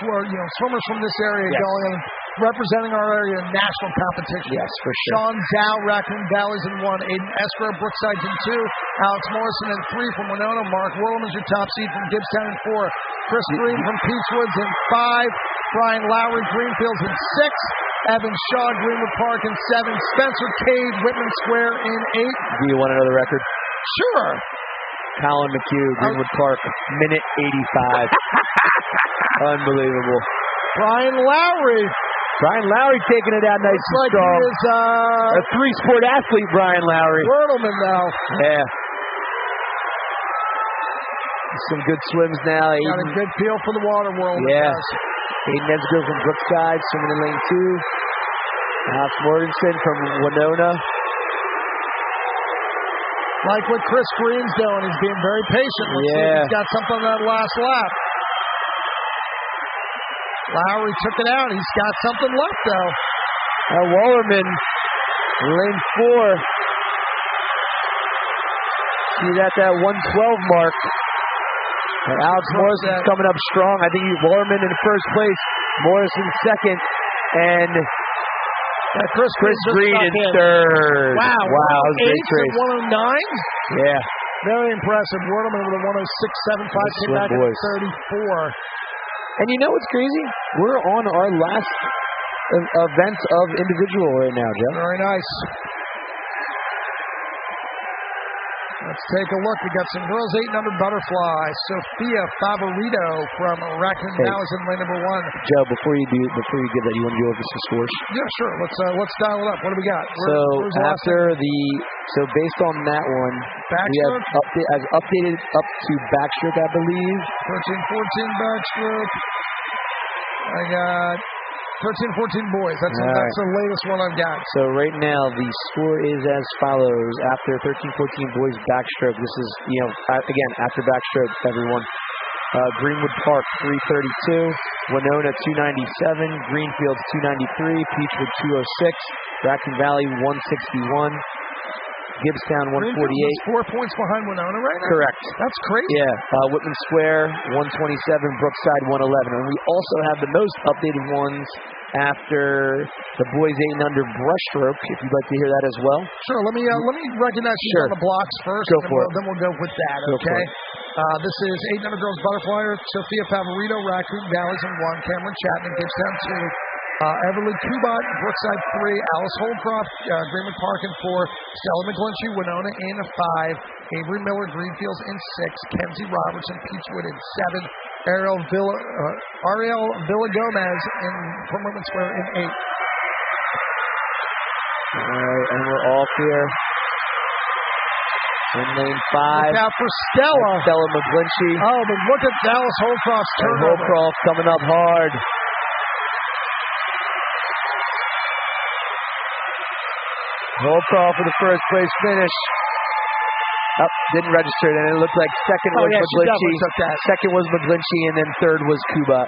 swimmers from this area going and representing our area in national competition. Yes, for sure. Sean Zhao, Raccoon Valley's in 1. Aiden Escrow, Brookside's in 2. Alex Morrison in 3 from Winona. Mark Whirleman's your top seed from Gibbstown in 4. Chris Green from Peachwoods in 5. Brian Lowry, Greenfields in 6. Evan Shaw, Greenwood Park in 7. Spencer Cade, Whitman Square in 8. Do you want another record? Sure. Colin McHugh, Greenwood Park, minute 85. Unbelievable. Brian Lowry. Brian Lowry taking it out nice and Like strong. he is, a 3-sport athlete, Brian Lowry. Wordleman, though. Yeah. Some good swims now. Got Aiden, a good feel for the water world. yeah. Aiden Esgo from Brookside, swimming in lane 2. Alex Mortensen from Winona. Like what Chris Green's doing. He's being very patient. Let's see if he's got something on that last lap. Lowry took it out. He's got something left, though. Wallerman, lane 4. See that 112 mark. And Alex Morrison's coming up strong. I think Wallerman in first place, Morrison second, and Chris Green in third. Wow, that was a great race. 109? Yeah. Very impressive. Waterman with a 106.75 came back at 34. And you know what's crazy? We're on our last event of individual right now, Jeff. Very nice. Let's take a look. We got some girls 8 and under butterfly. Sophia Favorito from Raccoon Valley's in lane number 1. Joe, before you give that, you want to go over some scores? Yeah, sure. Let's dial it up. What do we got? So based on that one, we have updated up to backstroke, I believe. 13-14 backstroke. I got 13-14 boys. That's the latest one I've got. So right now the score is as follows. After 13-14 boys backstroke, this is, again, after backstroke, everyone. Greenwood Park 332, Winona 297, Greenfields 293, Peachwood 206, Raccoon Valley 161, Gibbstown 148. 4 points behind Winona right now? Correct. That's crazy. Yeah. Whitman Square 127, Brookside 111. And we also have the most updated ones after the boys 8 and under breaststroke, if you'd like to hear that as well. Sure. Let me recognize you on the blocks first. Then we'll go with that, okay? This is 8 and under girls butterfly. Sophia Favorito, Raccoon Valley's in 1, Cameron Chapman, Gibbstown 2. Everly Kubat, Brookside 3, Alice Holcroft, Greenwood Park in 4, Stella McGlinchey, Winona in 5, Avery Miller, Greenfields in 6, Kenzie Robertson, Peachwood in 7, Ariel Villagomez from Whitman Square in 8. All right, and we're off here. In lane 5. Look out for Stella. Stella McGlinchey. Oh, but look at Dallas Holcroft's turnover. Holcroft coming up hard. Holcroft for the first place finish. Didn't register it, and it looked like second was McGlinchey. Second was McGlinchey, and then third was Kuba.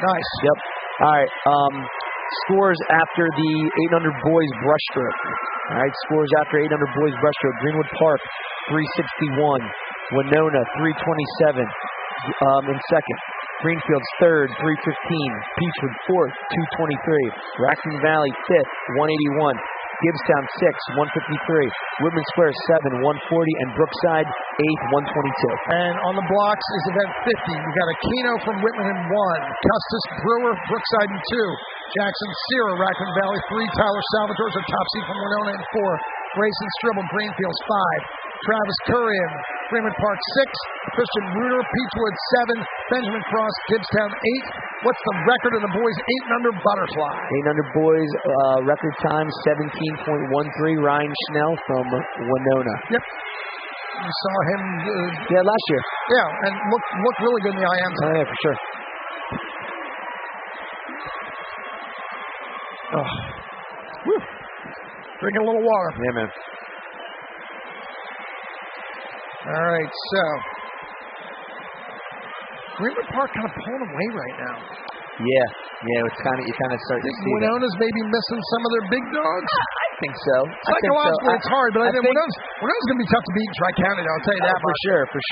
Nice. Yep. All right. Scores after the 8 under boys breaststroke. All right. Scores after 8 under boys breaststroke. Greenwood Park 361. Winona 327 in second. Greenfields third 315. Peachwood fourth 223. Raccoon Valley fifth 181. Gibbstown 6, 153. Whitman Square 7, 140. And Brookside 8th, 122. And on the blocks is event 50. We've got Aquino from Whitman in 1. Custis Brewer, Brookside in 2. Jackson Sierra, Raccoon Valley 3. Tyler Salvador's a top seed from Winona in 4. Grayson Stribble, Greenfields 5. Travis Currian, Greenwood Park 6, Christian Reuter, Peachwood 7, Benjamin Cross, Gibbstown 8. What's the record of the boys 8 and under butterfly? 8 and under boys, record time 17.13. Ryan Schnell from Winona. Yep. You saw him. Last year. Yeah, and looked really good in the IMs. Oh, yeah, for sure. Oh. Woo. Drinking a little water. Yeah, man. All right, so Greenwood Park kind of pulling away right now. Yeah, it's you kind of start to see Winona's maybe missing some of their big dogs. I think so. Psychologically, it's hard, but I think Winona's going to be tough to beat in Tri-County. I'll tell you that for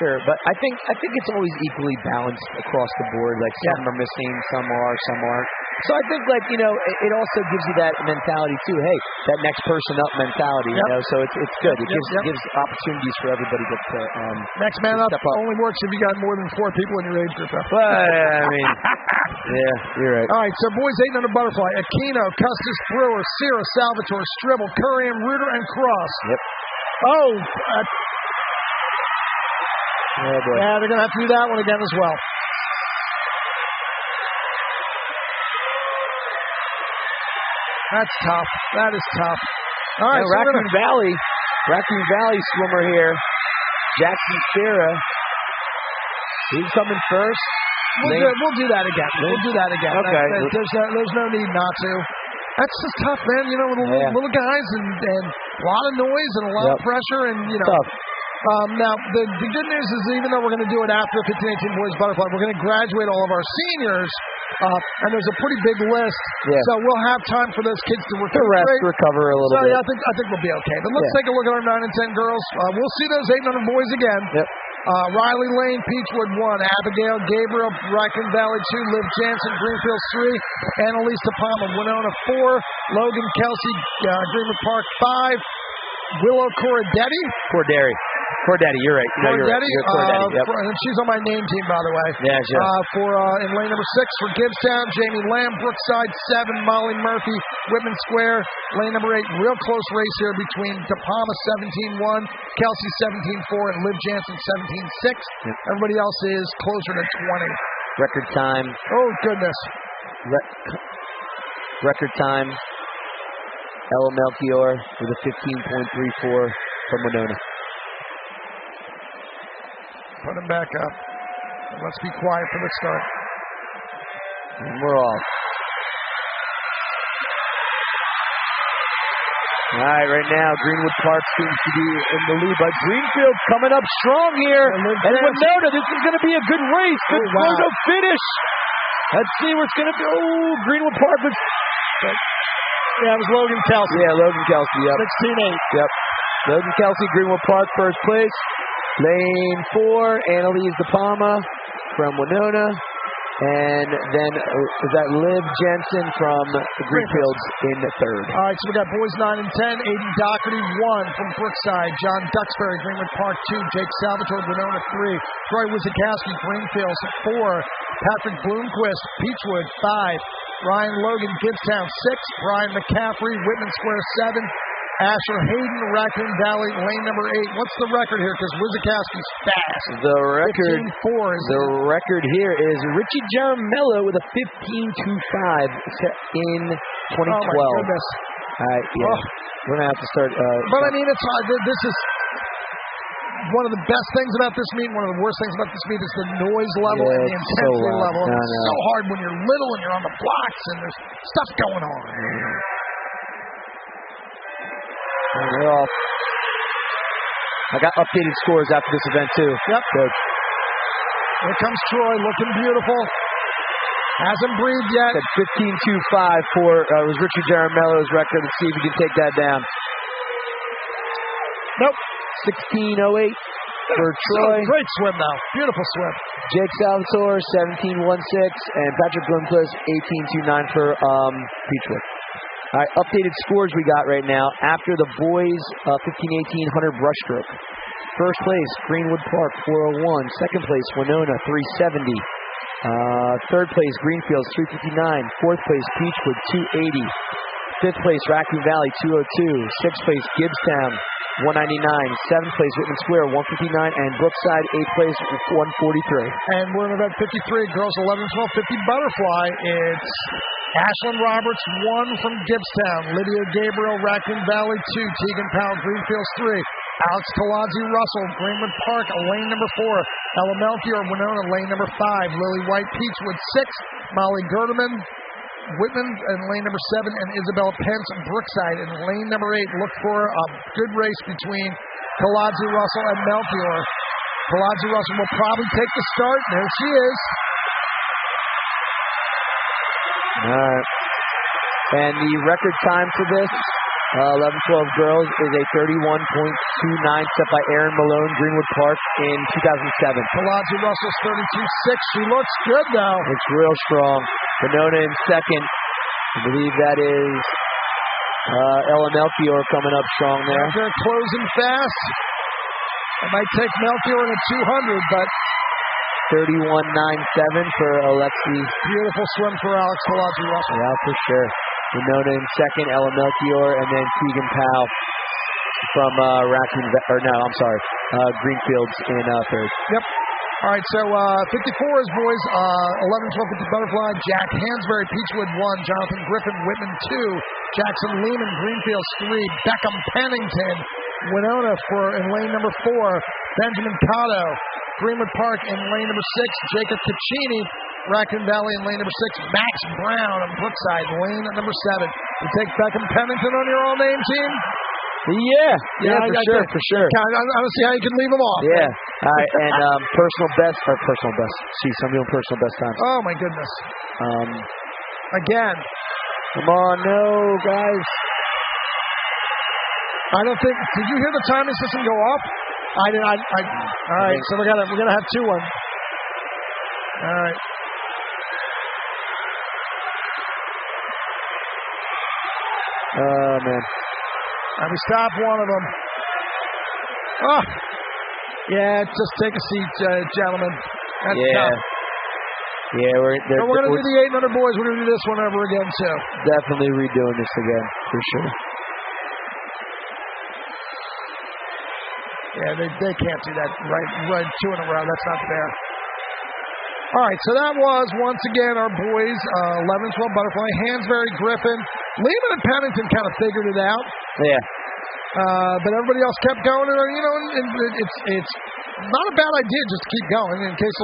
sure. But I think it's always equally balanced across the board. Like some are missing, some aren't. So I think it also gives you that mentality too. Hey, that next person up mentality. So it's good. It gives opportunities for everybody to next man up. Only works if you got more than 4 people in your age group. Well, I mean, yeah, you're right. All right, so boys 8 under butterfly: Aquino, Custis, Brewer, Sierra, Salvatore, Stribble, Curriam, Reuter, and Cross. Yep. Oh. Oh boy. Yeah, they're gonna have to do that one again as well. That's tough. That is tough. All right, Raccoon Valley swimmer here. Jackson Sierra. He's coming first. We'll do that again. Okay. There's no need not to. That's just tough, man. With little guys and a lot of noise and a lot of pressure and tough. Now the good news is even though we're going to do it after 15-18 boys butterfly, we're going to graduate all of our seniors. And there's a pretty big list, so we'll have time for those kids to recover a little bit. I think we'll be okay. But let's take a look at our 9 and 10 girls. We'll see those 8 and under boys again. Yep. Riley Lane, Peachwood 1, Abigail Gabriel, Raccoon Valley 2, Liv Jansen, Greenfield 3, Annalise Palma, Winona 4, Logan Kelsey, Greenwood Park 5, Willow Cordetti, you're right. You're right. Cordetti, yep. And she's on my name team, by the way. Yeah, sure. In lane number 6 for Gibbstown, Jamie Lamb, Brookside 7, Molly Murphy, Whitman Square. Lane number 8, real close race here between DePalma 17-1, Kelsey 17-4, and Liv Jansen 17-6. Yep. Everybody else is closer to 20. Record time. Oh, goodness. Record time. Ella Melchior with a 15.34 from Winona. Put him back up. And let's be quiet for the start. And we're off. All right, right now, Greenwood Park seems to be in the lead, but Greenfield coming up strong here. And Winona, this is going to be a good race. Good photo finish. Let's see what's going to be. Oh, Greenwood Park was... Yeah, it was Logan Kelsey. Yeah, Logan Kelsey, yep. 16-8. Yep. Logan Kelsey, Greenwood Park, first place. Lane 4, Annalise DePalma from Winona. And then is that Liv Jensen from Greenfields in the 3rd. All right, so we got boys 9 and 10. Aiden Doherty 1 from Brookside. John Duxbury, Greenwood Park 2. Jake Salvatore, Winona 3. Troy Wizikowski, Greenfields 4. Patrick Bloomquist, Peachwood 5. Ryan Logan, Gibbstown 6. Brian McCaffrey, Whitman Square 7. Asher Hayden, Raccoon Valley, lane number 8. What's the record here? Because Wizikowski's fast. The record 15-4. The record here is Richie Jaramello with a 15.25 in 2012. Oh my goodness! We're gonna have to start. But I mean, it's this is one of the best things about this meet. One of the worst things about this meet is the noise level and the intensity level. It's so hard when you're little and you're on the blocks and there's stuff going on. They're off. I got updated scores after this event, too. Yep. Good. Here comes Troy, looking beautiful. Hasn't breathed yet. At 15.25 for was Richie Jaramello's record. Let's see if we can take that down. Nope. 16.08 for Troy. Great swim, though. Beautiful swim. Jake Salvatore, 17.16. And Patrick Bloomquist, 18.29 for Peachwood. All right, updated scores we got right now after the boys 15-18 100 brushstroke. First place, Greenwood Park, 401. Second place, Winona, 370. Third place, Greenfields, 359. Fourth place, Peachwood, 280. Fifth place, Raccoon Valley, 202. Sixth place, Gibbstown, 199. 7th place, Whitman Square, 159. And Brookside, 8th place, 143. And we're in event 53, girls 11 and 12, 50 butterfly. It's Ashlyn Roberts, 1 from Gibbstown. Lydia Gabriel, Raccoon Valley, 2. Tegan Powell, Greenfields, 3. Alex Talazzi Russell, Greenwood Park, lane number 4. Ella Melchior, Winona, lane number 5. Lily White, Peachwood, 6. Molly Gerdeman, Whitman, in lane number 7. And Isabel Pence, Brookside, in lane number 8. Look for a good race between Talazzi Russell and Melchior. Talazzi Russell will probably take the start. There she is. All right. And the record time for this 11-12 girls is a 31.29 set by Erin Malone, Greenwood Park in 2007. Talazzi Russell's 32.6. She looks good, though. It's real strong. Winona in second. I believe that is Ella Melchior coming up strong there. They're closing fast. It might take Melchior in a 200, but 31.97 for Alexi. Beautiful swim for Alex Talazzi Russell. Yeah, for sure. Winona in second, Ella Melchior, and then Tegan Powell from Greenfields in third. Yep. All right, so 54 is boys, 11-12 50 butterfly. Jack Hansberry, Peachwood 1. Jonathan Griffin, Whitman 2. Jackson Lehman, Greenfields 3. Beckham Pennington, Winona in lane number 4. Benjamin Cotto, Greenwood Park in lane number 6. Jacob Caccini, Raccoon Valley in lane number 6. Max Brown of Brookside, lane number 7. You take Beckham Pennington on your all-name team? Yeah, for sure. I don't see how you can leave them off. Yeah. All right, and personal best. Jeez, I'm doing personal best times. Oh, my goodness. Again. Come on, no, guys. I don't think. Did you hear the timing system go off? I did. All right, so we're gonna have 2-1. All right. Oh man. And we stop one of them. Oh, yeah. Just take a seat, gentlemen. That's tough. Yeah, we're gonna do the 800 boys. We're gonna do this one over again too. Definitely redoing this again for sure. Yeah, they can't do that right 2 in a row. That's not fair. All right, so that was, once again, our boys, 11-12 butterfly. Hansberry, Griffin. Lehman and Pennington kind of figured it out. Yeah. But everybody else kept going. And it's not a bad idea just to keep going in case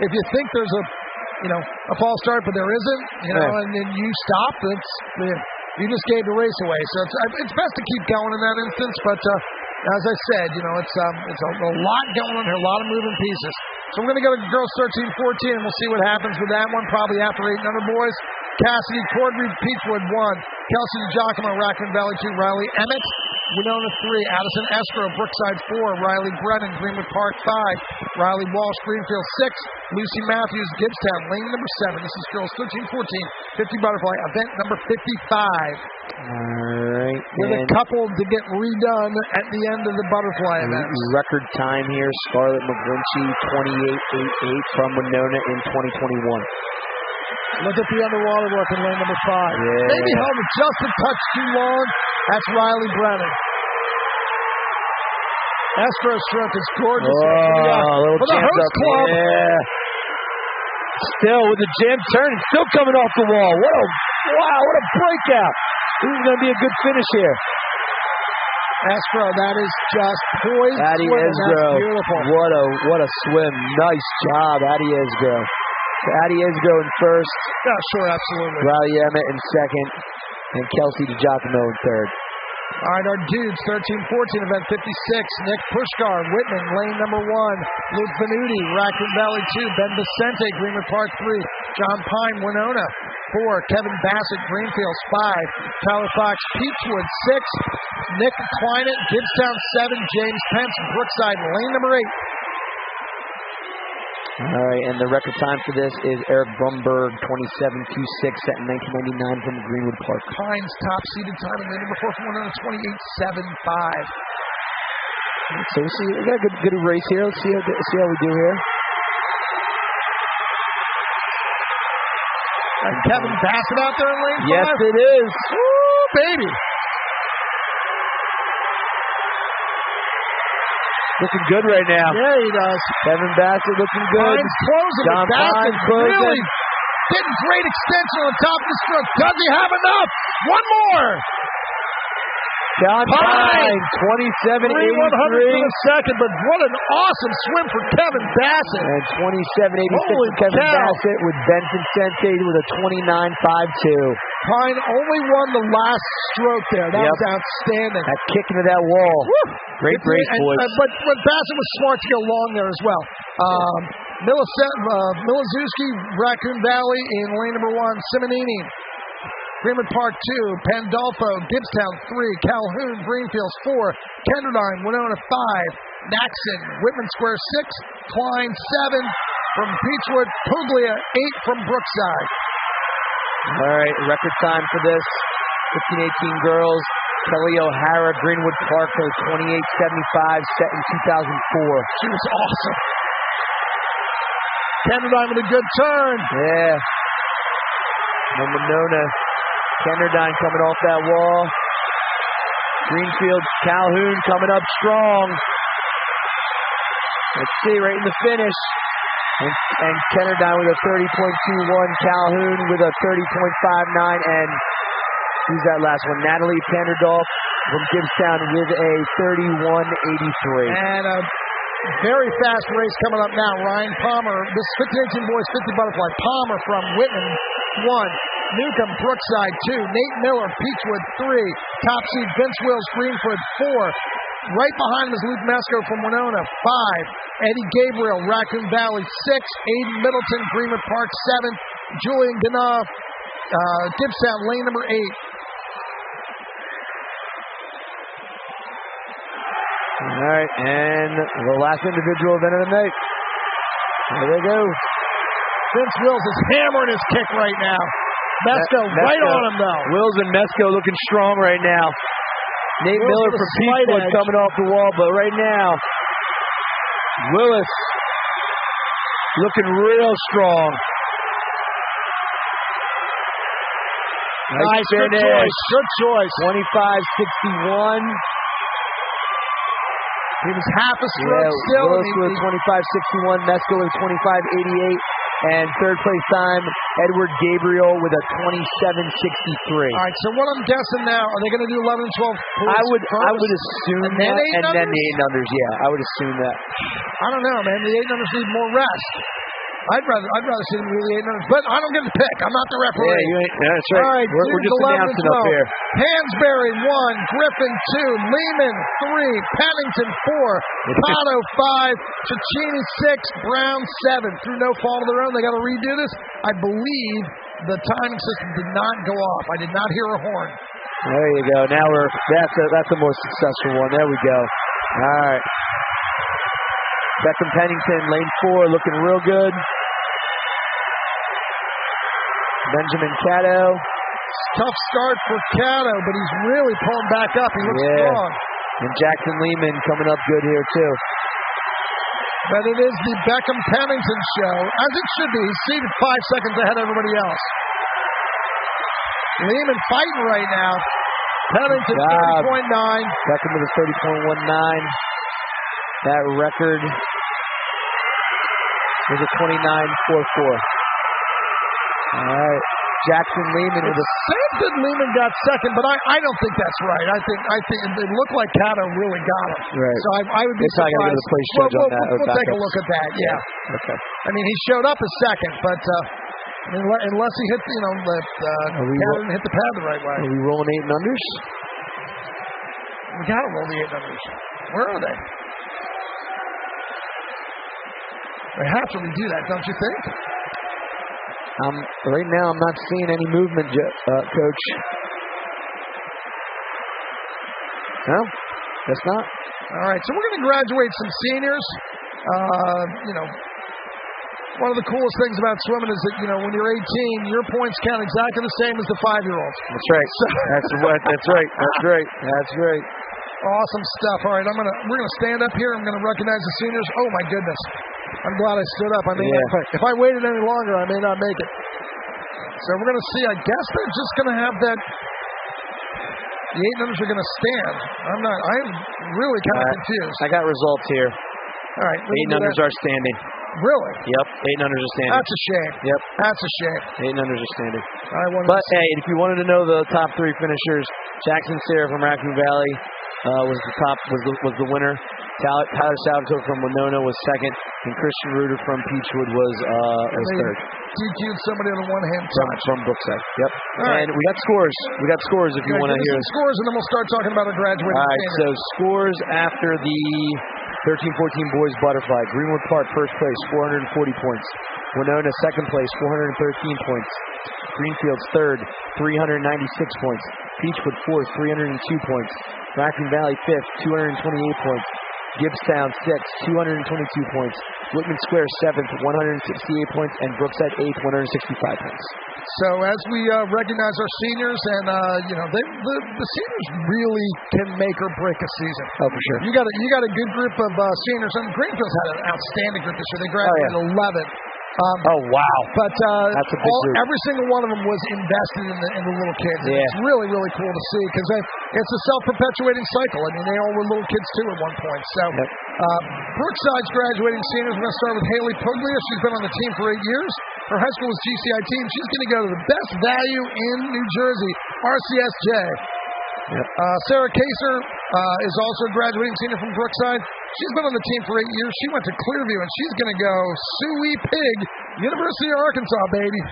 if you think there's a false start, but there isn't, and then you stop, you just gave the race away. So it's best to keep going in that instance. But as I said, it's a lot going on here, a lot of moving pieces. So we're going to go to girls 13-14, and we'll see what happens with that one, probably after 800 boys. Cassidy Cordry, Peachwood 1. Kelsey DiGiacomo, Raccoon Valley 2. Riley Emmett, Winona 3. Addison Escrow, Brookside 4. Riley Brennan, Greenwood Park 5. Riley Walsh, Greenfield 6. Lucy Matthews, Gibbstown, lane number 7. This is girls 13-14, 50 butterfly, event number 55. All right. With a couple to get redone at the end of the butterfly event. Record time here, Scarlett McGlinchey, 28.88 from Winona in 2021. Look at the underwater work in lane number 5. Yeah. Maybe held it just a touch too long. That's Riley Brennan. Escrow stroke is gorgeous. For the host club. Yeah. Still with the jam turn, still coming off the wall. What a breakout. This is going to be a good finish here. Escrow, that is just poised. Addie Escrow. Beautiful. What a swim. Nice job, Addie Escrow. Addie Escrow in first. Yeah, sure, absolutely. Riley Emmett in second. And Kelsey DiGiacomo in third. All right, our dudes, 13-14, event 56. Nick Pushkar, Whitman, lane number 1. Luke Benuti, Raccoon Valley 2. Ben Vicente, Greenwood Park 3. John Pine, Winona 4. Kevin Bassett, Greenfields 5. Tyler Fox, Peachwood 6. Nick Kleinett, Gibbstown 7. James Pence, Brookside, lane number 8. All right, and the record time for this is Eric Brumberg, 27.26, set in 1999 from Greenwood Park. Pines top seeded time in lane number 4 from Winona, 28.75. So we got a good race here. Let's see how we do here. And Kevin Bassett out there in lane 5. Yes, it is. Woo, baby. looking good right now. Yeah, he does. Kevin Bassett looking good. Pines closing. John Bassett Pines closing. really getting great extension on top of the stroke. Does he have enough? One more. John Pines, 27.83. 3/100 in a second, but what an awesome swim for Kevin Bassett. And 27.86 Holy for Kevin cow. Bassett with Benson Sensei with a 29.52. Pine only won the last stroke there. That Yep. was outstanding. That kick into that wall. Woo. Great race, boys. But Bassett was smart to go long there as well. Milizewski, Raccoon Valley in lane number 1. Simonini, Greenwood Park 2. Pandolfo, Gibbstown 3. Calhoun, Greenfields 4. Kenderdine, Winona 5. Naxon, Whitman Square 6. Klein 7 from Peachwood. Puglia 8 from Brookside. All right, record time for this. 15-18 girls. Kelly O'Hara, Greenwood Park, 28.75, set in 2004. She was awesome. Kenderdine with a good turn. Yeah. No Monona. Kenderdine coming off that wall. Greenfield, Calhoun coming up strong. Let's see, right in the finish. And Kenderdine with a 30.21. Calhoun with a 30.59. And who's that last one? Natalie Panderdolf from Gibbstown with a 31.83. And a very fast race coming up now. Ryan Palmer, this 15-18 boys 50 butterfly. Palmer from Whitman 1. Newcomb, Brookside 2. Nate Miller, Peachwood 3. Top seed Vince Wills, Greenwood 4. Right behind him is Luke Mesco from Winona 5. Eddie Gabriel, Raccoon Valley 6. Aiden Middleton, Greenwood Park 7. Julian Ganoff, Gibbstown, lane number 8. All right, and the last individual event of the night. There they go. Vince Wills is hammering his kick right now. Mesco right on him, though. Wills and Mesco looking strong right now. Nate Wills Miller with from a slight Peachwood edge. coming off the wall, but right now, Willis looking real strong. Nice, good finish. choice. Good choice. 25.61. He was half a stroke still. Willis with 25.61, Mesco with 25.88, and third place time, Edward Gabriel with a 27.63. All right, so what I'm guessing now, are they going to do 11 and 12 I would assume and then that, and then eight-unders? the 8-unders, yeah. I would assume that. I don't know, man. The 8-unders need more rest. I'd rather see them do the 8-unders, but I don't get to pick. I'm not the referee. Yeah, that's right. All right, We're just 11 and announcing up 12. here. Hansberry 1, Griffin 2, Lehman 3, Pennington 4, Pato 5, Cicchini 6, Brown 7. Through no fault of their own, they got to redo this. I believe the timing system did not go off. I did not hear a horn. There you go. Now that's the most successful one. There we go. All right. Beckham Pennington, lane 4, looking real good. Benjamin Cato. Tough start for Cato, but he's really pulling back up. He looks strong. And Jackson Lehman coming up good here, too. But it is the Beckham Pennington show, as it should be. He's seated 5 seconds ahead of everybody else. Lehman fighting right now. Pennington 30.9. Beckham with a 30.19. That record was a 29.44. All right. Jackson Lehman with a... Said Lehman got second, but I don't think that's right. I think it looked like Cato really got him. Right. So I would be surprised. Going to go to the place judge on that. We'll take a look at that. Yeah. Okay. I mean, he showed up as second, but unless he hit, Cato didn't hit the pad the right way. Are we rolling 8-unders? We got to roll the 8-unders. Where are they? They have to redo that, don't you think? Right now, I'm not seeing any movement, Coach. No, guess not. All right, so we're going to graduate some seniors. One of the coolest things about swimming is that, when you're 18, your points count exactly the same as the 5-year-olds. That's right. That's right. That's right. Awesome stuff. All right, we're gonna stand up here. I'm gonna recognize the seniors. Oh my goodness. I'm glad I stood up. I may not pick. If I waited any longer, I may not make it. So we're going to see. I guess they're just going to have that The 8-unders are going to stand. I'm really kind of confused. I got results here. All right. 8-unders are standing. Really? Yep, 8-unders are standing. That's a shame. Yep. That's a shame. 8-unders are standing. But hey, if you wanted to know the top 3 finishers, Jackson Sarah from Raccoon Valley was the winner. Tyler Salvatore from Winona was second, and Christian Reuter from Peachwood was third. DQ'd somebody on the one-hand touch. From Brookside. Yep. Right. And we got scores. If you want to hear some scores, and then we'll start talking about our graduating. All right, so scores after the 13-14 boys butterfly. Greenwood Park, first place, 440 points. Winona, second place, 413 points. Greenfields, third, 396 points. Peachwood, fourth, 302 points. Raccoon Valley, fifth, 228 points. Gibbstown, sixth, 222 points. Whitman Square, seventh, 168 points. And Brookside, eighth, 165 points. So as we recognize our seniors, and the seniors really can make or break a season. Oh, for sure. You got a good group of seniors, and Greenfield's had an outstanding group this year. They graduated 11. Wow! But that's a big group. Every single one of them was invested in the little kids. And it's really, really cool to see because it's a self-perpetuating cycle. I mean, they all were little kids too at one point. So Brookside's graduating seniors. We're going to start with Haley Puglia. She's been on the team for 8 years. Her high school was GCIT, and she's going to go to the best value in New Jersey, RCSJ. Yep. Sarah Kaser is also a graduating senior from Brookside. She's been on the team for 8 years. She went to Clearview, and she's going to go Suey Pig, University of Arkansas, baby.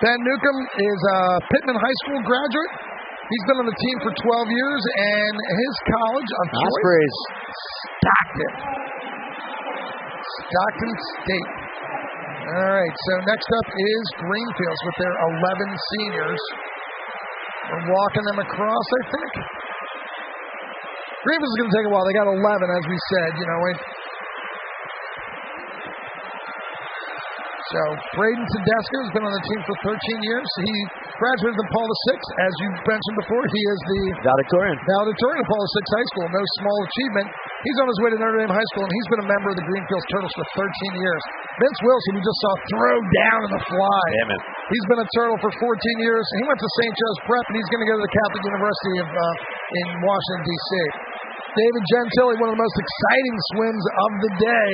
Ben Newcomb is a Pittman High School graduate. He's been on the team for 12 years, and his college of choice, Stockton State. All right, so next up is Greenfields with their 11 seniors. We're walking them across, I think. Greenfield's is going to take a while. They got 11, as we said. So Braden Tedesco has been on the team for 13 years. He graduated from Paul VI. As you mentioned before, he is the valedictorian of Paul VI High School. No small achievement. He's on his way to Notre Dame High School, and he's been a member of the Greenfields Turtles for 13 years. Vince Wilson, we just saw throw down in the fly. Damn it. He's been a Turtle for 14 years. He went to St. Joe's Prep, and he's going to go to the Catholic University in Washington, D.C. David Gentile, one of the most exciting swims of the day,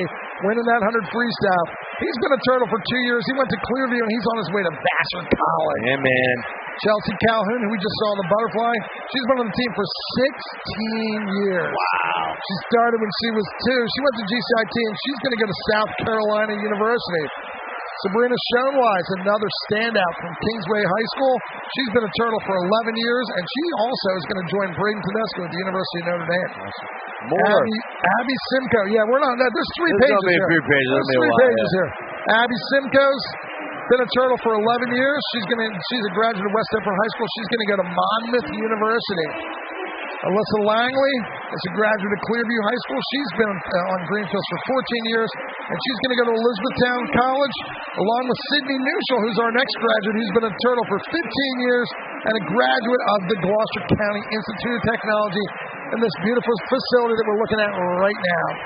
winning that 100 freestyle. He's been a Turtle for 2 years. He went to Clearview, and he's on his way to Vassar College. Yeah, man. Chelsea Calhoun, who we just saw on the butterfly, she's been on the team for 16 years. Wow. She started when she was 2. She went to GCIT, and she's going to go to South Carolina University. Sabrina Schoenweiss, another standout from Kingsway High School. She's been a Turtle for 11 years, and she also is going to join Braden Tedesco at the University of Notre Dame. More. Abby Simcoe. Yeah, there's 3 pages here. There's 3 pages here. Abby Simcoe's been a Turtle for 11 years. She's a graduate of West Edinburgh High School. She's going to go to Monmouth University. Alyssa Langley is a graduate of Clearview High School. She's been on Greenfields for 14 years, and she's going to go to Elizabethtown College, along with Sydney Newshel, who's our next graduate. He's been a Turtle for 15 years and a graduate of the Gloucester County Institute of Technology in this beautiful facility that we're looking at right now.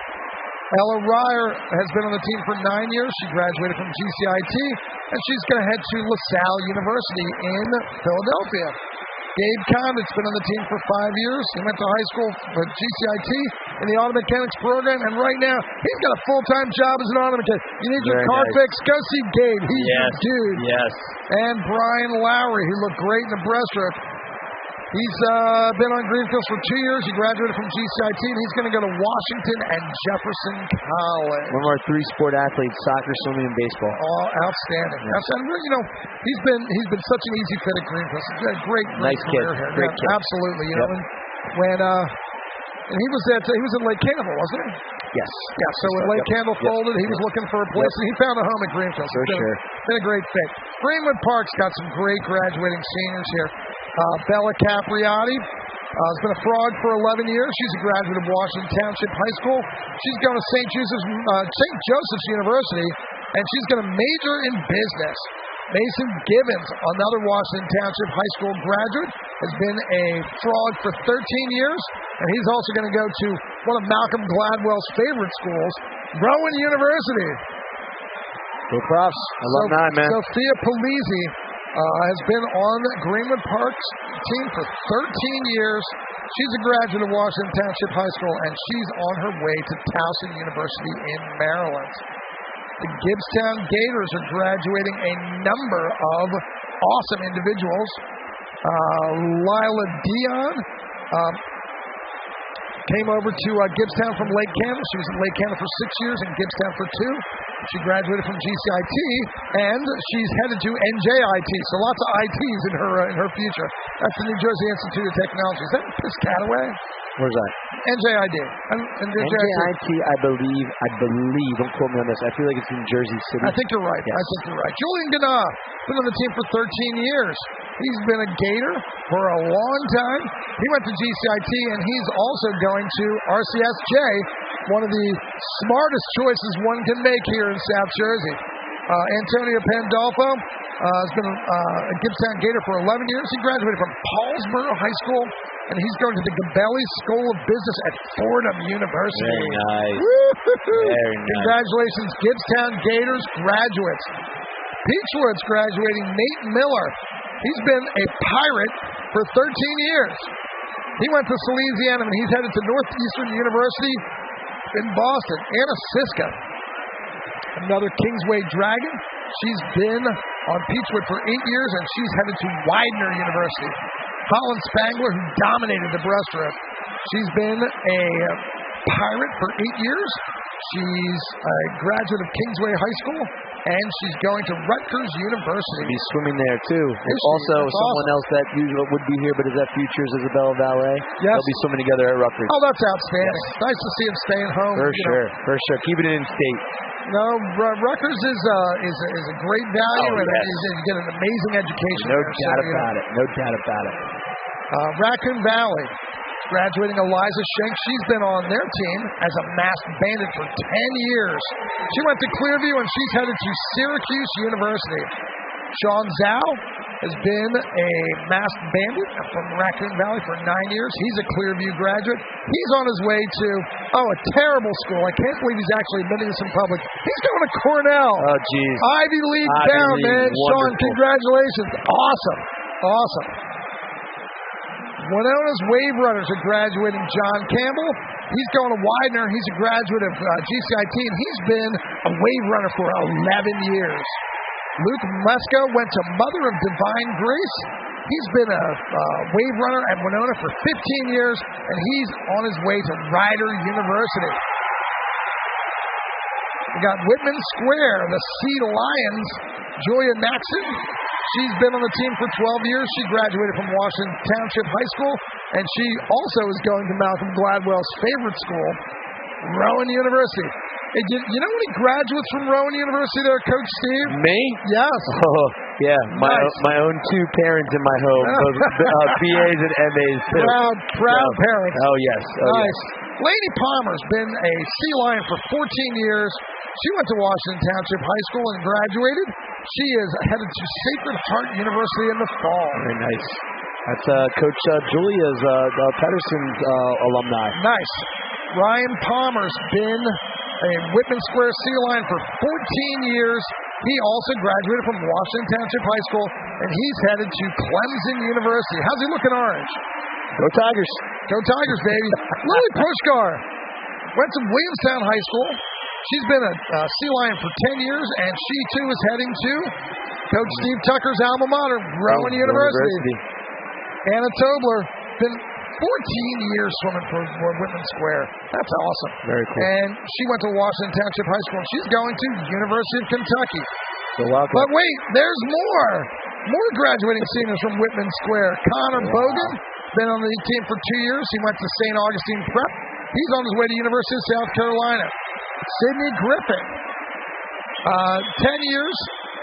Ella Ryer has been on the team for 9 years. She graduated from GCIT, and she's going to head to LaSalle University in Philadelphia. Gabe Condit's been on the team for 5 years. He went to high school at GCIT in the auto mechanics program, and right now he's got a full-time job as an auto mechanic. You need your car fixed? Go see Gabe. He's your dude. Yes. And Brian Lowry, who looked great in the breaststroke. He's been on Greenfields for 2 years. He graduated from GCIT, and he's going to go to Washington and Jefferson College. One of our 3-sport athletes: soccer, swimming, and baseball. Oh, outstanding! Yes. He's been such an easy fit at Greenfields. He's got a great nice kid. Here. Great kid. Absolutely. And he was at Lake Campbell, wasn't he? Yes. Yeah. So when Lake Campbell folded, he was looking for a place, and he found a home at Greenfields. For sure. Been a great fit. Greenwood Park's got some great graduating seniors here. Bella Capriotti has been a frog for 11 years. She's a graduate of Washington Township High School. She's going to St. Joseph's University, and she's going to major in business. Mason Gibbons, another Washington Township High School graduate, has been a frog for 13 years, and he's also going to go to one of Malcolm Gladwell's favorite schools, Rowan University. Go Profs. Alumni, man. Sophia Polizzi has been on Greenwood Park's team for 13 years. She's a graduate of Washington Township High School, and she's on her way to Towson University in Maryland. The Gibbstown Gators are graduating a number of awesome individuals. Lila Dion came over to Gibbstown from Lake Canada. She was in Lake Canada for 6 years and Gibbstown for 2. She graduated from GCIT, and she's headed to NJIT. So lots of ITs in her future. That's the New Jersey Institute of Technology. Is that in Piscataway? Where's that? NJIT. NJIT, I believe. Don't quote me on this. I feel like it's in Jersey City. I think you're right. Yes. I think you're right. Julian Ganaugh, been on the team for 13 years. He's been a Gator for a long time. He went to GCIT, and he's also going to RCSJ, one of the smartest choices one can make here in South Jersey. Antonio Pandolfo has been a Gibbstown Gator for 11 years. He graduated from Paulsboro High School, and he's going to the Gabelli School of Business at Fordham University. Very nice. Very nice. Congratulations, Gibbstown Gators graduates. Peachwood's graduating Nate Miller. He's been a Pirate for 13 years. He went to Salesianum, and he's headed to Northeastern University in Boston. Anna Siska, another Kingsway Dragon. She's been on Peachwood for 8 years, and she's headed to Widener University. Colin Spangler, who dominated the breaststroke. She's been a Pirate for 8 years. She's a graduate of Kingsway High School, and she's going to Rutgers University. She's swimming there, too. And also, someone else that usually would be here, but is at Futures, Isabella Valet. Yes. They'll be swimming together at Rutgers. Oh, that's outstanding. Yes. Nice to see him staying home. For sure. Keeping it in state. No, Rutgers is a great value, and you get an amazing education. No doubt about it. Raccoon Valley, graduating Eliza Schenk. She's been on their team as a masked bandit for 10 years. She went to Clearview, and she's headed to Syracuse University. Sean Zhao has been a masked bandit from Raccoon Valley for 9 years. He's a Clearview graduate. He's on his way to, a terrible school. I can't believe he's actually admitting this in public. He's going to Cornell. Oh, geez. Ivy League bound, man. Wonderful. Sean, congratulations. Awesome. Winona's Wave Runners are graduating John Campbell. He's going to Widener. He's a graduate of GCIT, and he's been a wave runner for 11 years. Luke Musko went to Mother of Divine Grace. He's been a wave runner at Winona for 15 years, and he's on his way to Rider University. We got Whitman Square, the Sea Lions, Julia Maxon. She's been on the team for 12 years. She graduated from Washington Township High School, and she also is going to Malcolm Gladwell's favorite school, Rowan University. Hey, you know any graduates from Rowan University there, Coach Steve? Me? Yes. Oh, yeah. My own two parents in my home, both BAs and MAs, too. Proud parents. Oh, yes. Nice. Lady Palmer's been a Sea Lion for 14 years. She went to Washington Township High School and graduated. She is headed to Sacred Heart University in the fall. Very nice. That's Coach Julia's Pedersen's alumni. Nice. Ryan Palmer's been a Whitman Square Sea Lion for 14 years. He also graduated from Washington Township High School, and he's headed to Clemson University. How's he looking orange? Go Tigers. Go Tigers, baby. Lily Pushkar went to Williamstown High School. She's been a Sea Lion for 10 years, and she, too, is heading to Coach Steve Tucker's alma mater, Rowan University. Anna Tobler, been 14 years swimming for Whitman Square. That's awesome. Very cool. And she went to Washington Township High School, and she's going to University of Kentucky. So welcome. But wait, there's more. More graduating seniors from Whitman Square. Connor Bogan, been on the team for 2 years. He went to St. Augustine Prep. He's on his way to University of South Carolina. Sydney Griffin, 10 years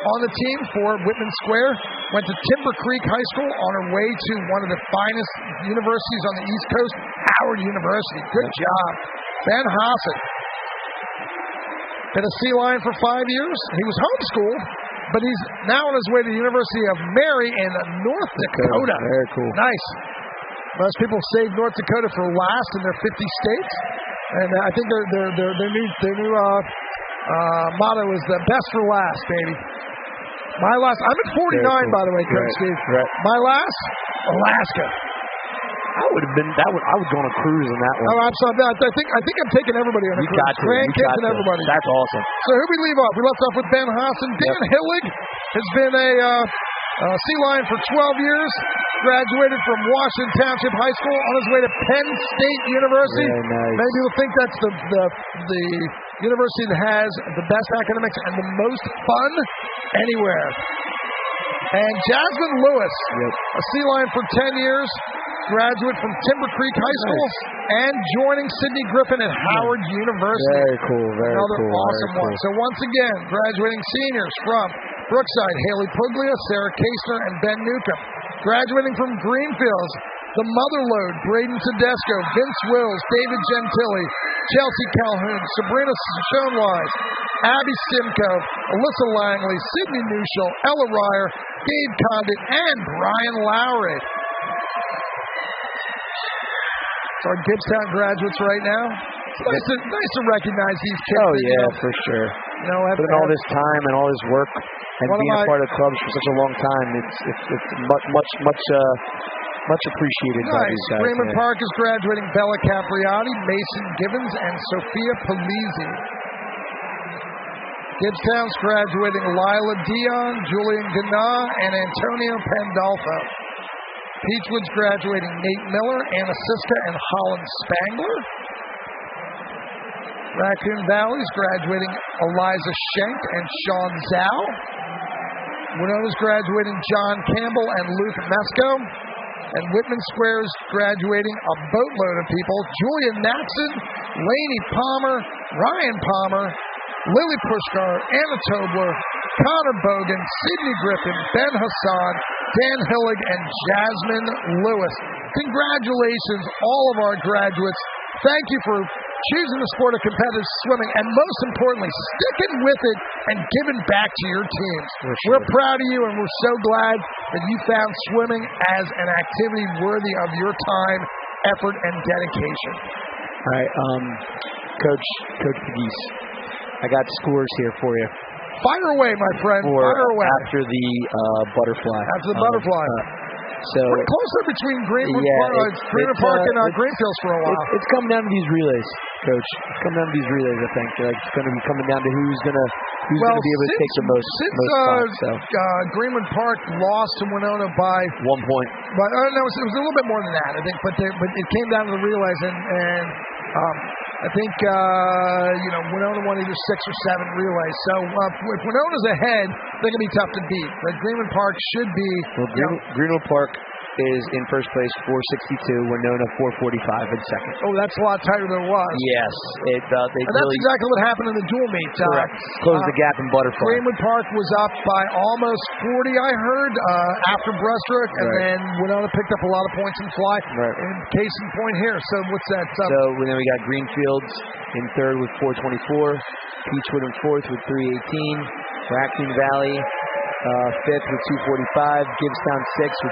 on the team for Whitman Square. Went to Timber Creek High School on her way to one of the finest universities on the East Coast, Howard University. Good job. Ben Hassan, been a Sea Lion for 5 years. He was homeschooled, but he's now on his way to the University of Mary in North Dakota. Very cool. Nice. Most people save North Dakota for last in their 50 states. And I think their new motto is the best for last, baby. My last, I'm at 49, cool. By the way, Coach Steve. Right. My last, Alaska. I would go on a cruise in that one. Oh, absolutely. I think I'm taking everybody on a cruise. Grandkids and everybody. That's awesome. So who we leave off? We left off with Ben Hassan. Dan Hillig has been a Sea Lion for 12 years. Graduated from Washington Township High School on his way to Penn State University. Very nice. Many people think that's the university that has the best academics and the most fun anywhere. And Jasmine Lewis, a Sea Lion for 10 years. Graduate from Timber Creek High School and joining Sidney Griffin at Howard University. Very cool. Another awesome one. So once again, graduating seniors from Brookside, Haley Puglia, Sarah Kastner, and Ben Newcomb. Graduating from Greenfields, the Motherlode, Braden Tedesco, Vince Wills, David Gentili, Chelsea Calhoun, Sabrina Schoenwise, Abby Simcoe, Alyssa Langley, Sydney Nuschel, Ella Ryer, Gabe Condit, and Brian Lowry. So our Gibbstown graduates right now. It's nice to recognize these kids. Oh, yeah, for sure. Putting all this time and all this work and being a part of the clubs for such a long time, it's much appreciated by these guys. Freeman Park is graduating Bella Capriati, Mason Gibbons, and Sophia Polizzi. Gibbstown's graduating Lila Dion, Julian Gannah, and Antonio Pandolfo. Peachwood's graduating Nate Miller, Anna Siska, and Holland Spangler. Raccoon Valley's graduating Eliza Schenk and Sean Zhao. Winona's graduating John Campbell and Luke Mesco. And Whitman Square's graduating a boatload of people. Julian Natson, Lainey Palmer, Ryan Palmer, Lily Pushkar, Anna Tobler, Connor Bogan, Sidney Griffin, Ben Hassan, Dan Hillig, and Jasmine Lewis. Congratulations, all of our graduates. Thank you for choosing the sport of competitive swimming, and most importantly, sticking with it and giving back to your teams. We're proud of you, and we're so glad that you found swimming as an activity worthy of your time, effort, and dedication. All right, Coach Pegues, I got scores here for you. Fire away, my friend. Fire away. After the butterfly. After the butterfly. So we're closer between Greenwood Park and Greenfields for a while. It's coming down to these relays, Coach. It's coming down to these relays, I think. It's going to be coming down to who's going to be able to take the most spots. So. Greenwood Park lost to Winona by 1 point. But no, it was a little bit more than that, I think. But it came down to the relays, and I think Winona won either 6 or 7 relays. So if Winona's ahead, they're going to be tough to beat. But Greenwood Park should be. Well, Greenwood Park is in first place, 462. Winona 445 in second. Oh, that's a lot tighter than it was. Yes, and that's exactly what happened in the dual meet. Correct. Closed the gap in butterfly. Greenwood Park was up by almost 40, I heard, after breaststroke, and then Winona picked up a lot of points in fly. Right. And case in point here. So what's that? So then we got Greenfields in third with 424, Peachwood in fourth with 318, Raccoon Valley fifth with 245, Gibbstown sixth with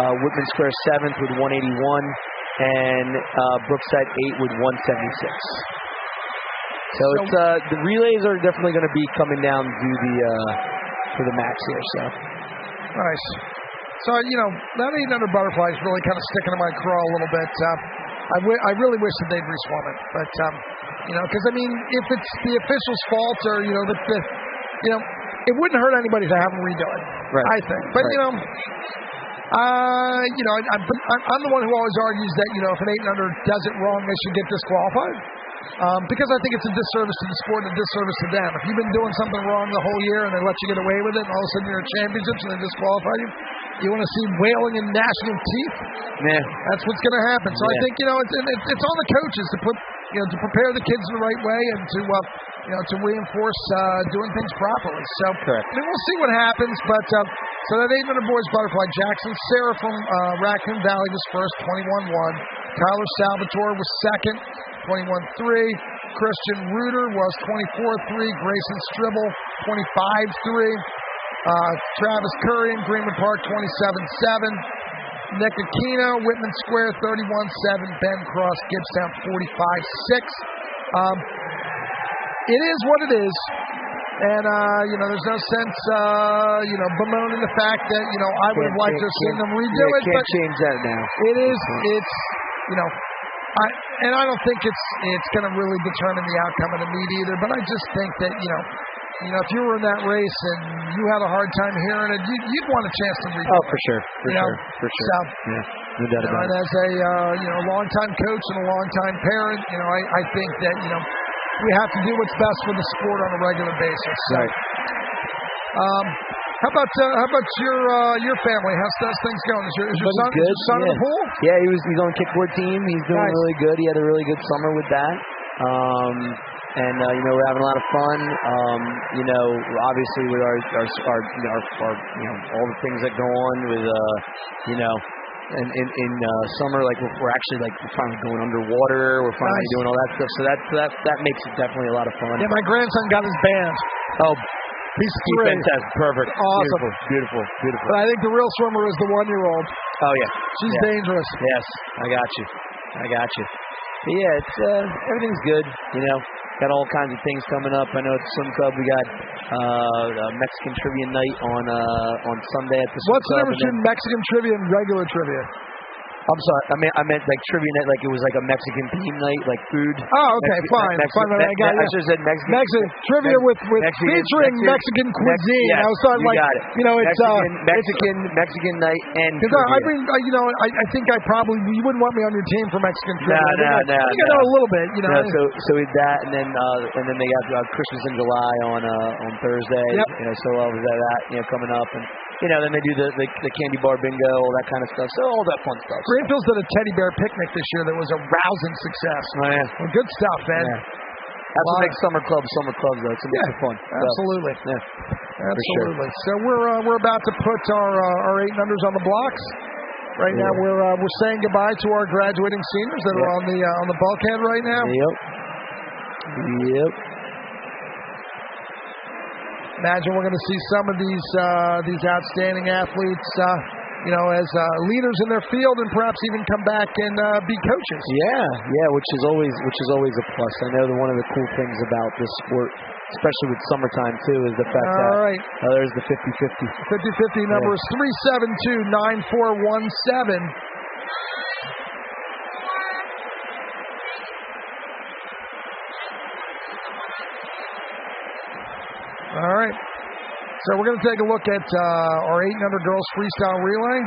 228, Whitman Square seventh with 181, and Brookside 8 with 176. So it's the relays are definitely going to be coming down to the max here. So nice. So that 800 butterfly is really kind of sticking to my craw a little bit. I really wish that they'd reswum it, but because if it's the officials' fault or it wouldn't hurt anybody to have them redo it. Right. I think, but I'm the one who always argues that if an 800 does it wrong, they should get disqualified. Because I think it's a disservice to the sport and a disservice to them. If you've been doing something wrong the whole year and they let you get away with it, and all of a sudden you're at championships and they disqualify you, you want to see wailing and gnashing of teeth? Yeah. That's what's going to happen. So I think it's on the coaches to put to prepare the kids in the right way and to reinforce doing things properly. So correct. We'll see what happens. But so that 800 boys butterfly, Jackson Sarah from Raccoon Valley was first, 21-1. Tyler Salvatore was second, 21-3. Christian Reuter was 24-3. Grayson Stribble, 25-3. Travis Curry in Greenwood Park, 27-7. Nick Aquino, Whitman Square, 31-7. Ben Cross, Gibbstown, 45-6. It is what it is. And, there's no sense, bemoaning the fact that, I would have liked to have seen them redo it. Can't change that now. And I don't think it's going to really determine the outcome of the meet either. But I just think that, if you were in that race and you had a hard time hearing it, you'd want a chance to read it. Oh, for sure. For sure. So, yeah, no doubt about it. And as a longtime coach and a longtime parent, I think that, we have to do what's best for the sport on a regular basis. So, right. How about your family? How's things going? Is your son in the pool? Yeah, he's on the kickboard team. He's doing really good. He had a really good summer with that. And we're having a lot of fun. Obviously with our all the things that go on with in summer, like we're actually we're finally going underwater. We're finally doing all that stuff. So that makes it definitely a lot of fun. Yeah, my grandson got his band. Oh, he's fantastic, perfect, awesome, beautiful. But I think the real swimmer is the 1-year-old. Oh yeah, she's dangerous. Yes, I got you. But yeah, it's everything's good. Got all kinds of things coming up. I know at the Swim Club we got a Mexican trivia night on Sunday at the Swim Club. What's the difference between Mexican trivia and regular trivia? I'm sorry. I meant like trivia night, like it was like a Mexican theme night, like food. Oh, okay, fine. I should have said Mexican trivia with featuring Mexican cuisine. Yes, I was talking Mexican night and. Because I think you wouldn't want me on your team for Mexican trivia. No. I think I know a little bit. No, so with that, and then they got Christmas in July on Thursday. Yep. So all of that coming up and. Then they do the candy bar bingo, all that kind of stuff. So all that fun stuff. Greenfield's did a teddy bear picnic this year that was a rousing success. Oh, yeah. Well, good stuff, man. Yeah. That's what makes summer clubs, though. It's fun. Absolutely. Yeah. Absolutely. Sure. So we're about to put our 8 numbers on the blocks. Right now we're saying goodbye to our graduating seniors that are on the bulkhead right now. Yep. Imagine we're going to see some of these outstanding athletes, as leaders in their field, and perhaps even come back and be coaches. Yeah, which is always a plus. I know that one of the cool things about this sport, especially with summertime too, is the fact that there's the 50-50. 50-50 number is 372-9417. All right. So we're going to take a look at our 800 girls freestyle relay.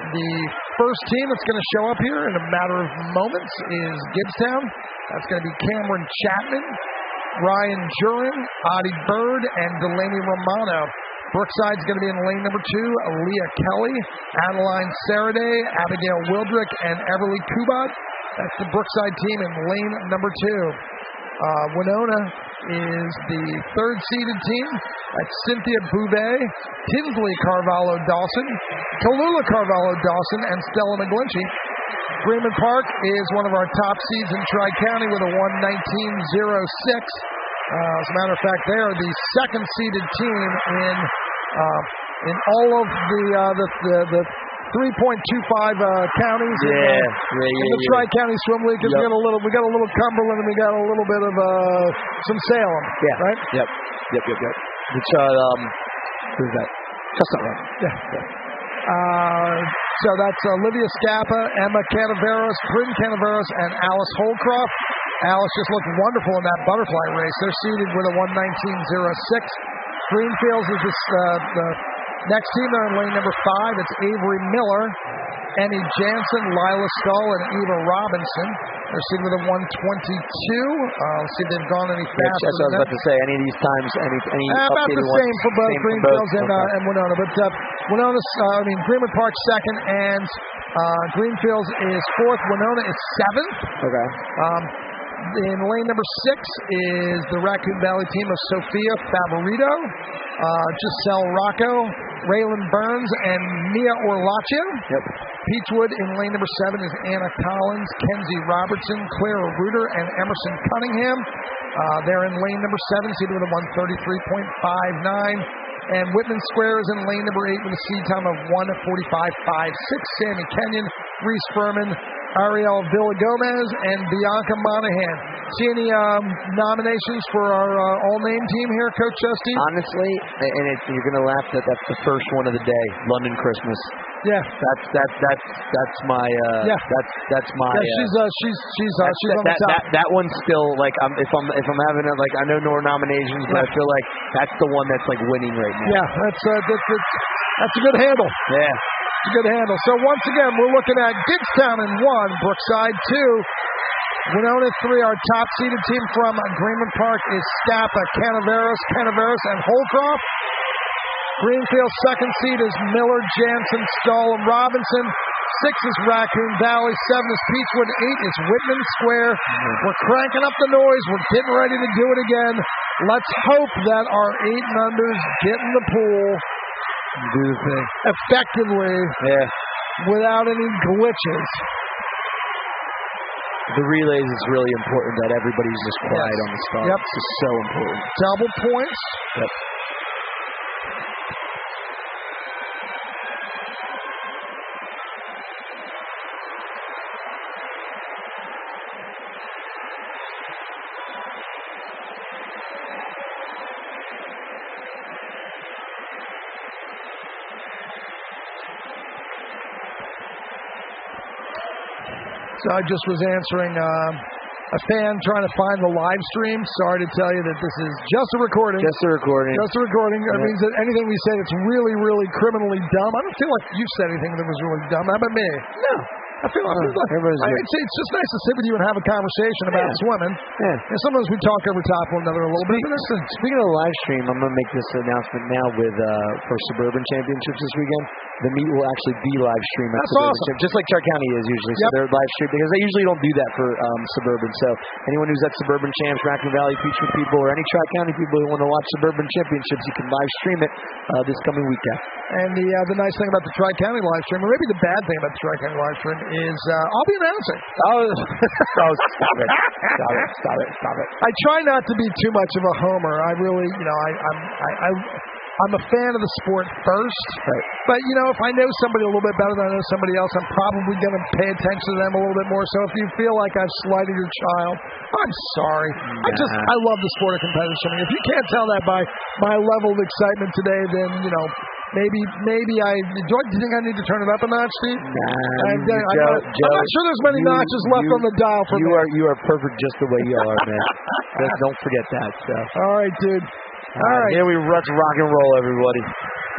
The first team that's going to show up here in a matter of moments is Gibbstown. That's going to be Cameron Chapman, Ryan Jurin, Audie Bird, and Delaney Romano. Brookside's going to be in lane number 2, Leah Kelly, Adeline Saraday, Abigail Wildrick, and Everly Kubat. That's the Brookside team in lane number 2. Winona is the 3rd-seeded team. That's Cynthia Bouvet, Tinsley Carvalho-Dawson, Tallulah Carvalho-Dawson, and Stella McGlinchey. Greenman Park is one of our top seeds in Tri-County with a 1:19.06. As a matter of fact, they are the 2nd-seeded team in all of the 3.25 counties in the Tri-County Swim League, because we got a little Cumberland and we got a little bit of some Salem, right? Yep. Which who's that? That's not right. Yeah. So that's Olivia Scappa, Emma Canaveros, Bryn Canaveros, and Alice Holcroft. Alice just looked wonderful in that butterfly race. They're seeded with a 1:19.06. Greenfields is the next team. They're in lane number 5. It's Avery Miller, Emmy Jansen, Lila Stull, and Eva Robinson. They're seated with a 1:22. Let's see if they've gone any faster. That's what I was about to say. Any of these times, any about the same for both Greenfields and Winona. But Greenwood Park's 2nd, and Greenfields is 4th. Winona is 7th. Okay. In lane number 6 is the Raccoon Valley team of Sophia Favorito, Giselle Rocco, Raylan Burns, and Mia Orlaccio. Yep. Peachwood in lane number 7 is Anna Collins, Kenzie Robertson, Clara Reuter, and Emerson Cunningham. They're in lane number 7, seated with a 1:33.59. And Whitman Square is in lane number 8 with a seed time of 1:45.56. Sammy Kenyon, Reese Furman, Ariel Villagomez, and Bianca Monahan. See any nominations for our all-name team here, Coach Chesty? Honestly, and you're going to laugh that that's the first one of the day, London Christmas. Yeah, that's my that's my. Yeah, she's on the top. That one's still like if I'm having I know no nominations, but I feel like that's the one that's like winning right now. Yeah, that's a good handle. Yeah, it's a good handle. So once again, we're looking at Gigstown in 1, Brookside 2. Winona 3, our top-seeded team from Greenwood Park is Scapa, Canaveras, and Holcroft. Greenfield second seed is Miller, Jansen, Stahl, and Robinson. 6 is Raccoon Valley. 7 is Peachwood. 8 is Whitman Square. We're cranking up the noise. We're getting ready to do it again. Let's hope that our 8 numbers get in the pool. Do the thing effectively. Yeah. Without any glitches. The relays is really important that everybody's just quiet on the start. Yep. This is so important. Double points. Yep. So I just was answering a fan trying to find the live stream. Sorry to tell you that this is just a recording. Just a recording. Just a recording. That means that anything we say that's really, really criminally dumb. I don't feel like you've said anything that was really dumb. How about me? No. I feel like it's just nice to sit with you and have a conversation about swimming. Yeah. And sometimes we talk over top one another a little bit. Speaking of the live stream, I'm going to make this announcement now for Suburban Championships this weekend. The meet will actually be live streamed. That's awesome. Just like Charter County is usually. So they're live streamed because they usually don't do that for Suburban. So anyone who's at Suburban Champs, Raccoon Valley, Peachwood people, or any Charter County people who want to watch Suburban Championships, you can live stream it this coming weekend. And the nice thing about the Tri-County live stream, or maybe the bad thing about the Tri-County live stream, is I'll be announcing. Oh, stop it. Stop it. I try not to be too much of a homer. I really, I'm a fan of the sport first. Right. But, if I know somebody a little bit better than I know somebody else, I'm probably going to pay attention to them a little bit more. So if you feel like I've slighted your child, I'm sorry. Nah. I love the sport of competitive swimming. If you can't tell that by my level of excitement today, then, maybe do you think I need to turn it up a notch, Steve? Nah, I'm not sure there's many notches left on the dial for me. You are perfect just the way you are, man. Don't forget that stuff. All right, dude. All right. Here let's rock and roll, everybody.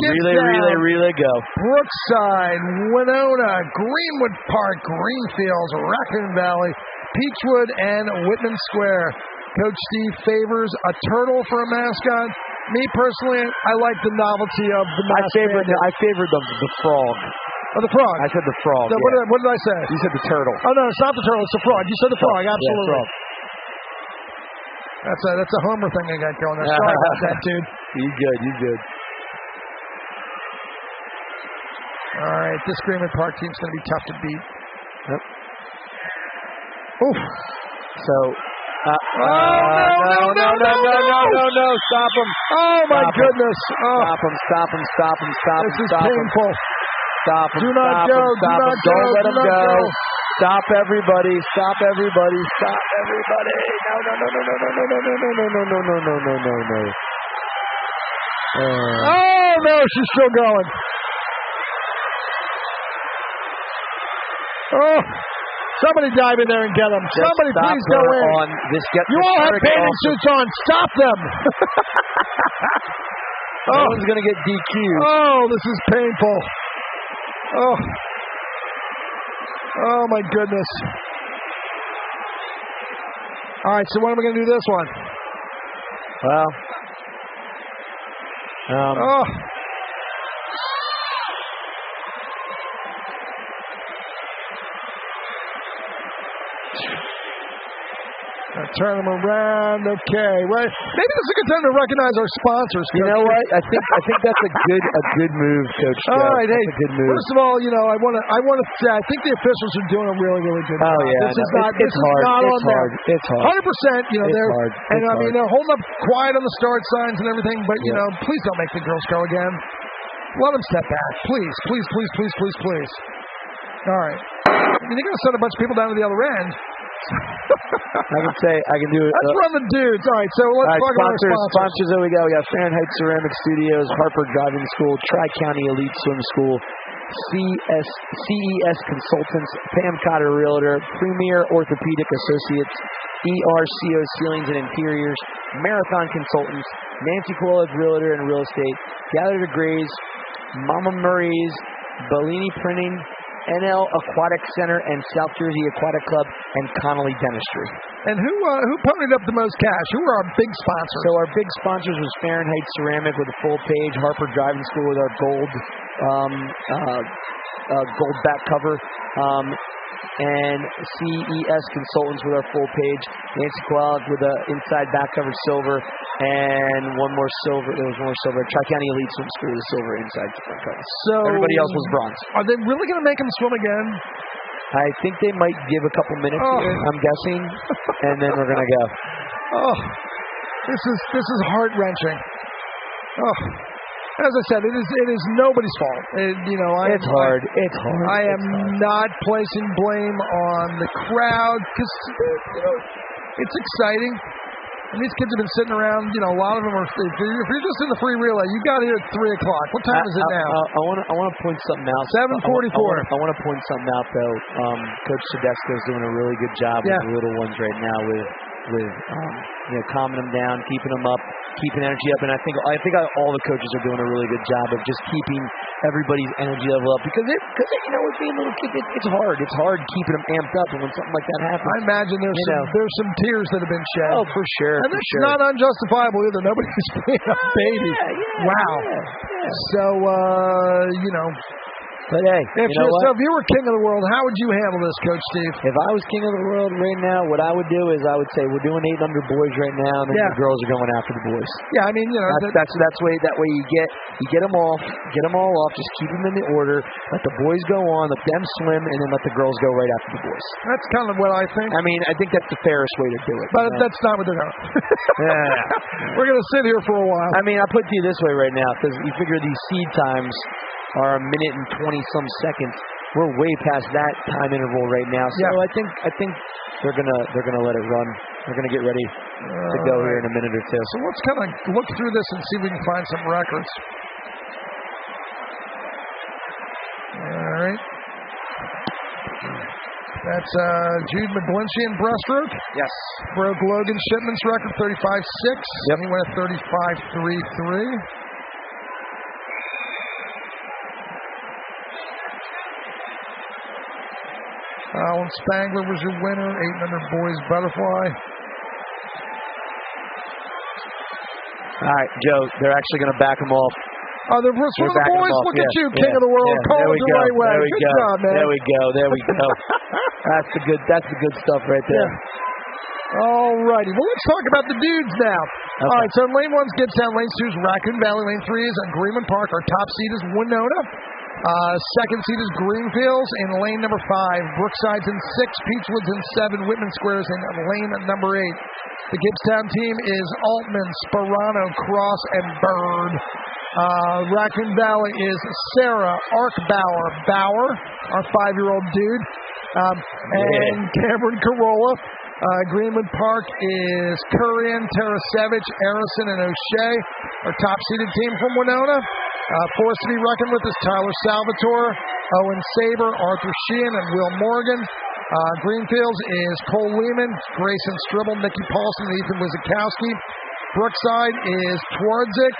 Relay, go. Brookside, Winona, Greenwood Park, Greenfields, Raccoon Valley, Peachwood, and Whitman Square. Coach Steve favors a turtle for a mascot. Me personally, I like the novelty of the mascot. I favored the frog. Oh, the frog. I said the frog. So yeah. What did I say? You said the turtle. Oh no, it's not the turtle. It's the frog. You said the frog. Absolutely. Yeah, frog. That's a homer thing I got going there. Sorry about that, dude. You good. All right, this Greenwood Park team's going to be tough to beat. Yep. Oof. So. No! Stop him! Oh my goodness! Stop him! This is painful. Stop him! Do not go! Don't let him go! Stop everybody! No! Oh no! She's still going. Oh! Somebody dive in there and get them. Somebody please go in. You all have bathing suits on. Stop them. No one's going to get DQ'd. Oh, this is painful. Oh, my goodness. All right, so when are we going to do this one? Well, turn them around. Okay. Well, maybe this is a good time to recognize our sponsors. You know what? I think that's a good move, Coach. All right. Hey, a good move. First of all, I want to say I think the officials are doing a really, really good job. Oh yeah. This is not on them. It's hard. 100%. They're hard. And I mean they're holding up quiet on the start signs and everything. But please don't make the girls go again. Let them step back, please. All right. I mean, they're going to send a bunch of people down to the other end. I can do it. Let's run the dudes. All right, so let's talk about our sponsors. Sponsors, there we go. We got Fahrenheit Ceramic Studios, Harper Driving School, Tri-County Elite Swim School, CES Consultants, Pam Cotter Realtor, Premier Orthopedic Associates, ERCO Ceilings and Interiors, Marathon Consultants, Nancy Coolidge Realtor and Real Estate, Gather Degrees, Mama Murray's, Bellini Printing, NL Aquatic Center and South Jersey Aquatic Club, and Connolly Dentistry. And who ponied up the most cash? Who were our big sponsors? So our big sponsors was Fahrenheit Ceramic with a full page, Harper Driving School with our gold back cover, and CES Consultants with our full page, Nancy Quallick with the inside back cover silver, and one more silver. There was more silver. Tri-County Elite Swim School with silver inside front cover. So everybody else was bronze. Are they really going to make them swim again? I think they might give a couple minutes here, I'm guessing, and then we're going to go. Oh, this is heart-wrenching. Oh, as I said, it is nobody's fault. It's hard. I am not placing blame on the crowd because it's exciting. And these kids have been sitting around. A lot of them are. If you're just in the free relay, you got here at 3 o'clock. What time is it now? I want to point something out. 7:44. I want to point something out though. Coach Tedesco's doing a really good job with the little ones right now with calming them down, keeping them up, keeping energy up, and I think all the coaches are doing a really good job of just keeping everybody's energy level up because with being little kids, it's hard. It's hard keeping them amped up, and when something like that happens, I imagine there's some tears that have been shed. Oh, for sure. And it's not unjustifiable either. Nobody's being a baby. Wow. So But hey, if you were king of the world, how would you handle this, Coach Steve? If I was king of the world right now, what I would do is I would say we're doing 8 under boys right now, and then the girls are going after the boys. Yeah, I mean, that's that way you get them all off, just keep them in the order, let the boys go on, let them swim, and then let the girls go right after the boys. That's kind of what I think. I mean, I think that's the fairest way to do it. But that's not what they're doing. We're going to sit here for a while. I mean, I'll put it to you this way right now, because you figure these seed times are 1 minute and 20-some seconds. We're way past that time interval right now. So I think they're gonna let it run. They're gonna get ready to go here in a minute or two. So let's kind of look through this and see if we can find some records. All right. That's Jude McGlinchey in breaststroke. Yes. Broke Logan Shipman's record, 35.6. Yep. He went at 35.33. Alan Spangler was your winner, 800 boys butterfly. All right, Joe, they're actually going to back him off. Oh, they're one of the boys. Look at you, king of the world. Call it the right way. Good job, man. There we go. That's the good stuff right there. Yeah. All righty. Well, let's talk about the dudes now. Okay. All right, so lane 1's Gibson, lane 2's Raccoon Valley, lane 3 is Greenland Park. Our top seed is Winona. Second seed is Greenfields in lane number 5. Brookside's in 6. Peachwood's in 7. Whitman Square's in lane number 8. The Gibbstown team is Altman, Sperano, Cross, and Bird. Raccoon Valley is Sarah, Bauer, our 5-year-old dude, and Cameron Corolla. Greenwood Park is Currian, Tarasevich, Arison, and O'Shea. Our top-seeded team from Winona. Forced to be reckoned with is Tyler Salvatore, Owen Saber, Arthur Sheehan, and Will Morgan. Greenfields is Cole Lehman, Grayson Stribble, Nikki Paulson, and Ethan Wizakowski. Brookside is Twardzik,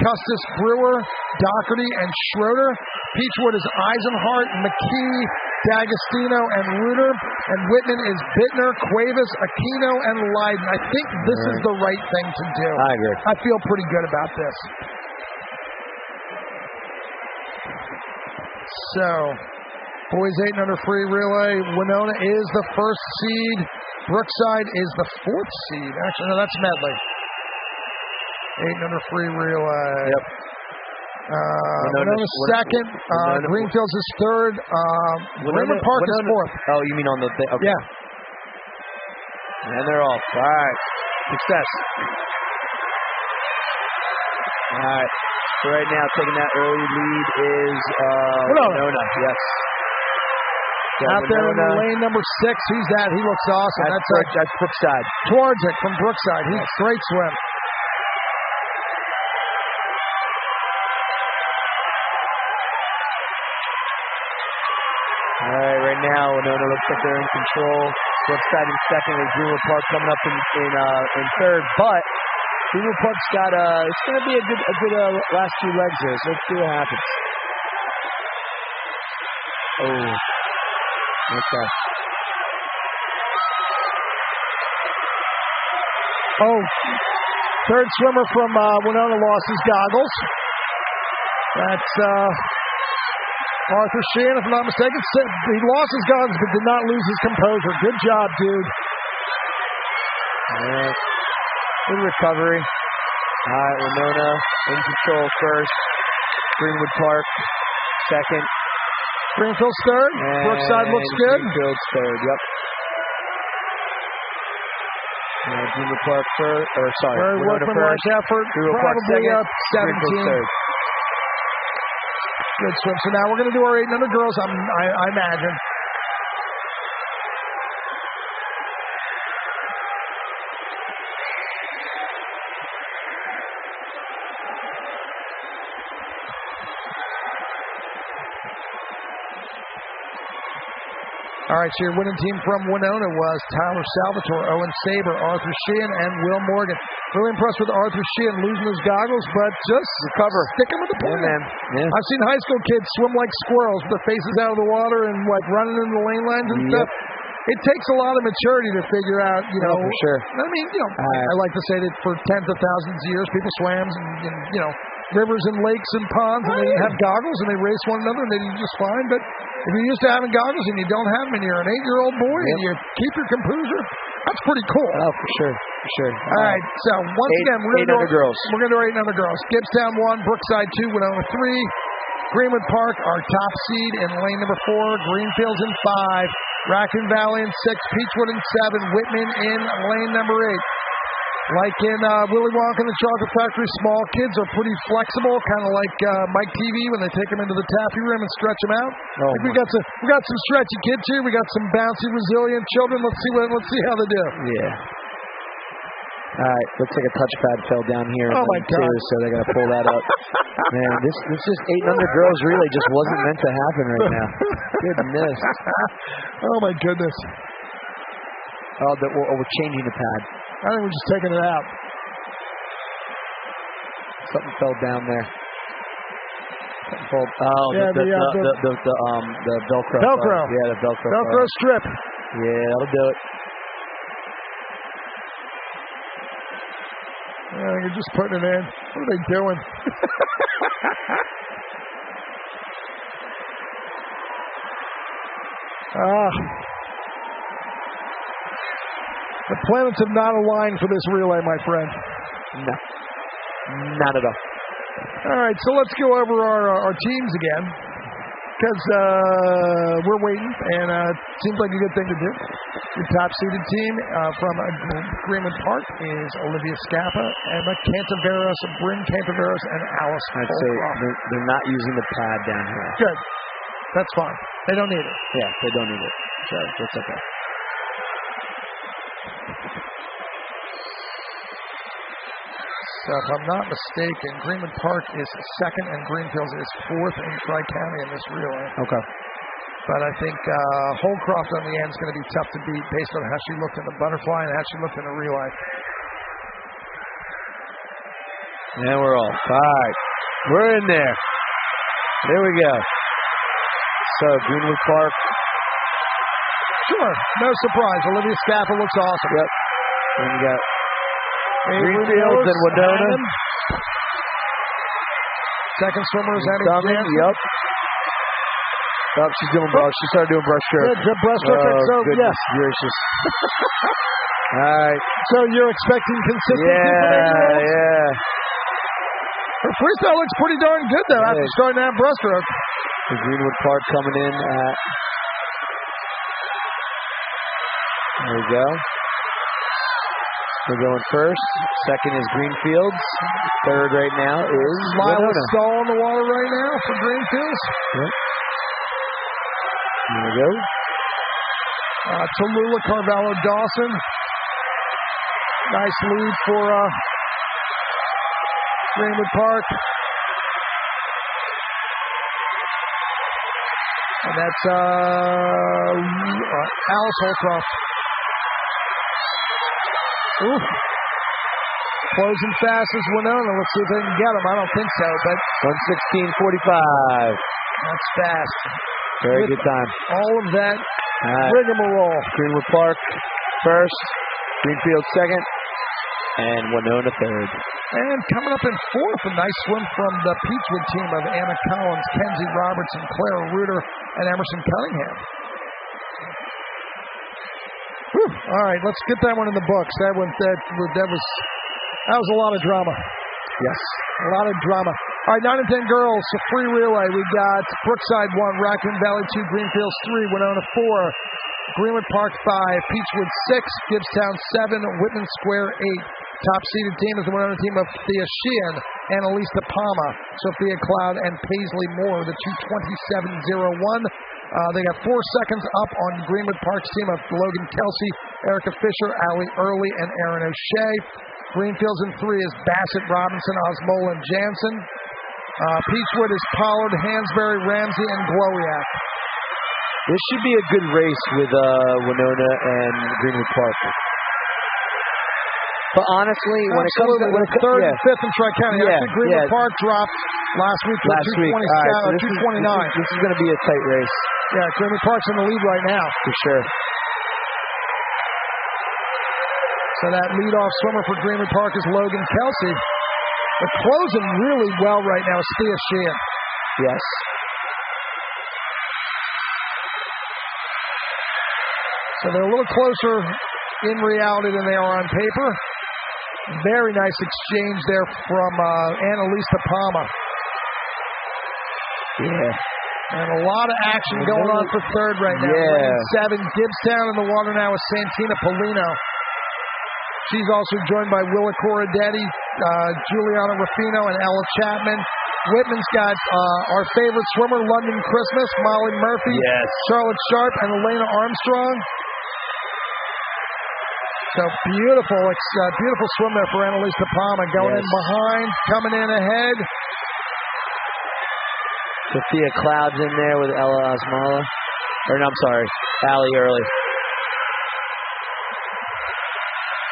Custis Brewer, Doherty, and Schroeder. Peachwood is Eisenhart, McKee, D'Agostino, and Reuter. And Whitman is Bittner, Cuevas, Aquino, and Leiden. I think this is the right thing to do. I agree. I feel pretty good about this. So, boys 8 under free relay. Winona is the first seed. Brookside is the 4th seed. Actually, no, that's medley. 8 under free relay. Yep. Winona's second. Greenfields is third. Greenwood Park is 4th. Oh, you mean on the thing? Okay. Yeah. And they're off. All right. Success. All right. So right now, taking that early lead is Winona. Yes. Out there in lane number 6, who's that? He looks awesome. That's Brookside. Twardzik from Brookside. He's great swim. All right, right now, Winona looks like they're in control. Brookside in second with Greenwood Park coming up in third, but Greenwood Park's got it's going to be a good last 2 legs here, so let's see what happens. Oh, okay. Oh, third swimmer from Winona lost his goggles. That's Arthur Sheehan, if I'm not mistaken. He lost his goggles but did not lose his composure. Good job, dude. All right. Good recovery. All right, Winona in control first. Greenwood Park second. Greenfield's third. Brookside looks good. Greenfield's third, yep. Greenwood Park first, Very workmanlike effort. Probably up 17. Good swim. So now we're going to do our 800 girls, I imagine. All right, so your winning team from Winona was Tyler Salvatore, Owen Saber, Arthur Sheehan, and Will Morgan. Really impressed with Arthur Sheehan losing his goggles, but just sticking with the plan. Yeah, man. Yeah. I've seen high school kids swim like squirrels with their faces out of the water and like running in the lane lines and stuff. It takes a lot of maturity to figure out, for sure. I mean, I like to say that for tens of thousands of years, people swam in rivers and lakes and ponds, and they didn't have goggles, and they raced one another, and they did just fine. But if you're used to having goggles and you don't have them, and you're an 8-year-old boy, and you keep your composure, that's pretty cool. Oh, for sure. All right, so once again, we're going to do our 800 girls. Gibbstown 1, Brookside 2, Winona 3. Greenwood Park, our top seed in lane number 4. Greenfields in 5. Raccoon Valley in 6. Peachwood in 7. Whitman in lane number 8. Like in Willy Wonka and the Chocolate Factory, small kids are pretty flexible, kind of like Mike TV when they take them into the taffy room and stretch them out. We got some stretchy kids here. We got some bouncy, resilient children. Let's see how they do. Yeah. All right, looks like a touchpad fell down here. Oh my God! Too, so they got to pull that up. Man, this just 800 girls really just wasn't meant to happen right now. Goodness. Oh my goodness. Oh, we're changing the pad. I think we're just taking it out. Something fell down there. Something fell. Oh, yeah, the Velcro. Velcro. Yeah, the Velcro. Velcro strip. Yeah, that'll do it. Yeah, you're just putting it in. What are they doing? The planets have not aligned for this relay, my friend. No. Not at all. All right, so let's go over our teams again, because we're waiting, and it seems like a good thing to do. Your top-seeded team from Greenwood Park is Olivia Scappa, Emma Cantaveros, Bryn Cantaveros, and Alice I'd say they're not using the pad down here. Good. That's fine. They don't need it. Yeah, they don't need it. So that's okay. So if I'm not mistaken, Greenwood Park is second and Greenfields is fourth in Tri-County in this relay. Okay. But I think Holcroft on the end is going to be tough to beat based on how she looked in the butterfly and how she looked in the relay. And we're off. All right. We're in there. There we go. So Greenwood Park. Sure. No surprise. Olivia Scappa looks awesome. Yep. And you got Greenfields and Winona. Second swimmer is Annie Jansen. Yep. Oh, she's doing brush. She started doing breaststroke. Yeah, breaststroke. So yes, gracious. All right. So you're expecting consistency from that? Yeah. Her freestyle looks pretty darn good though after starting that breaststroke. The Greenwood Park coming in at. There we go. We're going first. Second is Greenfields. Third right now is Lila Stahl in the water right now for Greenfields. Yep. There we go. Tallulah, Carvalho, Dawson. Nice lead for Greenwood Park. And that's Alice Holcroft. Oof. Closing fast is Winona. Let's see if they can get him. I don't think so, but 1:16:45. That's fast. Very good time. All of that rigmarole. Greenwood Park first, Greenfield second, and Winona third. And coming up in fourth, a nice swim from the Peachwood team of Anna Collins, Kenzie Robertson, Clara Reuter, and Emerson Cunningham. Whew. All right, let's get that one in the books. That was a lot of drama. Yes. A lot of drama. All right, 9 and 10 girls, a free relay. We got Brookside 1, Raccoon Valley 2, Greenfields 3, Winona 4, Greenwood Park 5, Peachwood 6, Gibbstown 7, Whitman Square 8. Top seeded team is the Winona team of Thea Sheehan, Annalisa Palma, Sophia Cloud, and Paisley Moore, the 2:27.01. They got 4 seconds up on Greenwood Park's team of Logan Kelsey, Erica Fisher, Allie Early, and Aaron O'Shea. Greenfields in 3 is Bassett, Robinson, Osmola, and Jansen. Peachwood is Pollard, Hansberry, Ramsey, and Glowiak. This should be a good race with Winona and Greenwood Park. But honestly, when it comes to third and fifth in Tri-County, actually Greenwood Park dropped last week to 229. This is going to be a tight race. Yeah, Greenwood Park's in the lead right now. For sure. So that leadoff swimmer for Greenwood Park is Logan Kelsey. They're closing really well right now is Thea Sheehan. Yes. So they're a little closer in reality than they are on paper. Very nice exchange there from Annalisa Palma. Yeah. And a lot of action going on for third right now. Yeah. 7, Gibbstown in the water now with Santina Polino. She's also joined by Willa Corradetti, Juliana Ruffino, and Ella Chapman. Whitman's got our favorite swimmer, London Christmas, Molly Murphy, Charlotte Sharp, and Elena Armstrong. So beautiful. It's a beautiful swim there for Annalisa Palma. Going in behind, coming in ahead. Sophia Cloud's in there with Ella Osmola. I'm sorry, Allie Early.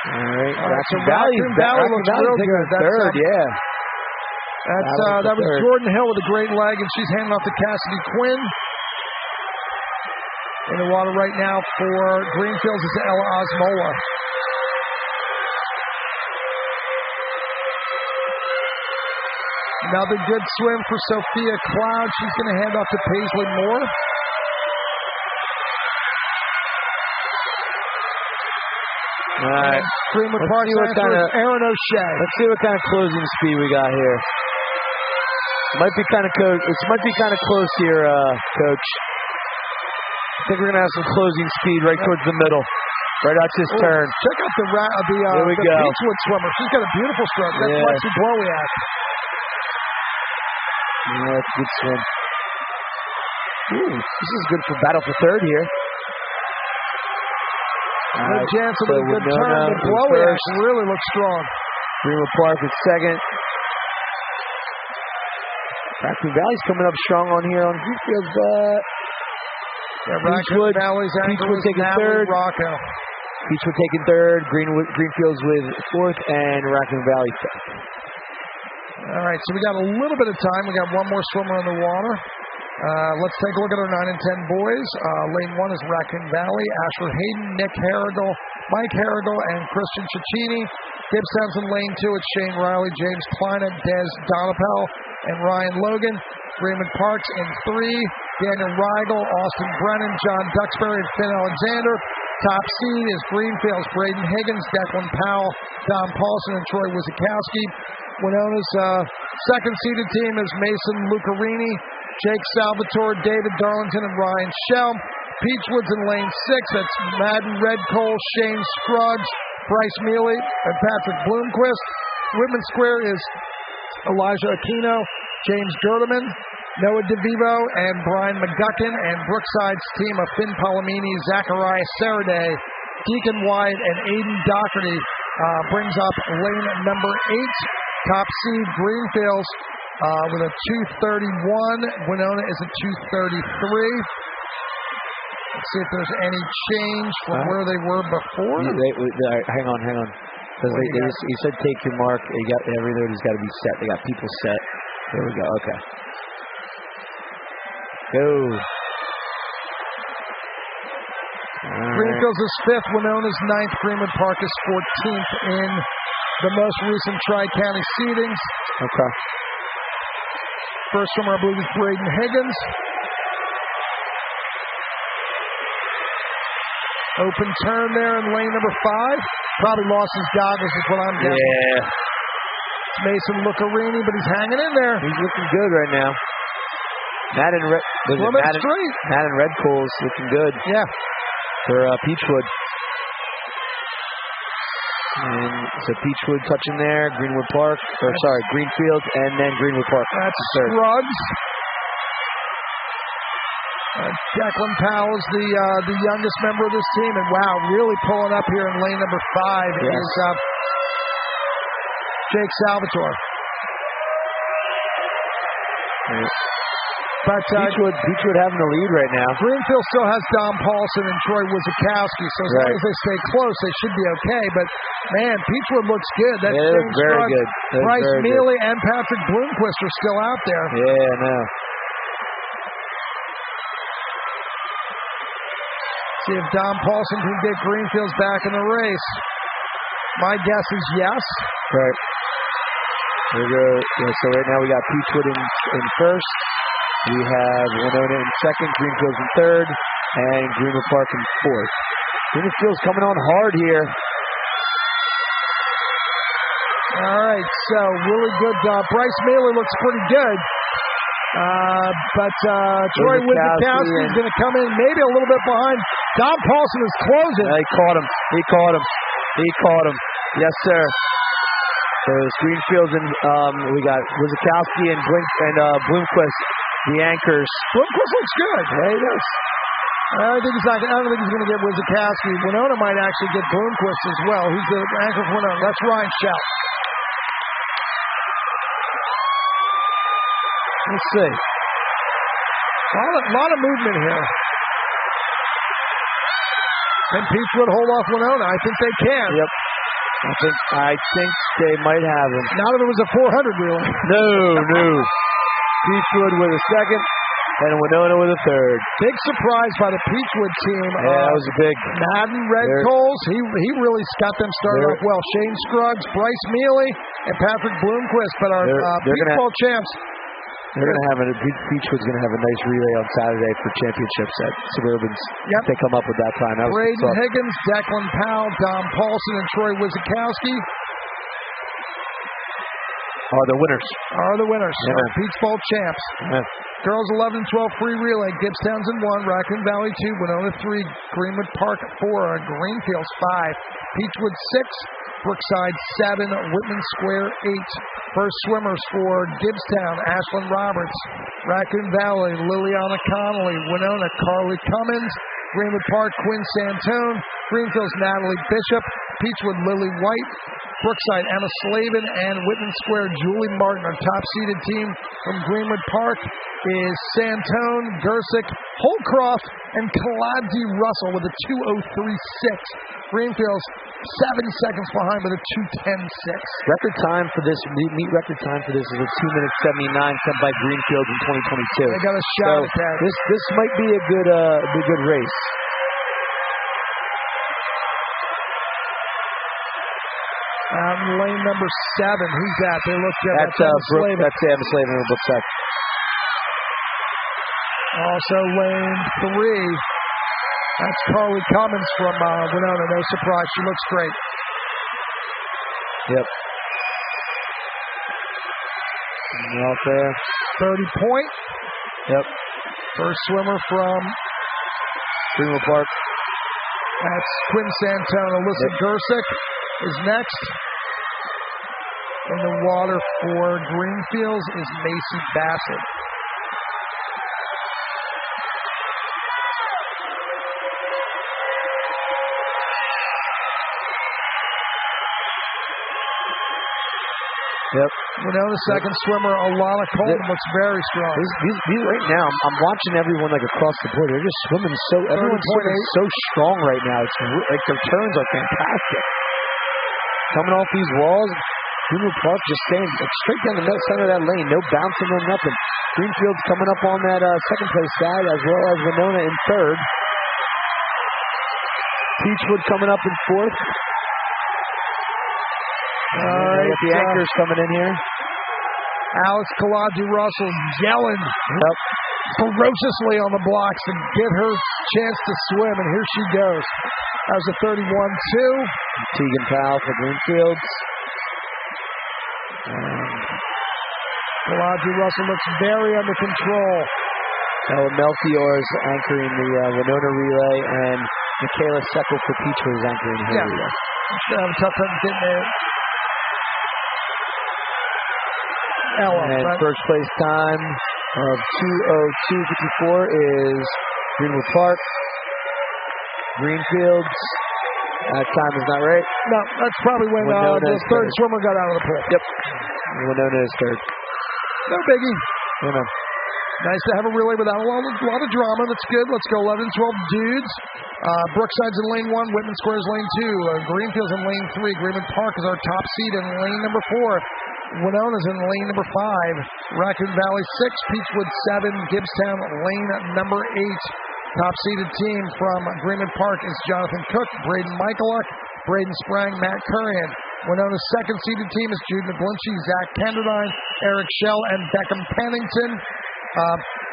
All right. Raccoon Valley looks real good. Third, that was Jordan Hill with a great leg, and she's handing off to Cassidy Quinn. In the water right now for Greenfields is Ella Osmola. Another good swim for Sophia Cloud. She's going to hand off to Paisley Moore. All right. Greenwood Park Aaron O'Shea. Let's see what kind of closing speed we got here. It might be kind of close here, Coach. I think we're going to have some closing speed right towards the middle. Right out this turn. Check out the Peachwood swimmer. She's got a beautiful stroke. That's Lexi Glowiak. Yeah, that's a good swim. Ooh, this is good for battle for third here. Jansen with a good turn. The Glowiak really looks strong. Greenwood Park is second. Raccoon Valley's coming up strong on here on Greenfield, but Raccoon Valley's Peachwood taking third. Rocco. Peachwood taking third. Greenfields with fourth, and Raccoon Valley fifth. All right, so we got a little bit of time. We got one more swimmer in the water. Let's take a look at our 9 and 10 boys. Lane 1 is Raccoon Valley. Asher Hayden, Nick Harrigal, Mike Harrigal, and Christian Cicchini. Gibbstown's in lane 2. It's Shane Riley, James Kleina, Des Donapel, and Ryan Logan. Greenwood Parks in 3. Daniel Rigel, Austin Brennan, John Duxbury, and Finn Alexander. Top seed is Greenfields, Braden Higgins, Declan Powell, Don Paulson, and Troy Wizikowski. Winona's second seeded team is Mason Lucarini, Jake Salvatore, David Darlington, and Ryan Shell. Peachwood's in lane 6. That's Madden Redcole, Shane Scruggs, Bryce Mealy, and Patrick Bloomquist. Whitman Square is Elijah Aquino, James Gerdeman. Noah DeVivo and Brian McGuckin, and Brookside's team of Finn Palomini, Zachariah Saraday, Deacon Wyatt, and Aiden Doherty brings up lane number 8. Top seed Greenfields with a 2:31. Winona is a 2:33. Let's see if there's any change from where they were before. Hang on. Because he said take your mark. Everybody's got to be set. They got people set. There we go. Okay. Go. Greenfields is 5th. Winona's 9th. Greenwood Park is 14th in the most recent Tri-County seedings. Okay. First swimmer, I believe, is Braden Higgins. Open turn there in lane number 5. Probably lost his goggles is what I'm guessing. Yeah. It's Mason Lucarini, but he's hanging in there. He's looking good right now. Matt and Red Coals looking good. Yeah. For Peachwood. And so Peachwood touching there, Greenfield, and then Greenwood Park. That's Scruggs. Declan Powell is the youngest member of this team, and wow, really pulling up here in lane number 5 is Jake Salvatore. Right. But Peachwood having the lead right now. Greenfield still has Don Paulson and Troy Wizakowski, so as long as they stay close, they should be okay. But man, Peachwood looks good. That's very good. Bryce Mealy and Patrick Bloomquist are still out there. Yeah, I know. See if Don Paulson can get Greenfields back in the race. My guess is yes. Right. There we go. Yeah, so right now we got Peachwood in first. We have Winona in second, Greenfields in third, and Greenwood Park in fourth. Greenfield's coming on hard here. All right, so really good. Bryce Mailer looks pretty good. But Troy Wizakowski is going to come in maybe a little bit behind. Don Paulson is closing. He caught him. Yes, sir. So it's Greenfields and we got Wizakowski and Bloomquist, the anchors. Bloomquist looks good. Yeah, he does. I don't think he's going to get Wizakowski. Winona might actually get Bloomquist as well. He's the anchor for Winona. That's Ryan Shout. Let's see. A lot of movement here. Can Peachwood hold off Winona? I think they can. Yep. I think they might have him. Not if it was a 400 relay. No. Peachwood with a second, and Winona with a third. Big surprise by the Peachwood team. Yeah, that was a big. Madden, Red Coals, he really got them started off well. Shane Scruggs, Bryce Mealy, and Patrick Bloomquist. But our Peach Ball champs. Peachwood's going to have a nice relay on Saturday for championships at Suburbans. Yep. They come up with that time. Braden Higgins, Declan Powell, Don Paulson, and Troy Wizakowski are the winners. Yeah. Our Peach Bowl champs. Yeah. Girls 11 and 12 free relay. Gibbstown's in 1, Raccoon Valley 2, Winona 3, Greenwood Park 4, Greenfields 5, Peachwood 6, Brookside 7, Whitman Square 8. First swimmers for Gibbstown, Ashlyn Roberts. Raccoon Valley, Liliana Connolly. Winona, Carly Cummins. Greenwood Park, Quinn Santone. Greenfields, Natalie Bishop. Peachwood, Lily White. Brookside, Emma Slavin, and Whitman Square, Julie Martin. Our top-seeded team from Greenwood Park is Santone, Gersick, Holcroft, and Kaladzi Russell with a 2:03.6. Greenfields 7 seconds behind with a 2:10.6. Record time for this is a 2:79 set by Greenfields in 2022. They got a shot at that. This might be a good race. Out in lane number 7, who's that? They look good. That's Emma Slavin in Brookside. Also lane 3. That's Carly Cummins from Winona. No surprise. She looks great. Yep. Out there. 30 point. Yep. First swimmer from Greenwood Park. That's Quinn Santone. Alyssa Gersick is next. In the water for Greenfields is Macy Bassett. Yep. Winona, second swimmer, Alana Coleman, looks very strong. These right now, I'm watching everyone like across the board. They're just swimming everyone's swimming so strong right now. It's like their turns are fantastic. Coming off these walls, Greenwood Park just staying like, straight down the center of that lane. No bouncing, no nothing. Greenfield's coming up on that second place side, as well as Winona in third. Peachwood coming up in fourth. All right, the anchors coming in here. Alex Kalaji Russell yelling ferociously on the blocks to get her chance to swim, and here she goes. That was a 31-2. Tegan Powell for Greenfields. Kalaji Russell looks very under control. Melchior's anchoring the Winona relay, and Michaela Seckel for Peachwood is anchoring her relay. Should have a tough time getting there. And first place time of 2:02.54 is Greenwood Park. Greenfields. That time is not right. No, that's probably when the third swimmer got out of the pool. Yep. Winona is third. No biggie. Winona. Nice to have a relay without a lot of drama. That's good. Let's go 11 and 12 dudes. Brookside's in lane 1. Whitman Square's lane 2. Greenfield's in lane 3. Greenwood Park is our top seed in lane number 4. Winona's in lane number 5. Raccoon Valley 6. Peachwood 7. Gibbstown lane number 8. Top seeded team from Greenwood Park is Jonathan Cook, Braden Michaeluk, Braden Sprang, Matt Curran. Winona's second seeded team is Jude McGlinchey, Zach Canderdine, Eric Shell, and Beckham Pennington.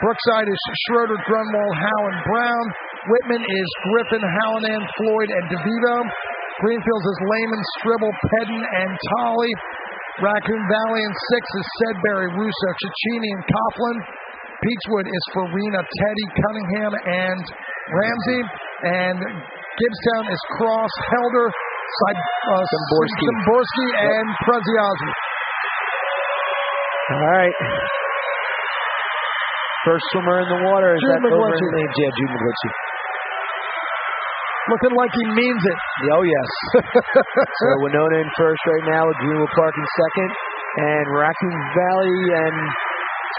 Brookside is Schroeder, Grunwald, Howe, and Brown. Whitman is Griffin, Hallinan, Floyd, and DeVito. Greenfields is Lehman, Stribble, Pedden, and Tolley. Raccoon Valley in 6 is Sedberry, Russo, Cicchini, and Coughlin. Peachwood is Farina, Teddy, Cunningham, and Ramsey. And Gibbstown is Cross, Helder, Szymborski, and Preziazzi. All right. First swimmer in the water is Jude McGlinchey. Jude McGlinchey. Looking like he means it. Oh, yes. So Winona in first right now with Greenwood Park in second. And Raccoon Valley and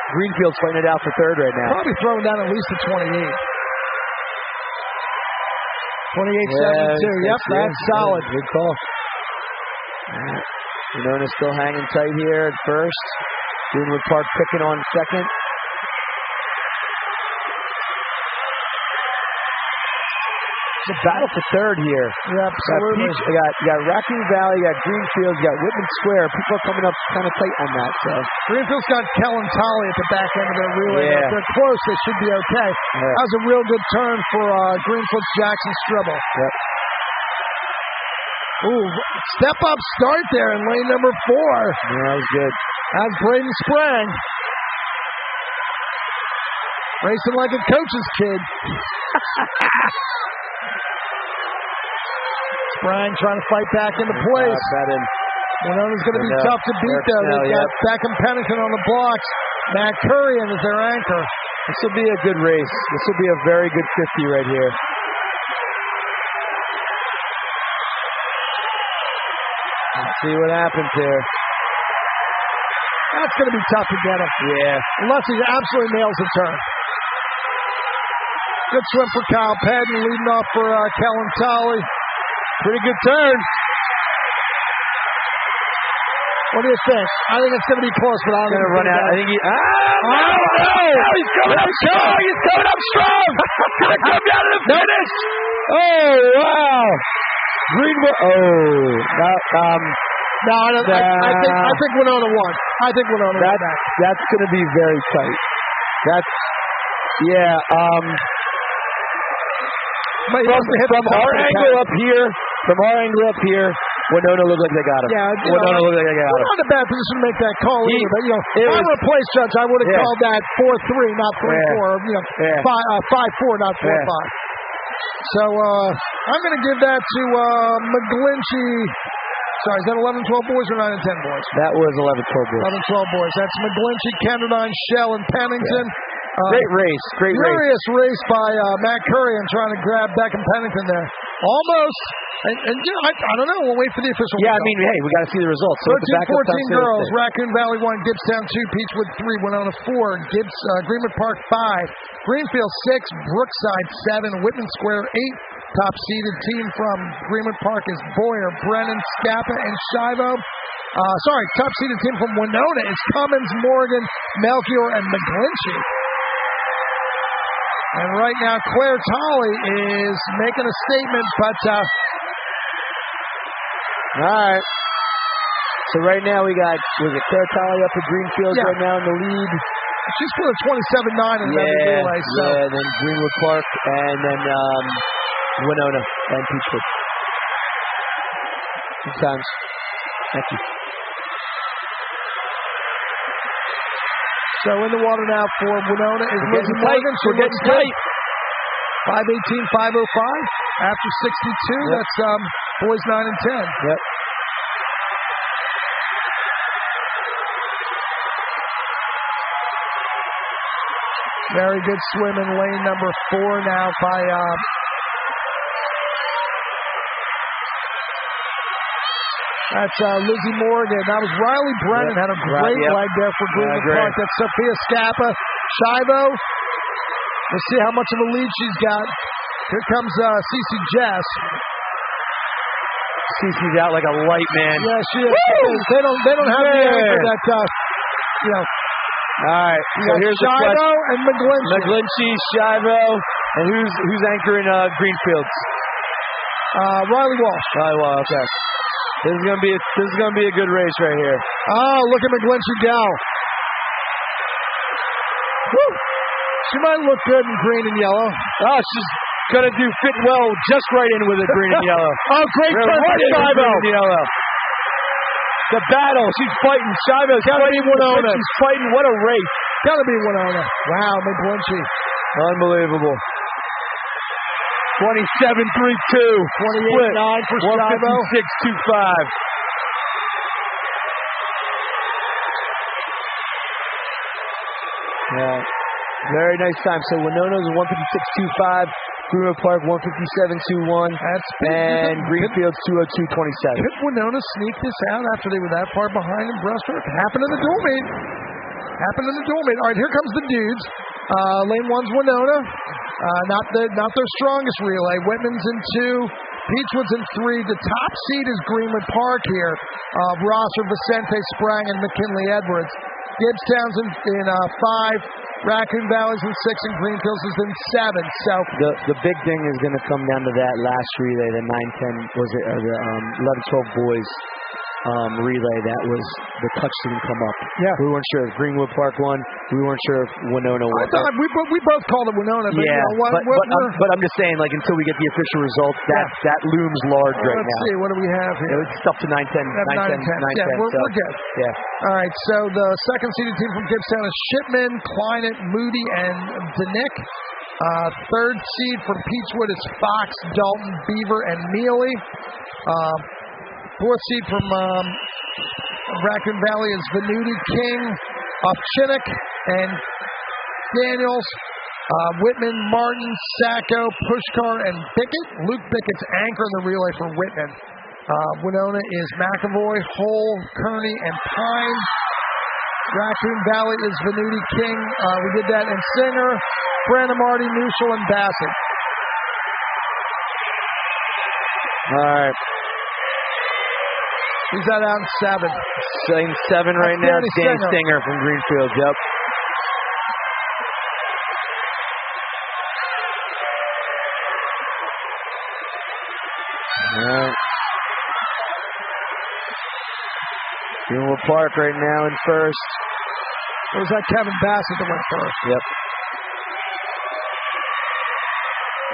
Greenfield's fighting it out for third right now. Probably throwing down at least a 28. 28-72. Yep, that's solid. Good call. Winona's still hanging tight here at first. Greenwood Park picking on second. It's a battle for third here. Yep, absolutely. You got Raccoon Valley, you got Greenfield, you got Whitman Square. People are coming up kind of tight on that. So Greenfield's got Kellen Tolley at the back end of their relay. Yeah. If they're close, they should be okay. Yeah. That was a real good turn for Greenfield's Jackson Stribble. Yep. Ooh, step up start there in lane number 4. Yeah, that was good. As Braden Sprang. Racing like a coach's kid. Sprang trying to fight back into place. Winona's going to be tough to beat, though. They've got Beckham Pennington on the blocks. Matt Curran is their anchor. This will be a good race. This will be a very good 50 right here. Let's see what happens here. That's going to be tough to get him. Yeah. Unless he absolutely nails the turn. Good swim for Kyle Padden, leading off for Kellen Tolley. Pretty good turn. What do you think? I think it's going to be close, but I'm going to run out. I think he. No! He's coming up strong. He's coming up strong. He's going to come down to the finish. Oh, wow. Greenwood. No, I think Winona won. I think Winona won that. That's going to be very tight. From our angle up here, Winona looked like they got him. Yeah, Winona looked like they got him. Not in a bad position to make that call either, but if I were a place judge, I would have called that 4-3, not 3-4. 5-4, not 4-5. So I'm going to give that to McGlinchey. Sorry, is that 11-12 boys or 9-10 boys? That was 11-12 boys. 11-12 boys. That's McGlinchey, Canderdine, Shell, and Pennington. Great race. Furious race by Matt Curry and trying to grab Beckham Pennington there. Almost. And I don't know. We'll wait for the official result. I mean, hey, we got to see the results. So 13-14 girls. Raccoon Valley 1, Gibbstown 2, Peachwood 3, Winona 4, Greenwood Park 5, Greenfield 6, Brookside 7, Whitman Square 8. Top seeded team from Greenwood Park is Boyer, Brennan, Scappa, and Shivo. Top seeded team from Winona is Cummins, Morgan, Melchior, and McGlinchey. And right now, Claire Tolley is making a statement, but all right. So right now we got, Claire Tolley up at Greenfield right now in the lead. She's put a 27-9 in the relay. So. Yeah, then Greenwood Park, and then Winona and Peachwood. Good times. Thank you. So in the water now for Winona is Lizzie Morgan. We're getting tight. 5:18, 5:05 after 62. Yep. That's boys 9 and 10. Yep. Very good swim in lane number 4 now by that's Lizzie Morgan. That was Riley Brennan. Had a great leg there for Greenwood Park. That's Sophia Scappa. Shivo. We'll see how much of a lead she's got. Here comes Cece Jess. Cece's out like a light, man. Yeah, she is. They don't have the anchor that All right. So here's Shivo and McGlinchey. McGlinchey, Shivo, and who's anchoring Greenfields? Riley Walsh. Riley Walsh. Okay. This is gonna be a good race right here. Oh, look at McGlinchey go. Woo. She might look good in green and yellow. Oh, she's gonna fit well just right in with it, green and yellow. Oh, great turn for Shivo. Green and yellow. The battle. She's fighting. Shivo's fighting Winona. She's fighting. What a race. Gotta be Winona. Wow, McGlinchey. Unbelievable. 27-3-2. 28-9 for Shivo. 156-25. Yeah. Very nice time. So Winona's 156.25, Greenwood Park 157.21, and Greenfield's 202.27. Could Winona sneak this out after they were that far behind in breaststroke? Happened in the dual meet. All right, here comes the dudes. Lane 1's Winona. Not their strongest relay. Whitman's in 2. Peachwood's in 3. The top seed is Greenwood Park here. Rosser, Vicente Sprang, and McKinley Edwards. Gibbstown's in 5. Raccoon Valley's in 6, and Greenfields is in 7. So the big thing is going to come down to that last relay, the 9-10 was it, or the 11-12 boys relay. That was the touch didn't come up. Yeah, we weren't sure if Greenwood Park won. We weren't sure if Winona won. I thought we both called it Winona. But yeah, but I'm just saying, like, until we get the official results, that looms large right now. Let's see, what do we have here? It's up to 9-10. 9-10. Yeah, we're good. Yeah. All right, so the second seeded team from Gibbstown is Shipman, Kleinert, Moody, and Denick. Third seed from Peachwood is Fox, Dalton, Beaver, and Mealy. Fourth seed from Raccoon Valley is Venuti, King, Chinook, and Daniels. Whitman, Martin, Sacco, Pushkar, and Bickett. Luke Bickett's anchor in the relay for Whitman. Winona is McAvoy, Hole, Kearney, and Pine. Raccoon Valley is Venuti, King. We did that in Singer, Brandon Marty, Nuschel, and Bassett. All right. Who's that out in 7? Saying 7 right now. Dan Singer from Greenfield. Yep. All right. Greenwood Park right now in first. Or was that Kevin Bassett that went first? Yep.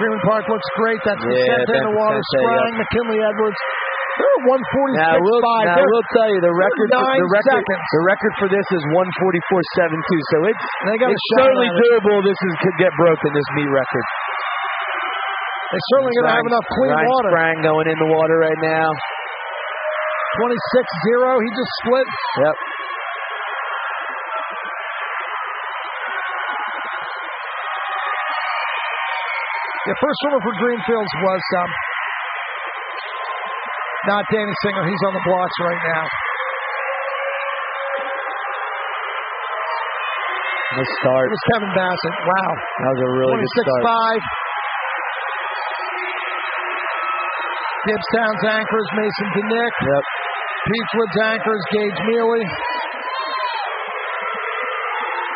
Greenwood Park looks great. That's Vicente in the water. Sprang, McKinley Edwards. They're 146.5. Now, we'll tell you, the record for this is 144.72. So it's certainly doable. Could get broken, this meet record. They're certainly going to have enough clean water. Sprang going in the water right now. 26-0. He just split. Yep. The first swimmer for Greenfields was not Danny Singer. He's on the blocks right now. Nice start. It was Kevin Bassett. Wow. That was a really good start. 26-5. Gibbstown's anchors Mason DeNick. Yep. Peachwood's anchors Gage Mealy.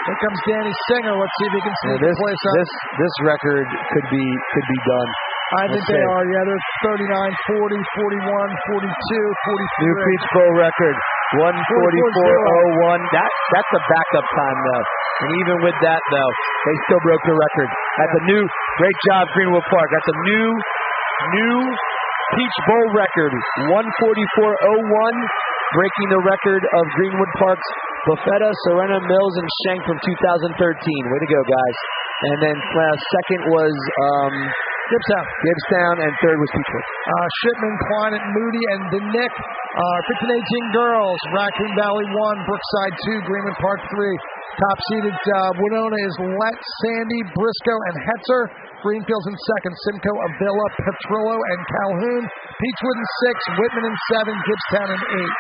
Here comes Danny Singer. Let's see if he can sneak the place up. This record could be done. I think they are. Yeah, they're 39, 40, 41, 42, 43. New Peach Bowl record. 1:44.01. That's a backup time though. And even with that though, they still broke the record. That's a new great job, Greenwood Park. That's a new Peach Bowl record. 1:44.01, breaking the record of Greenwood Park's Buffetta, Serena, Mills, and Schenk from 2013. Way to go, guys. And then second was Gibbstown, and third was Peachwood. Shipman, Klein, Moody, and DeNick. 15-18 girls. Raccoon Valley 1, Brookside 2, Greenwood Park 3. Top-seeded Winona is Lett, Sandy, Briscoe, and Hetzer. Greenfields in second. Simcoe, Avila, Petrillo, and Calhoun. Peachwood in 6, Whitman in 7, Gibbstown in 8.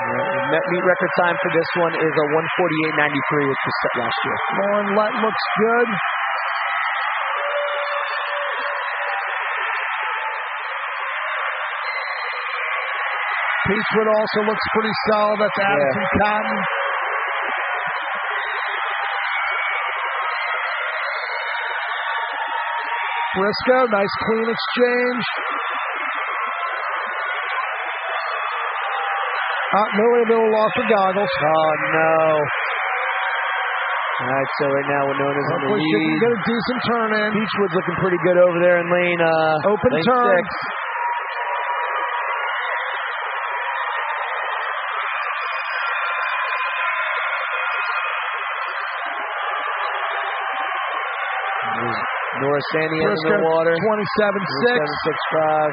Meet record time for this one is a 1:48.93, which was set last year. Lauren Lett looks good. Peachwood also looks pretty solid. That's Addison Cotton. Briscoe, nice clean exchange. Millie lost her goggles. Oh, no. All right, so right now Winona's in the lead. She can get a decent turn in. Peachwood's looking pretty good over there in lane open lane turn. 6. Nora Sandy in the water. 27-6. 27-6-5.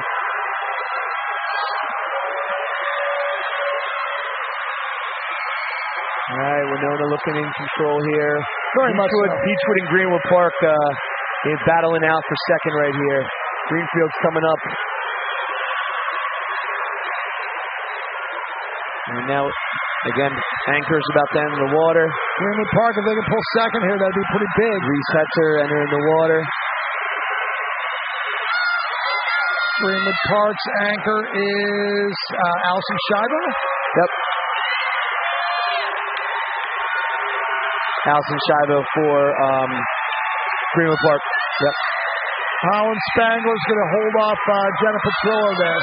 All right, Winona looking in control here. Very much so. Peachwood and Greenwood Park is battling out for second right here. Greenfield's coming up. And now, again, anchors about to enter the water. Greenwood Park, if they can pull second here, that'd be pretty big. Reese Hetzer entering the water. Greenwood Park's anchor is Allison Scheiber. Yep. Allison Scheiber for Greenwood Park. Yep. Holland Spangler's going to hold off Jenna Petrillo there.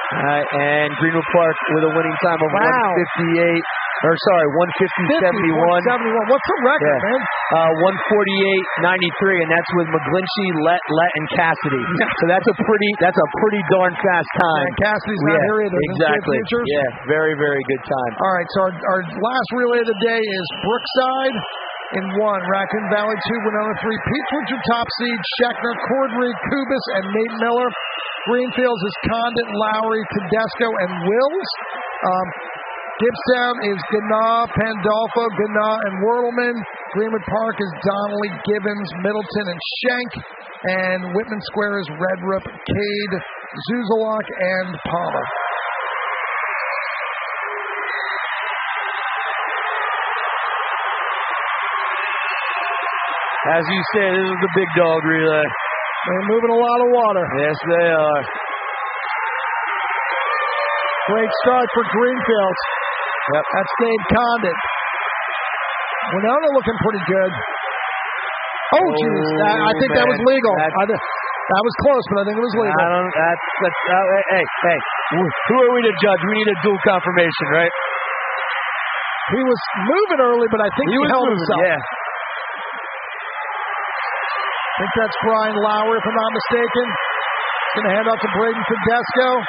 All right, and Greenwood Park with a winning time of 1:58. Or sorry, 1:50.71. 71. What's the record, man? 1:48.93, and that's with McGlinchey, Lett, and Cassidy. So that's a pretty darn fast time. And Cassidy's not here either. Exactly. Yeah, very, very good time. All right, so our last relay of the day is Brookside in 1, Raccoon Valley 2, Winona 3, Peachwood's your top seed, Schechner, Cordry, Kubis, and Nate Miller. Greenfields is Condit, Lowry, Tedesco, and Wills. Gibbstown is Ganaw, Pandolfo, Ganaw, and Wurtelman. Greenwood Park is Donnelly, Gibbons, Middleton, and Schenk. And Whitman Square is Redrup, Cade, Zuzalak, and Palmer. As you say, this is the big dog relay. They're moving a lot of water. Yes, they are. Great start for Greenfields. Yep. That's Dave Condit. Winona looking pretty good. Oh, jeez. I think that was legal. That was close, but I think it was legal. Hey. Who are we to judge? We need a dual confirmation, right? He was moving early, but I think he held himself. Yeah. I think that's Brian Lowry, if I'm not mistaken. Going to hand off to Braden Tedesco.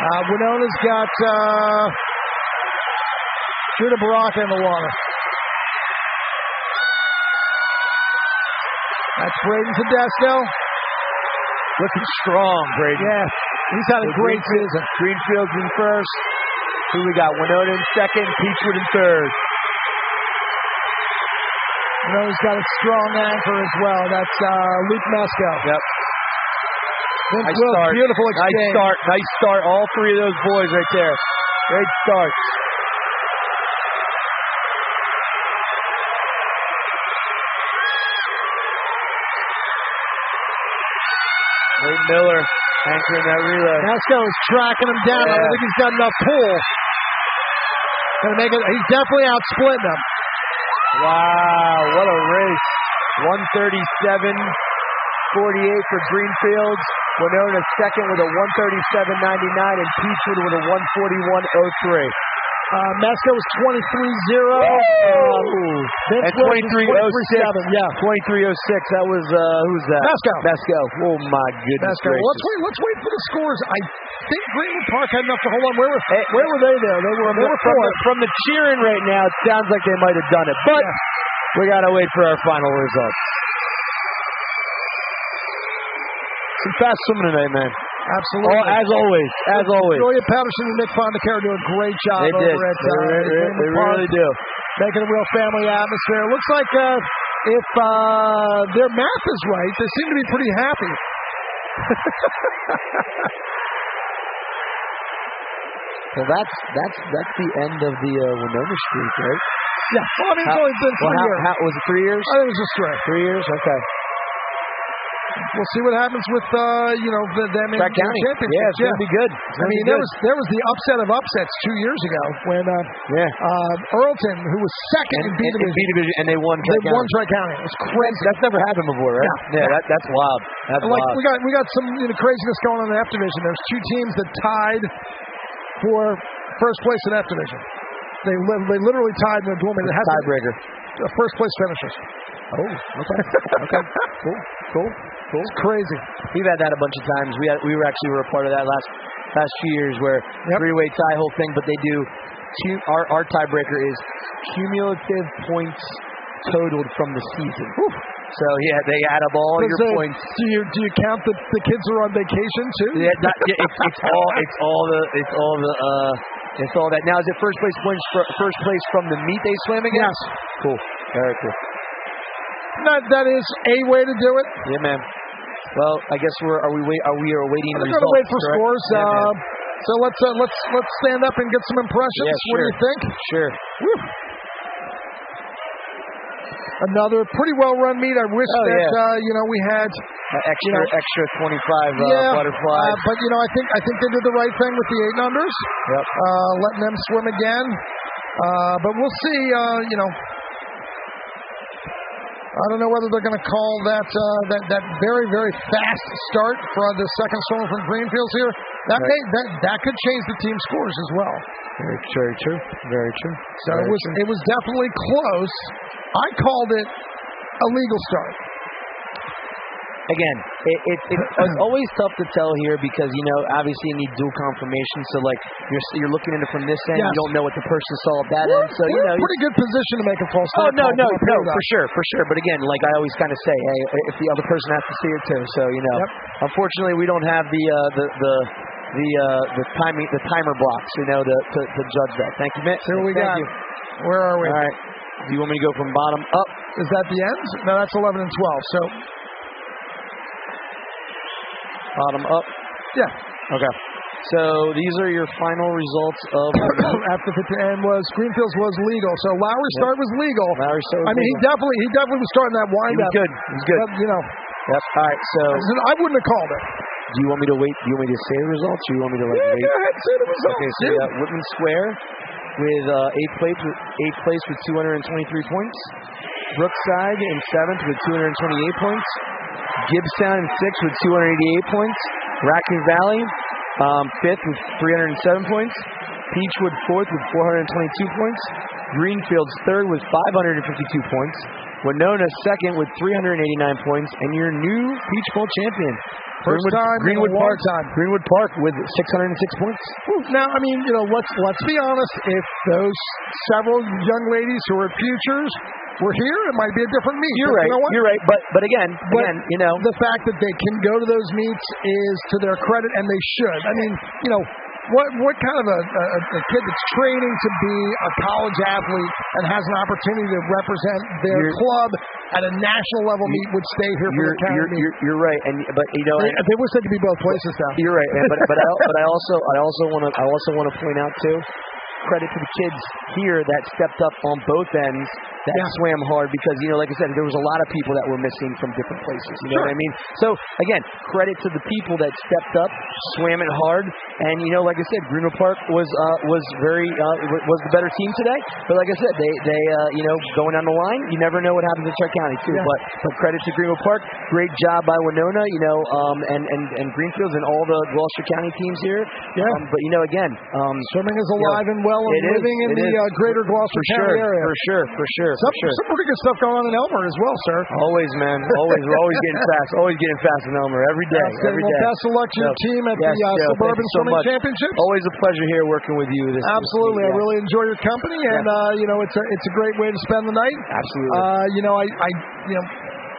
Winona's got Judah Baraka in the water. That's Braden Tedesco. Looking strong, Braden. Yeah, he's had a great season. Greenfield's in first. Who we got? Winona in second, Peachwood in third. You know, he's got a strong anchor as well. That's Luke Mesco. Yep. Nice start. Beautiful exchange. Nice start. All three of those boys right there. Great starts. Nate Miller anchoring that relay. Mesco is tracking him down. I don't think he's got enough pull. Gonna make it. He's definitely outsplitting him. Wow, what a race. 137.48 for Greenfields. Winona second with a 137.99 and Peachwood with a 141.03. Mesco was 23-0. And 23.06. Yeah. 23.06. That was, who's that? Mesco. Oh, my goodness gracious. Let's wait for the scores. I think Greenwood Park had enough to hold on. Where were they there? They were fourth. From the cheering right now, it sounds like they might have done it. But we got to wait for our final results. Some fast swimming tonight, man. Absolutely. As always. Julia Patterson and Nick Fondacaro do a great job They did. over at They really do. Making a real family atmosphere. Looks like if their math is right, they seem to be pretty happy. Well, that's the end of the Winona streak, right? Yeah. Well, I mean, it's only been 3 years. Was it 3 years? I think it was just 3. 3 years? Okay. We'll see what happens with them in the championship. Yeah, it's going to be good. There was the upset of upsets 2 years ago when Earlton, who was second in B division, and they won Tri-County. It was crazy. That's never happened before, right? Yeah, that's wild. That's wild. We got some craziness going on in the F division. There's 2 teams that tied for first place in F division. They literally tied in the tournament. It has tiebreaker. First place finishers. Oh, okay. Cool. It's crazy. We've had that a bunch of times. We were a part of that last few years where three-way tie whole thing, but they do our tiebreaker is cumulative points totaled from the season. Whew. So they add up all your points. Do you count the kids who are on vacation too? Yeah, it's all that. Now is it first place from the meet they swam against? Yes. Cool. Very cool. That is a way to do it. Yeah, man. Well, I guess we are awaiting the results. We're going to wait for scores. Yeah, so let's stand up and get some impressions. Yeah, sure. What do you think? Sure. Woo. Another pretty well-run meet. I wish we had extra 25 butterflies. But I think they did the right thing with the 8 unders. Yep. Letting them swim again. But we'll see. I don't know whether they're going to call that very, very fast start for the second swimmer from Greenfields here. That could change the team scores as well. Very true. Very true. So it was definitely close. I called it a legal start. Again, it's always tough to tell here because obviously you need dual confirmation. So you're looking at it from this end, you don't know what the person saw at that end. So we're in a pretty good position to make a false start. No, for sure. But again, like I always kind of say, hey, if the other person has to see it too. So unfortunately, we don't have the timer blocks, to judge that. Thank you, Mitt. See what we got. You. Where are we? All right. Do you want me to go from bottom up? Is that the end? No, that's 11 and 12. So. Bottom up? Yeah. Okay. So these are your final results of after the end was Greenfields was legal. So Lowry's start was legal. He definitely was starting that wind up. He was good. But, Yep. All right. So I wouldn't have called it. Do you want me to wait? Do you want me to say the results, or do you want me to wait? Go ahead, say the results. Okay. So we got Whitman Square with eighth place with 223 points. Brookside in 7th with 228 points. Gibbstown in 6th with 288 points. Raccoon Valley 5th with 307 points. Peachwood 4th with 422 points. Greenfields 3rd with 552 points. Winona 2nd with 389 points. And your new Peach Bowl champion, Greenwood Park with 606 points. Now, let's be honest. If those several young ladies who are futures were here, it might be a different meet. You're right. You're right. But again, the fact that they can go to those meets is to their credit, and they should. what kind of a kid that's training to be a college athlete and has an opportunity to represent their club at a national level meet would stay here for the county meet? You're right, but they wish they could be both places now. You're right, man, but I also want to point out too. Credit to the kids here that stepped up on both ends that swam hard because, like I said, there was a lot of people that were missing from different places. You know what I mean? So, again, credit to the people that stepped up, swam it hard, and, like I said, Greenwood Park was the better team today. But like I said, they going down the line, you never know what happens at Charter County, too. But credit to Greenwood Park. Great job by Winona, and Greenfields and all the Gloucester County teams here. Yeah. But, again, swimming is alive and well and living in the greater Gloucester County area. For sure. Some pretty good stuff going on in Elmer as well, sir. Always, man. Always. We're always getting fast. Always getting fast in Elmer. Every day. Best of luck to your team at the Suburban Swimming Championships. Always a pleasure here working with you. Absolutely. I really enjoy your company, and it's a great way to spend the night. Absolutely.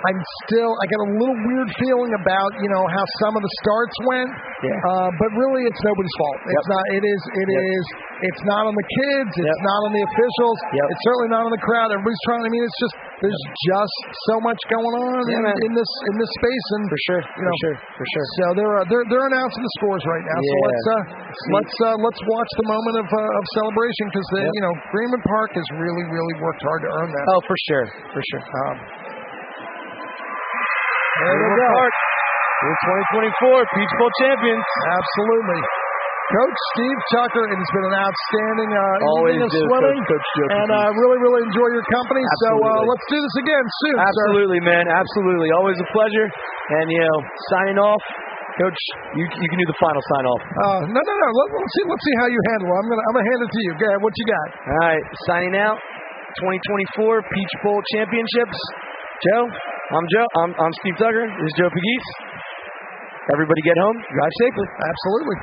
I got a little weird feeling about, how some of the starts went. Yeah. But really it's nobody's fault. It's not it's not on the kids, it's not on the officials, it's certainly not on the crowd. Everybody's trying, there's just so much going on in this space, and for sure. So they're announcing the scores right now. So let's watch the moment of celebration because Greenwood Park has really worked hard to earn that. Oh, for sure. There we go. In 2024, Peach Bowl champions. Absolutely. Coach Steve Tucker, it has been an outstanding evening of swimming. Coach Joe. And I really enjoy your company. Absolutely. So let's do this again soon, Absolutely, sir. Man. Absolutely. Always a pleasure. And, signing off. Coach, you can do the final sign-off. No. Let's see how you handle it. I'm gonna hand it to you. Go ahead. What you got? All right. Signing out. 2024 Peach Bowl championships. Joe. I'm Joe. I'm Steve Tucker. This is Joe Pegues. Everybody get home. Drive safely. Absolutely.